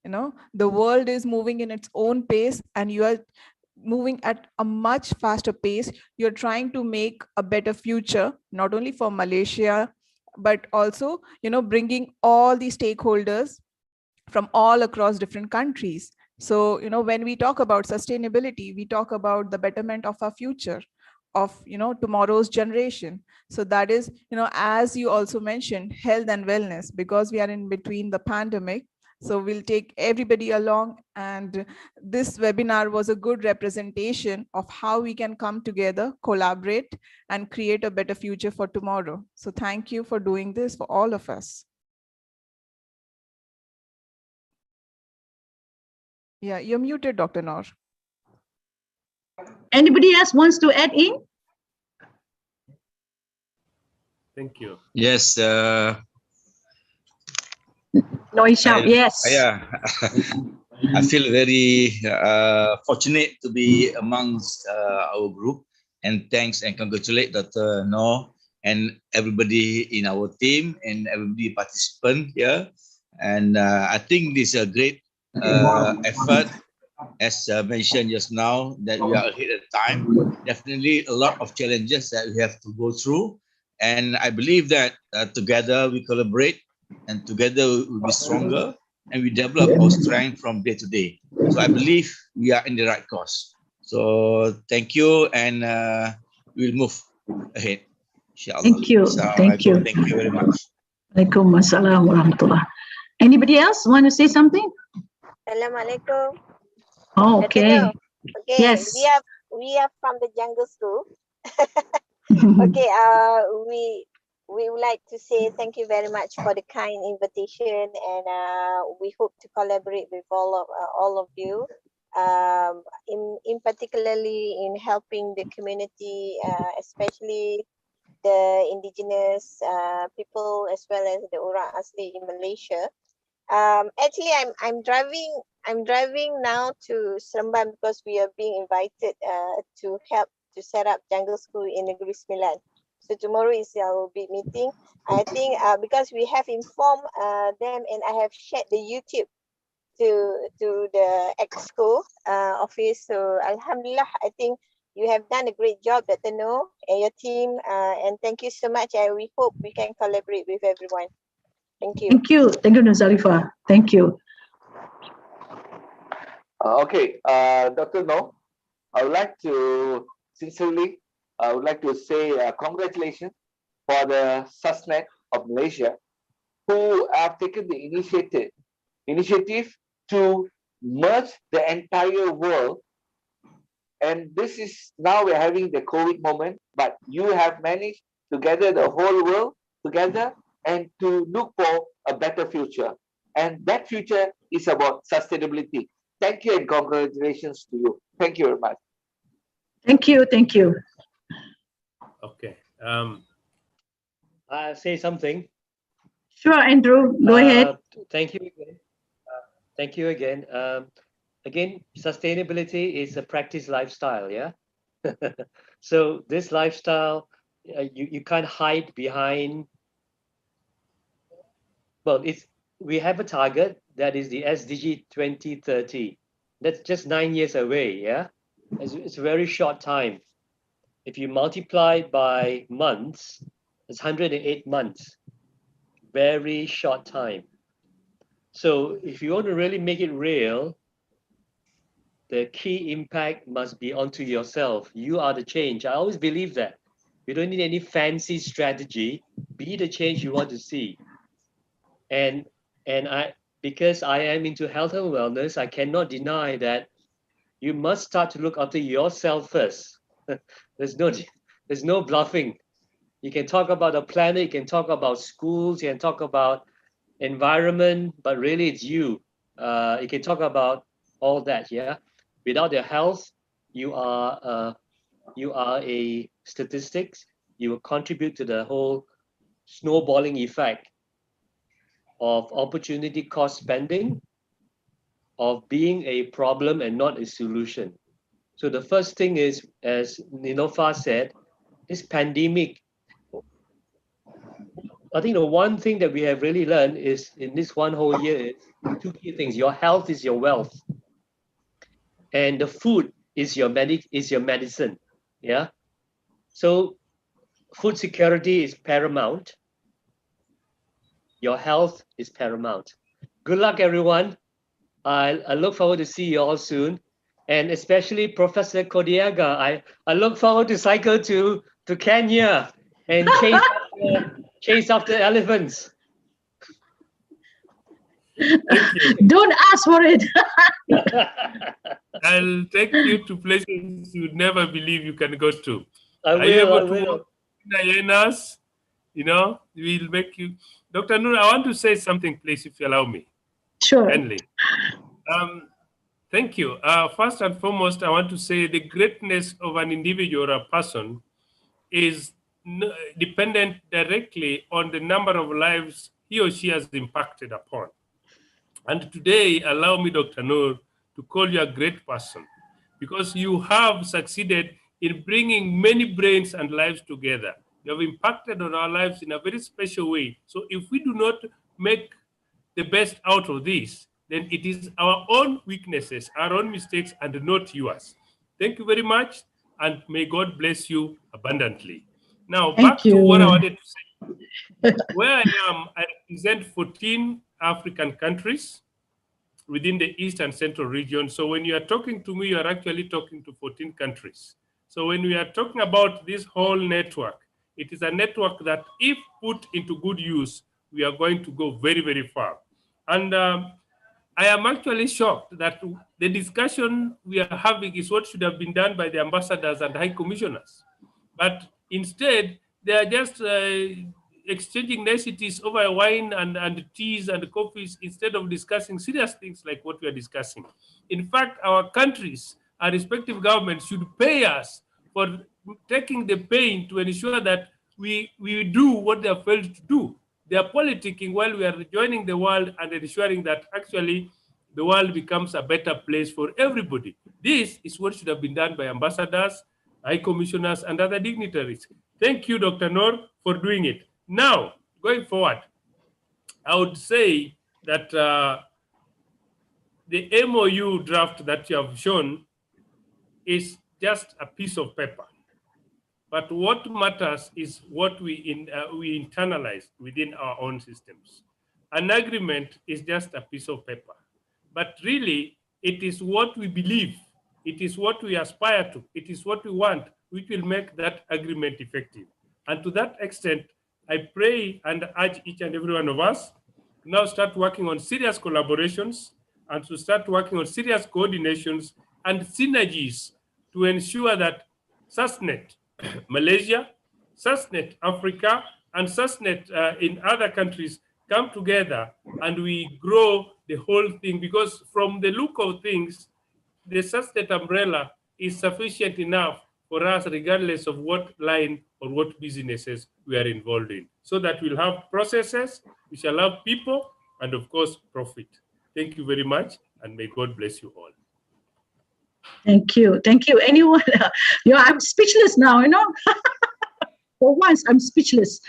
[SPEAKER 14] The world is moving in its own pace and you are moving at a much faster pace. You're trying to make a better future, not only for Malaysia, but also, bringing all the stakeholders from all across different countries. So, when we talk about sustainability, we talk about the betterment of our future. of tomorrow's generation. So that is, as you also mentioned, health and wellness, because we are in between the pandemic. So we'll take everybody along, and this webinar was a good representation of how we can come together, collaborate, and create a better future for tomorrow. So thank you for doing this for all of us. Yeah, you're muted, Dr. Noor.
[SPEAKER 1] Anybody else wants to add in?
[SPEAKER 9] Thank you.
[SPEAKER 5] Yes.
[SPEAKER 1] No, Isham, yes.
[SPEAKER 5] Yeah. I feel very fortunate to be amongst our group, and thanks and congratulate Dr. Noor and everybody in our team and everybody participant here. And I think this is a great effort, as mentioned just now, that we are ahead of time. Definitely a lot of challenges that we have to go through. And I believe that together we collaborate, and together we'll be stronger, and we develop our strength from day to day. So I believe we are in the right course. So thank you, and we'll move ahead. Inshallah.
[SPEAKER 1] Thank you. Thank you.
[SPEAKER 5] Thank you very much.
[SPEAKER 1] Waalaikumsalam warahmatullah. Anybody else want to say something?
[SPEAKER 17] Assalamualaikum.
[SPEAKER 1] Oh, okay.
[SPEAKER 17] Okay.
[SPEAKER 1] Yes.
[SPEAKER 17] We are from the jungle school. Okay. We would like to say thank you very much for the kind invitation, and we hope to collaborate with all of you, in particularly in helping the community, especially the indigenous people, as well as the orang asli in Malaysia. Actually, I'm driving now to Seremban because we are being invited to help to set up jungle school in Negeri Sembilan. So tomorrow is our big meeting. I think because we have informed them, and I have shared the YouTube to the EXCO office. So Alhamdulillah, I think you have done a great job, Dr. Noor and your team. And thank you so much. And we hope we can collaborate with everyone. Thank you.
[SPEAKER 1] Thank you. Thank you, Nazarifa. Thank you.
[SPEAKER 11] Okay, Dr. Noor, I would like to sincerely, I would like to say congratulations for the SUSNET of Malaysia, who have taken the initiative to merge the entire world. And this is, now we're having the COVID moment, but you have managed to gather the whole world together and to look for a better future. And that future is about sustainability. Thank you and congratulations to you. Thank you very much.
[SPEAKER 1] Thank you. Thank you.
[SPEAKER 9] Okay.
[SPEAKER 13] I'll say something.
[SPEAKER 1] Sure, Andrew. Go ahead.
[SPEAKER 13] Thank you again. Thank you again. Again, sustainability is a practice lifestyle, yeah? So this lifestyle, you can't hide behind, well, we have a target that is the SDG 2030. That's just 9 years away, yeah? It's a very short time. If you multiply by months, it's 108 months. Very short time. So if you want to really make it real, the key impact must be onto yourself. You are the change. I always believe that. You don't need any fancy strategy. Be the change you want to see. And because I am into health and wellness, I cannot deny that you must start to look after yourself first. There's no bluffing. You can talk about the planet, you can talk about schools, you can talk about environment, but really it's you. You can talk about all that, yeah. Without your health, you are a statistics. You will contribute to the whole snowballing effect of opportunity cost spending, of being a problem and not a solution. So the first thing is, as Nilofa said, this pandemic, I think the one thing that we have really learned is in this one whole year is two key things. Your health is your wealth, and the food is your medicine. Yeah. So food security is paramount. Your health is paramount. Good luck, everyone. I look forward to see you all soon. and especially Professor Kodiaga. I look forward to cycle to Kenya and chase after elephants.
[SPEAKER 9] Thank you.
[SPEAKER 1] Don't ask for it.
[SPEAKER 9] I'll take you to places you'd never believe you can go to.
[SPEAKER 13] I
[SPEAKER 9] Are you
[SPEAKER 13] will.
[SPEAKER 9] able to walk in the hyenas? You know, we'll make you. Dr. Noor, I want to say something, please, if you allow me.
[SPEAKER 1] Sure.
[SPEAKER 9] Kindly. Thank you. First and foremost, I want to say the greatness of an individual or a person is dependent directly on the number of lives he or she has impacted upon. And today, allow me, Dr. Noor, to call you a great person because you have succeeded in bringing many brains and lives together. You have impacted on our lives in a very special way. So if we do not make the best out of this, then it is our own weaknesses, our own mistakes, and not yours. Thank you very much, and may God bless you abundantly. Now, back
[SPEAKER 1] Thank you.
[SPEAKER 9] to what I wanted to say. Where I am, I represent 14 African countries within the East and Central region. So when you are talking to me, you are actually talking to 14 countries. So when we are talking about this whole network, it is a network that if put into good use, we are going to go very, very far. And I am actually shocked that the discussion we are having is what should have been done by the ambassadors and high commissioners. But instead, they are just exchanging niceties over wine and teas and coffees instead of discussing serious things like what we are discussing. In fact, our countries, our respective governments should pay us for taking the pain to ensure that we do what they have failed to do. They are politicking while we are joining the world and ensuring that actually the world becomes a better place for everybody. This is what should have been done by ambassadors, high commissioners, and other dignitaries. Thank you, Dr. Noor, for doing it. Now, going forward, I would say that the MOU draft that you have shown is just a piece of paper. But what matters is what we internalize within our own systems. An agreement is just a piece of paper. But really, it is what we believe, it is what we aspire to, it is what we want, which will make that agreement effective. And to that extent, I pray and urge each and every one of us to now start working on serious collaborations and to start working on serious coordinations and synergies to ensure that SUSNET, Malaysia, SUSNET Africa, and SUSNET in other countries come together and we grow the whole thing, because from the look of things, the SUSNET umbrella is sufficient enough for us regardless of what line or what businesses we are involved in, so that we'll have processes, we shall have people, and of course, profit. Thank you very much, and may God bless you all.
[SPEAKER 1] Thank you. Thank you. Anyone? I'm speechless now, you know. For once, I'm speechless.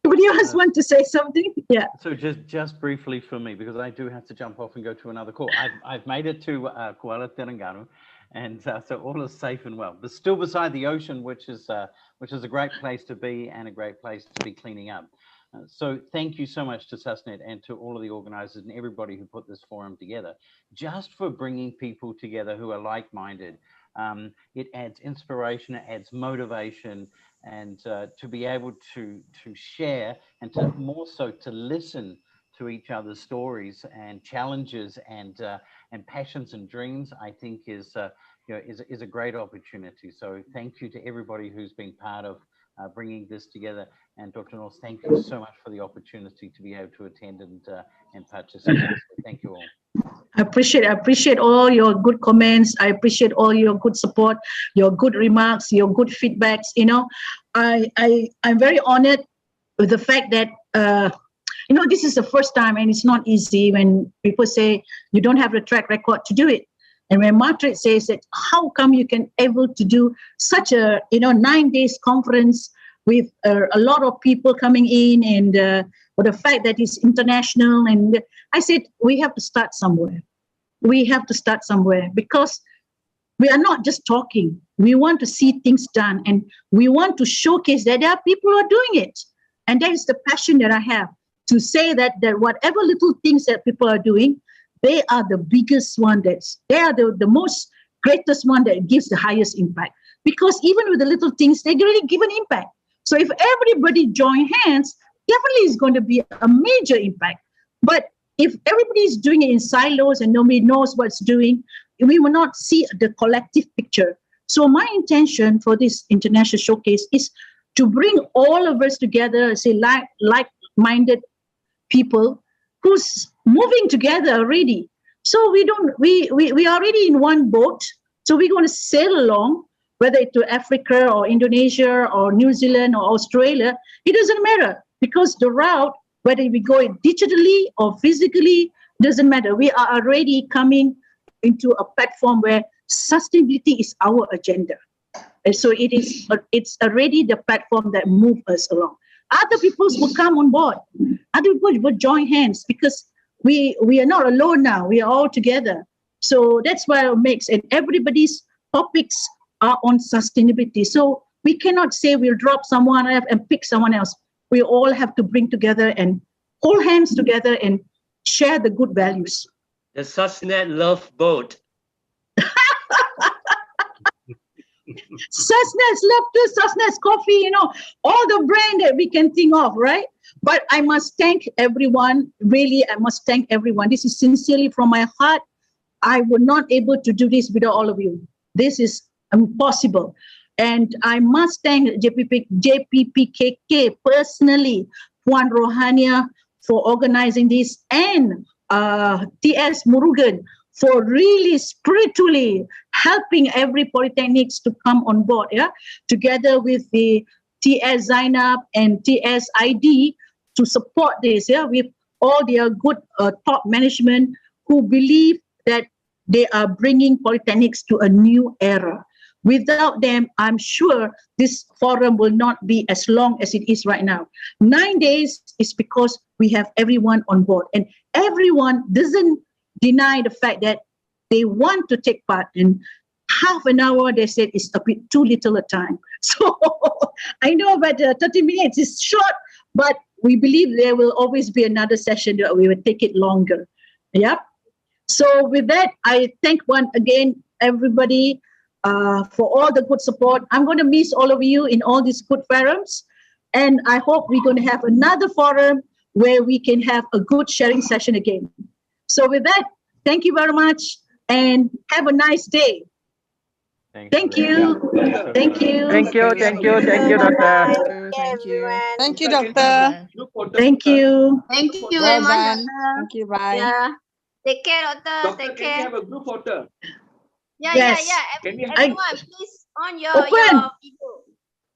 [SPEAKER 1] Anybody else want to say something? Yeah.
[SPEAKER 10] So just briefly for me, because I do have to jump off and go to another call. I've made it to Kuala Terengganu, and so all is safe and well. But still beside the ocean, which is a great place to be and a great place to be cleaning up. So thank you so much to SUSNET and to all of the organizers and everybody who put this forum together, just for bringing people together who are like-minded. It adds inspiration, it adds motivation, and to be able to share and to more so to listen to each other's stories and challenges and passions and dreams, I think is a great opportunity. So thank you to everybody who's been part of bringing this together. And Dr. North, thank you so much for the opportunity to be able to attend and participate. So thank you all.
[SPEAKER 1] I appreciate all your good comments. I appreciate all your good support, your good remarks, your good feedbacks. You know, I'm very honored with the fact that this is the first time, and it's not easy when people say you don't have the track record to do it. And when Margaret says that, how come you can able to do such a 9 days conference with a lot of people coming in, and for the fact that it's international? And I said, we have to start somewhere. We have to start somewhere, because we are not just talking. We want to see things done, and we want to showcase that there are people who are doing it. And that is the passion that I have, to say that whatever little things that people are doing, they are the biggest one they are the most greatest one that gives the highest impact. Because even with the little things, they really give an impact. So if everybody join hands, definitely is going to be a major impact. But if everybody is doing it in silos and nobody knows what's doing, we will not see the collective picture. So my intention for this international showcase is to bring all of us together, say like-minded people who's moving together already. So we are already in one boat. So we're going to sail along, whether it's to Africa or Indonesia or New Zealand or Australia. It doesn't matter, because the route, whether we go it digitally or physically, doesn't matter. We are already coming into a platform where sustainability is our agenda. And so it's already the platform that moves us along. Other people will come on board. Other people will join hands, because we are not alone now. We are all together. So that's why it makes, and everybody's topics are on sustainability. So we cannot say we'll drop someone else and pick someone else. We all have to bring together and hold hands together and share the good values.
[SPEAKER 13] The Susnet Love Boat.
[SPEAKER 1] Susnet's Love, Susnet's Coffee, all the brand that we can think of, right? But I must thank everyone. Really, I must thank everyone. This is sincerely from my heart. I would not able to do this without all of you. This is impossible. And I must thank JPPKK personally, Puan Rohania, for organizing this, and TS Murugan for really spiritually helping every polytechnics to come on board, together with the TS Zainab and TS ID to support this, with all their good top management who believe that they are bringing polytechnics to a new era. Without them, I'm sure this forum will not be as long as it is right now. 9 days is because we have everyone on board, and everyone doesn't deny the fact that they want to take part. In half an hour, they said it's a bit too little a time. So I know that 30 minutes is short, but we believe there will always be another session that we will take it longer. Yeah. So with that, I thank once again everybody for all the good support. I'm going to miss all of you in all these good forums, and I hope we're going to have another forum where we can have a good sharing session again. So with that, thank you very much, and have a nice day. Thank you. Thank you.
[SPEAKER 16] Thank you, Doctor.
[SPEAKER 14] Thank you.
[SPEAKER 15] Thank you, Doctor.
[SPEAKER 1] Thank you.
[SPEAKER 19] Thank you
[SPEAKER 15] Well
[SPEAKER 19] very much,
[SPEAKER 15] done.
[SPEAKER 19] Doctor.
[SPEAKER 15] Thank you. Bye.
[SPEAKER 19] Yeah. Take care, Doctor.
[SPEAKER 20] Doctor,
[SPEAKER 19] Take
[SPEAKER 20] can we
[SPEAKER 19] care.
[SPEAKER 20] have a group photo?
[SPEAKER 19] Yeah,
[SPEAKER 1] Yes.
[SPEAKER 19] yeah.
[SPEAKER 20] Can we have
[SPEAKER 19] Everyone, please on your
[SPEAKER 1] Open.
[SPEAKER 19] video. Yes,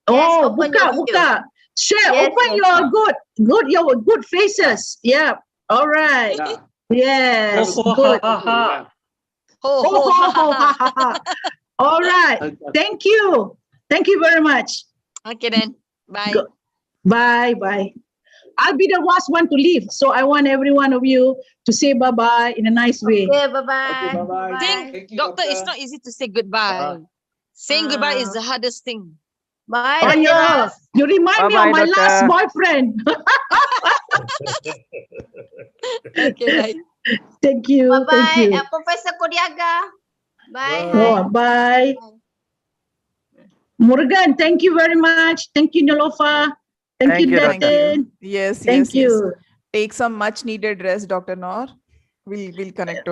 [SPEAKER 1] Oh,
[SPEAKER 19] open your video.
[SPEAKER 1] buka. Share,
[SPEAKER 19] Yes,
[SPEAKER 1] open
[SPEAKER 19] yes.
[SPEAKER 1] your good faces. Yeah. All right.
[SPEAKER 20] Yeah.
[SPEAKER 1] Yes,
[SPEAKER 13] Ho, ho,
[SPEAKER 1] good.
[SPEAKER 13] ha, ha, ha.
[SPEAKER 15] Ho,
[SPEAKER 1] Ho,
[SPEAKER 15] ho,
[SPEAKER 1] ho,
[SPEAKER 15] ha,
[SPEAKER 1] ho, ha, ha, ha. All right. Thank you. Thank you very much.
[SPEAKER 15] Okay then. Bye.
[SPEAKER 1] Go. Bye, bye. I'll be the last one to leave, so I want every one of you to say bye-bye in a nice way.
[SPEAKER 19] Okay, bye-bye.
[SPEAKER 20] Okay, bye-bye.
[SPEAKER 15] Think,
[SPEAKER 20] Thank you,
[SPEAKER 15] doctor, it's not easy to say goodbye. Saying goodbye is the hardest thing.
[SPEAKER 19] Bye,
[SPEAKER 1] Oh,
[SPEAKER 19] Doctor.
[SPEAKER 1] yeah. You remind me of
[SPEAKER 16] Bye-bye,
[SPEAKER 1] my last
[SPEAKER 16] Doctor.
[SPEAKER 1] boyfriend.
[SPEAKER 15] Okay, bye.
[SPEAKER 1] Thank you. Thank
[SPEAKER 19] Bye-bye,
[SPEAKER 1] you.
[SPEAKER 19] Professor Kodiaga. Bye.
[SPEAKER 1] Oh, bye. Morgan, thank you very much. Thank you, Nilofa. Thank you,
[SPEAKER 16] Doctor.
[SPEAKER 1] Datin.
[SPEAKER 14] Yes,
[SPEAKER 1] Thank
[SPEAKER 14] yes, yes.
[SPEAKER 1] you.
[SPEAKER 14] Take some much needed rest, Dr. Noor. We'll connect over.